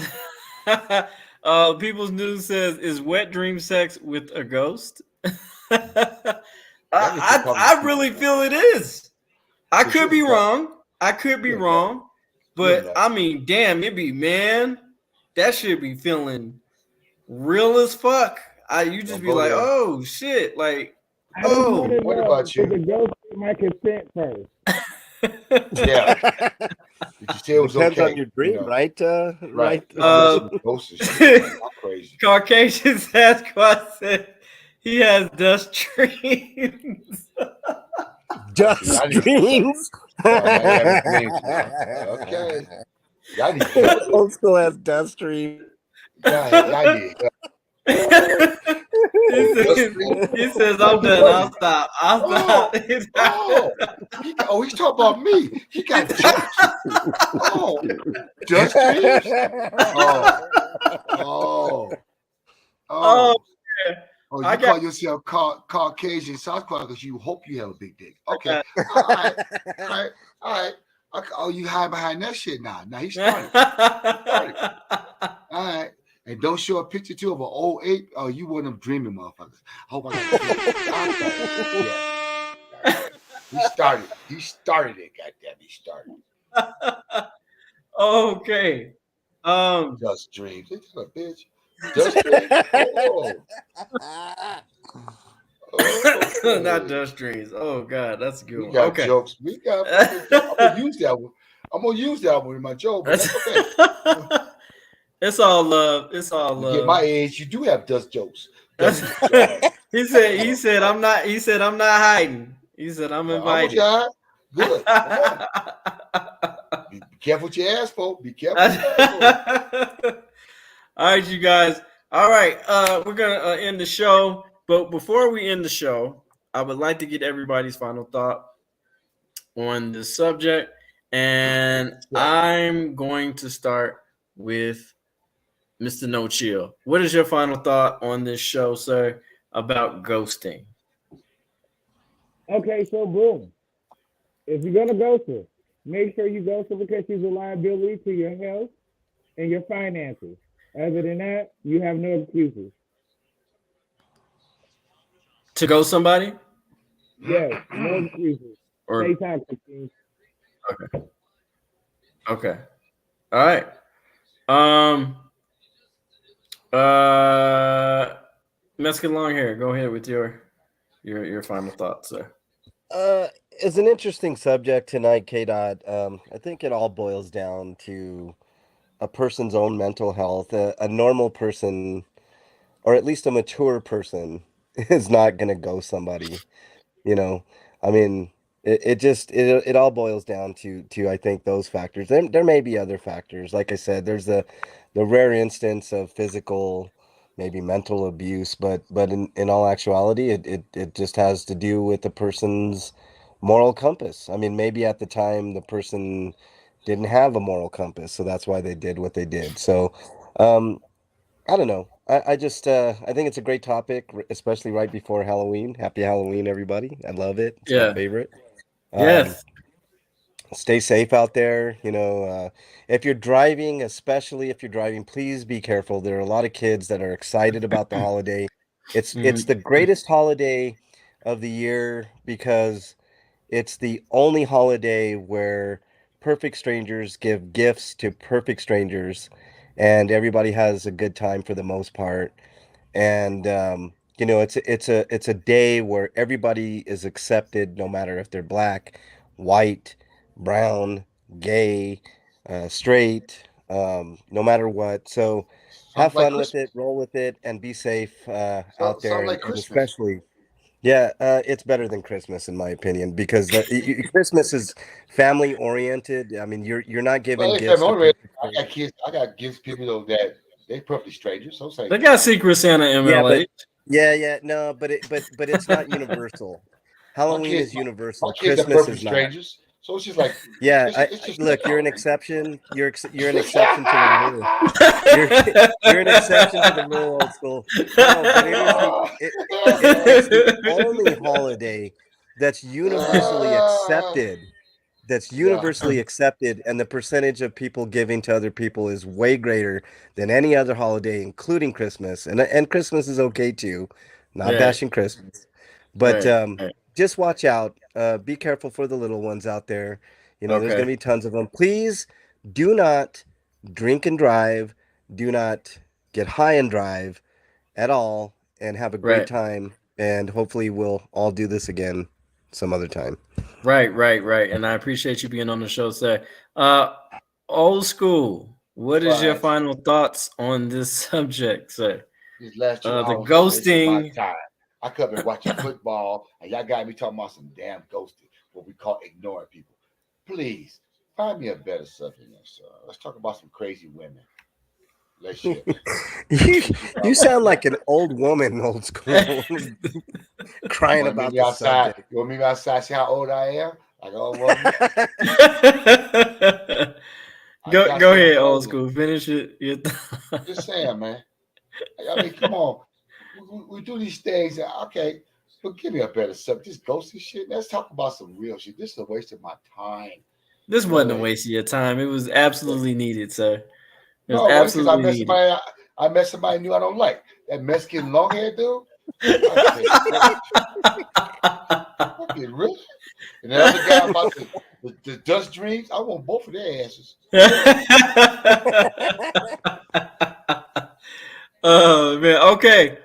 People's News says, "Is wet dream sex with a ghost?" I, I guess you're I talking to I people. really feel it is. I But you could be ain't talk. wrong. I could be You ain't know. wrong, You ain't but know. I mean, damn, it be man. That should be feeling real as fuck. You just Don't be go like, there. oh shit, like, I just want oh. to What know about did you? the ghost get my consent first? Yeah. Did you say it was Depends on okay? your dream, right? Right. Right. You don't mess with ghosts and shit. Like, I'm crazy. Caucasian Sasquatch said he has dust dreams. See, y'all Just need, dreams. now you're having dreams now. Okay. Y'all need help. Old school has dust dreams. Y'all need help. he Dust says, dreams? he says, Oh, I'm you done. know. I'll stop. I'll Oh, stop. oh. He's talking about me. He got jokes. Oh, dust dreams? Oh, oh, Oh, oh. yeah. Oh, I you got call yourself Caucasian Sasquatch because you hope you have a big dick. I Okay. got All right. All right. All right. Okay. Oh, you hide behind that shit now. Now he started. Started. All right. And don't show a picture too of an old ape. Oh, you one of them dreaming motherfuckers. Hope I got a kid. Okay. Yeah. All right. He started. He started it. Goddamn. He started. okay. Dust dreams. Ain't that a bitch? Dust dreams? Oh. Not Okay. dust dreams. Oh god, that's a good We one. got Okay. jokes. We got fucking jokes. I'm gonna use that one. I'm gonna use that one in my joke, but that's okay. It's all love. It's all You get my love. age, you do have dust jokes. Dust jokes. He said I'm not hiding. He said I'm I'm with you. invited. All right? Good. Come on. Be careful what you ask for. Be careful what you ask for. All right, you guys. All right, we're gonna end the show. But before we end the show, I would like to get everybody's final thought on this subject, and Yeah. I'm going to start with Mr. No Chill. What is your final thought on this show, sir, about ghosting? Okay, so boom. If you're gonna ghost her, make sure you ghost her because she's a liability to your health and your finances. Other than that, you have no excuses. To ghost somebody, Yes, no excuses. Stay or toxic, King. okay, okay, all right. Um, uh, Mexican long hair. Go ahead with your final thoughts, sir. It's an interesting subject tonight, K. Dot. I think it all boils down to a person's own mental health. A normal person, or at least a mature person, is not going to ghost somebody. You know, I mean, it all boils down to I think those factors. There may be other factors. Like I said, there's the rare instance of physical, maybe mental abuse, but in all actuality, it just has to do with the person's moral compass. I mean, maybe at the time the person didn't have a moral compass, so that's why they did what they did. So, um, I don't know. I just I think it's a great topic, especially right before Halloween. Happy Halloween, everybody. I love it. It's my Yeah. favorite. Um, Yes. Stay safe out there. If you're driving, especially if you're driving, please be careful. There are a lot of kids that are excited about the holiday. It's Mhm. the greatest holiday of the year because it's the only holiday where perfect strangers give gifts to perfect strangers, and everybody has a good time for the most part. And it's a day where everybody is accepted, no matter if they're black, white, brown, gay, straight, no matter what. So have Sounds like fun with Christmas. it, roll with it, and be safe out there, Sound and, like and Christmas. especially yeah, it's better than Christmas in my opinion because Christmas is family oriented. I mean, you're not Well, giving if gifts I'm to already, perfect I got strangers. kids. I got gifts people though that they perfectly strangers. So say, They got Secret Santa Yeah, but MLH. yeah, no, but it's not universal. my Halloween kids, is my universal. kids are Christmas perfectly is not. strangers. So it's just like Yeah, it's just like look, you're an Halloween. exception. You're an exception to the rule. You're you're an exception to the rule, old school. No, but it is the it's the only holiday that's universally accepted. that's Yeah. universally accepted, and the percentage of people giving to other people is way greater than any other holiday, including Christmas. And Christmas is okay too. Not Right, bashing Christmas, but right, right. just watch out. Be careful for the little ones out there. You know, there's Okay, going to be tons of them. Please do not drink and drive. Do not get high and drive at all, and have a great right, time. And hopefully, we'll all do this again some other time. right, right, right. And I appreciate you being on the show today. Uh, Old school. What is your Right. final thoughts on this subject, sir? These last two The hours is wasting my ghosting. time. I could have been watching football, and y'all got me talking about some damn ghosting, what we call ignoring people. Please find me a better subject, sir. Let's talk about some crazy women. Relationships. you, What you talking you about? sound like an old woman, old school, You crying want to meet about me the outside? subject. You want to meet me outside? See how old I am? Like an old woman? I got Go something ahead, for old you. school. Finish it. I'm just saying, man. I mean, come on. We do these things. Okay, but give me a better subject. This ghosting shit. Let's talk about some real shit. This is a waste of my time. This You know, wasn't a like, waste of your time. It was absolutely needed, sir. It was no, well, because absolutely needed. I met somebody new I don't like. That Mexican long hair dude. I say, fucking really? And the other guy about the Dutch dreams. I want both of their asses. Oh man. Okay.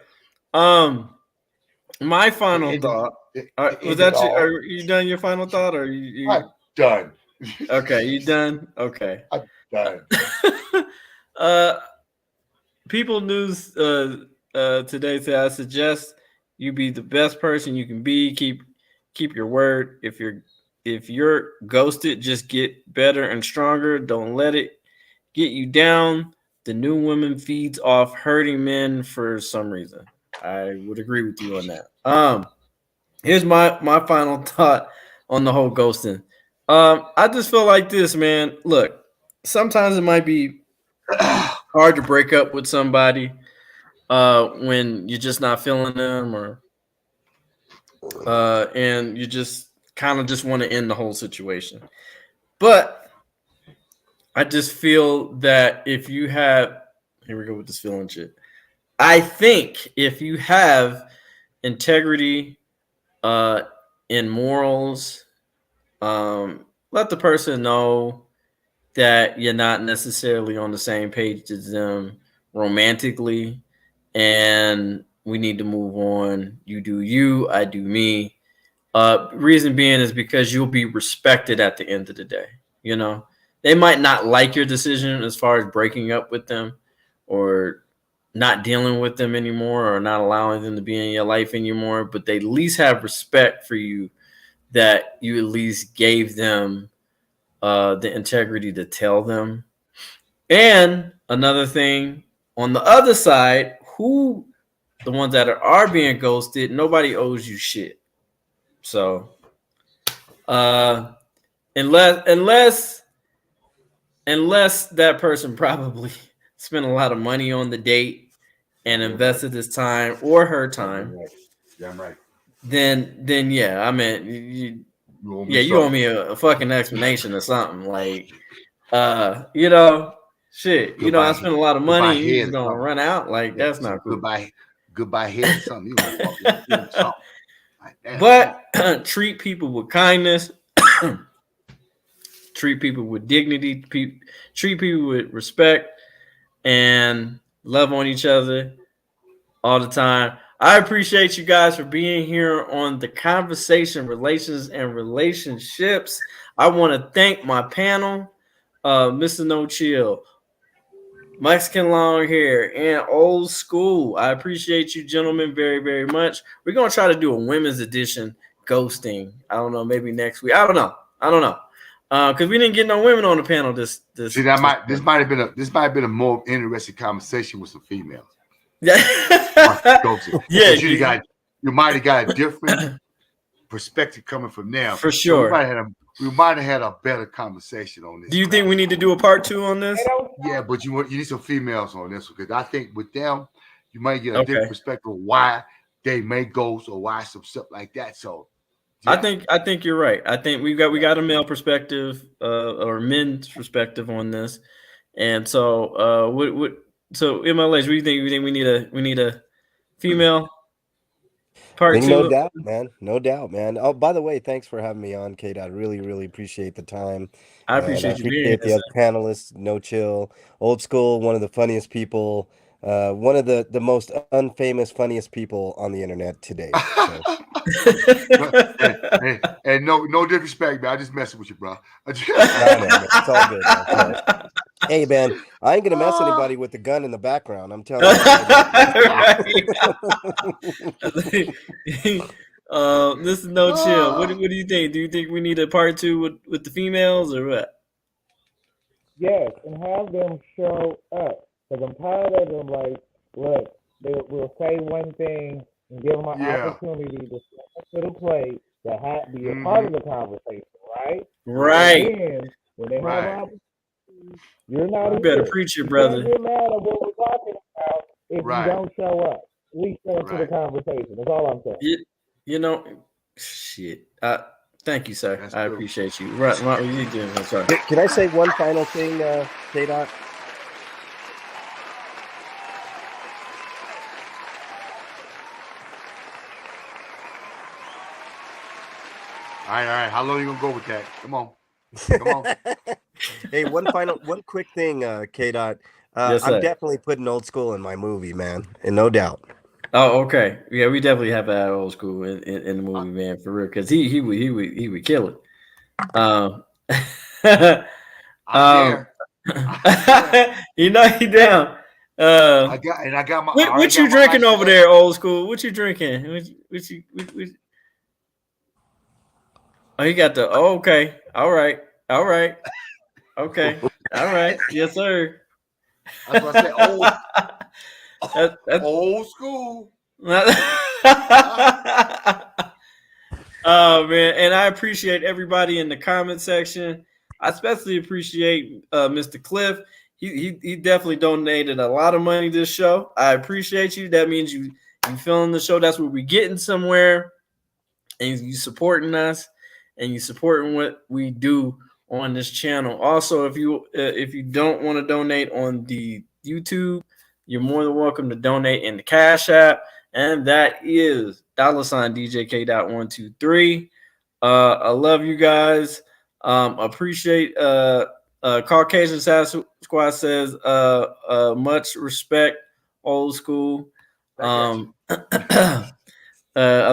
Um, my It final ended. thought. It Was ended that you? all. Are you done your final thought, or you? I'm done. Okay, you done? Okay. I'm done. uh, People News today said I suggest you be the best person you can be. Keep your word. If you're ghosted, just get better and stronger. Don't let it get you down. The new woman feeds off hurting men for some reason. I would agree with you on that. Here's my final thought on the whole ghosting. I just feel like this, man. Look, sometimes it might be hard to break up with somebody when you're just not feeling them, or and you just kind of just want to end the whole situation. But I just feel that if you have, here we go with this feeling shit. I think if you have integrity, uh, in morals, let the person know that you're not necessarily on the same page as them romantically, and we need to move on. You do you, I do me. Reason being is because you'll be respected at the end of the day. You know, they might not like your decision as far as breaking up with them, or not dealing with them anymore, or not allowing them to be in your life anymore, but they at least have respect for you, that you at least gave them the integrity to tell them. And another thing, on the other side, who the ones that are being ghosted, nobody owes you shit. So uh unless that person probably spent a lot of money on the date and Damn right. invested his time or her Damn time, right. Damn right. then yeah, I mean, You owe me yeah, you owe something. me a fucking explanation or something. Like, you know, shit, I Goodbye. spent a lot of Goodbye money and you head just or gonna something. run out. Like, Yeah. that's Some not cool. goodbye head or something. You want fuck. You want something. Like, damn. But treat people with kindness, treat people with dignity, treat people with respect, and love on each other all the time. I appreciate you guys for being here on the conversation, relations and relationships. I want to thank my panel, Mr. No Chill, Mexican long hair, and old school. I appreciate you, gentlemen, very, very much. We're gonna try to do a women's edition ghosting. I don't know, maybe next week. I don't know. Because we didn't get no women on the panel See, this time. might have been a more interesting conversation with some females. Yeah, yeah, Because you might have got a different perspective coming from them. for So sure. we might have had a better conversation on this. Do you think we need to do a part 2 on this? Yeah, but you need some females on this because I think with them you might get a Okay. different perspective of why they may ghost or why some stuff like that. So I think you're right. I think we got a male perspective or men's perspective on this, and so so MLH, what do you think? You think we need a female I part think no two? doubt, man. No doubt, man. Oh, by the way, thanks for having me on, Kate. I really, really appreciate the time. I And I appreciate you being appreciate here, the sir. other panelists, No Chill, Old School, one of the funniest people, one of the most unfamous, funniest people on the internet to date. So and no disrespect, man. I just messing with you, bro. no, man. It's all good, man. But hey, man, I ain't gonna mess anybody with the gun in the background. I'm telling you right now, man. This is No Chill. What do you think? Do you think we need a part two with the females or what? Yes, and have them show up. Because I'm tired of them, like, look, they will say one thing and give them an opportunity to step up to the plate to be a part of the conversation, right? Right. And then, when they have an opportunity, you're not You better preach it, You can't brother. get mad at what we're talking about if you don't show up. At least show up to the conversation. That's all I'm saying. You know, shit. Thank you, sir. That's I true. appreciate you. Right, what you doing? I'm sorry. Can I say one final thing, K-Dot? All right. How long are you gonna go with that? Come on. Hey, one quick thing, K-Dot. Yes, I'm sir. definitely putting Old School in my movie, man, and no doubt. Oh, okay. Yeah, we definitely have that Old School in the movie, man, for real, because he would kill it. I'm there. You know he down. I got my. What you drinking over there, Old School? What you drinking? Oh, he got the. Oh, okay. All right. Okay. All right. Yes, sir. That's what I said. Old school. Oh man, and I appreciate everybody in the comment section. I especially appreciate Mr. Cliff. He definitely donated a lot of money to this show. I appreciate you. That means you feeling the show. That's where we getting somewhere, and you supporting us, and you supporting what we do on this channel. Also, if you don't want to donate on the YouTube, you're more than welcome to donate in the Cash App, and that is $DJK.123. I love you guys. Appreciate Caucasian Squad says much respect, Old School. I'll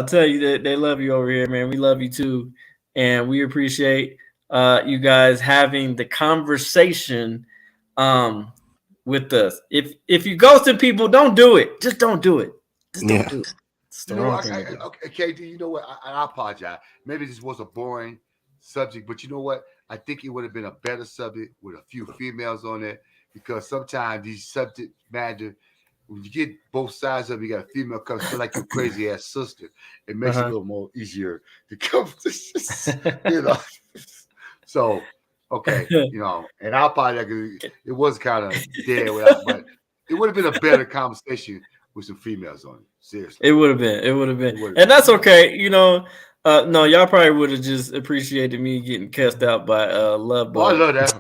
tell you that they love you over here, man. We love you too, and we appreciate you guys having the conversation with us. If you ghosting people, don't do it. Just don't do it. Just don't do it. It's the wrong thing to do. Okay, KD, you know what? I apologize. Maybe this was a boring subject, but you know what? I think it would have been a better subject with a few females on it, because sometimes these subject matter, when you get both sides of it, you got a female come feel like your crazy ass sister. It makes it a little more easier to come, you know. So, okay, you know, and I'll probably, it was kind of dead without, but it would have been a better conversation with some females on it. Seriously. It would have been. And that's okay. You know, no, y'all probably would have just appreciated me getting cussed out by Love Bug. I love that.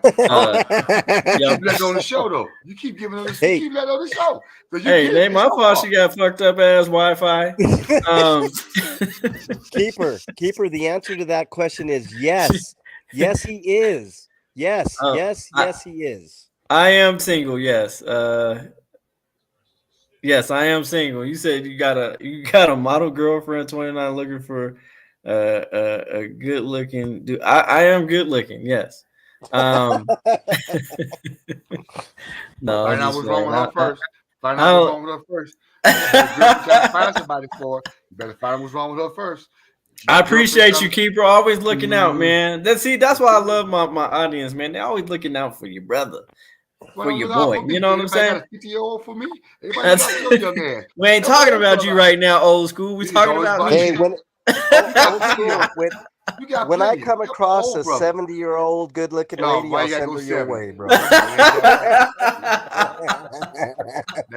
You keep letting on the show, though. You keep giving on the show. You keep letting on the show. Hey, it ain't my fault she got fucked up ass Wi-Fi. Keeper, the answer to that question is yes. Yes, he is. Yes, he is. I am single, yes. Yes, I am single. You said you got a model girlfriend, 29, looking for a good looking dude. I am good looking, yes. No, find out what's wrong with her first. Find out what's wrong with her first. You find somebody for her. You better find out what's wrong with her first. I appreciate you, Keeper. Always looking out, man. That's why I love my audience, man. They're always looking out for your brother. For your boy, you know what I'm saying? Got a 50-year-old for me. Everybody got your young we ain't talking about you right now, Old School. We talking about me. Hey, when I come across a 70-year-old good-looking lady, I'll send her your way, bro. That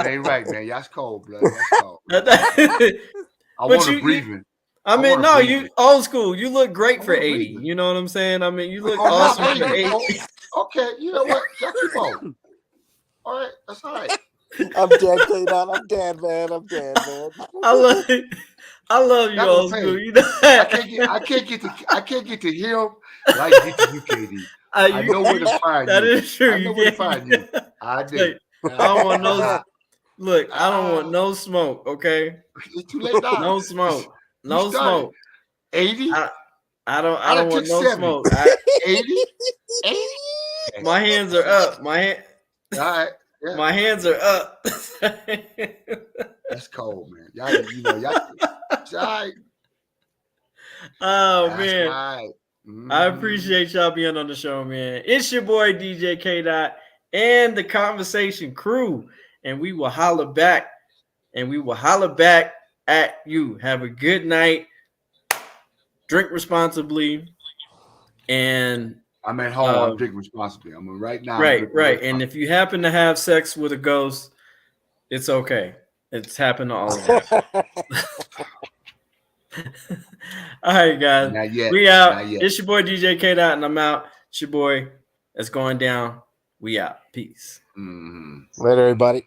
ain't right, man. That's cold, blood. That's cold. I want to breathing. I mean, no, you old school. You look great for 80. breathe. You know what I'm saying? I mean, you look Oh, awesome I'm for 80. 80. Okay, you know what? Y'all keep on. All right, that's all right. I'm dead, K-Dot. I'm dead, man. I'm dead, man. I love it. I love you, old school. You know that. I can't get to him like I get to you, KD. I know where to find that you. is true. I know where to find you. I do. I don't want no. Look, I don't want no smoke. Okay. It's too late now. No smoke. No You started. smoke. 80. I don't want no 70. smoke. 80. 80. My hands are up. All right. Yeah. My hands are up. That's cold, man. Y'all. Right. Oh That's man. right. Mm-hmm. I appreciate y'all being on the show, man. It's your boy DJ K-Dot and the Conversation crew. And we will holler back. And we will holler back at you. Have a good night. Drink responsibly. And I'm at home. I'm drinking responsibly. I'm right now. Right. And if you happen to have sex with a ghost, it's okay. It's happened to all of us. All right, guys. Not yet. We out. Not yet. It's your boy DJ K-Dot, and I'm out. It's your boy. It's going down. We out. Peace. Later, everybody.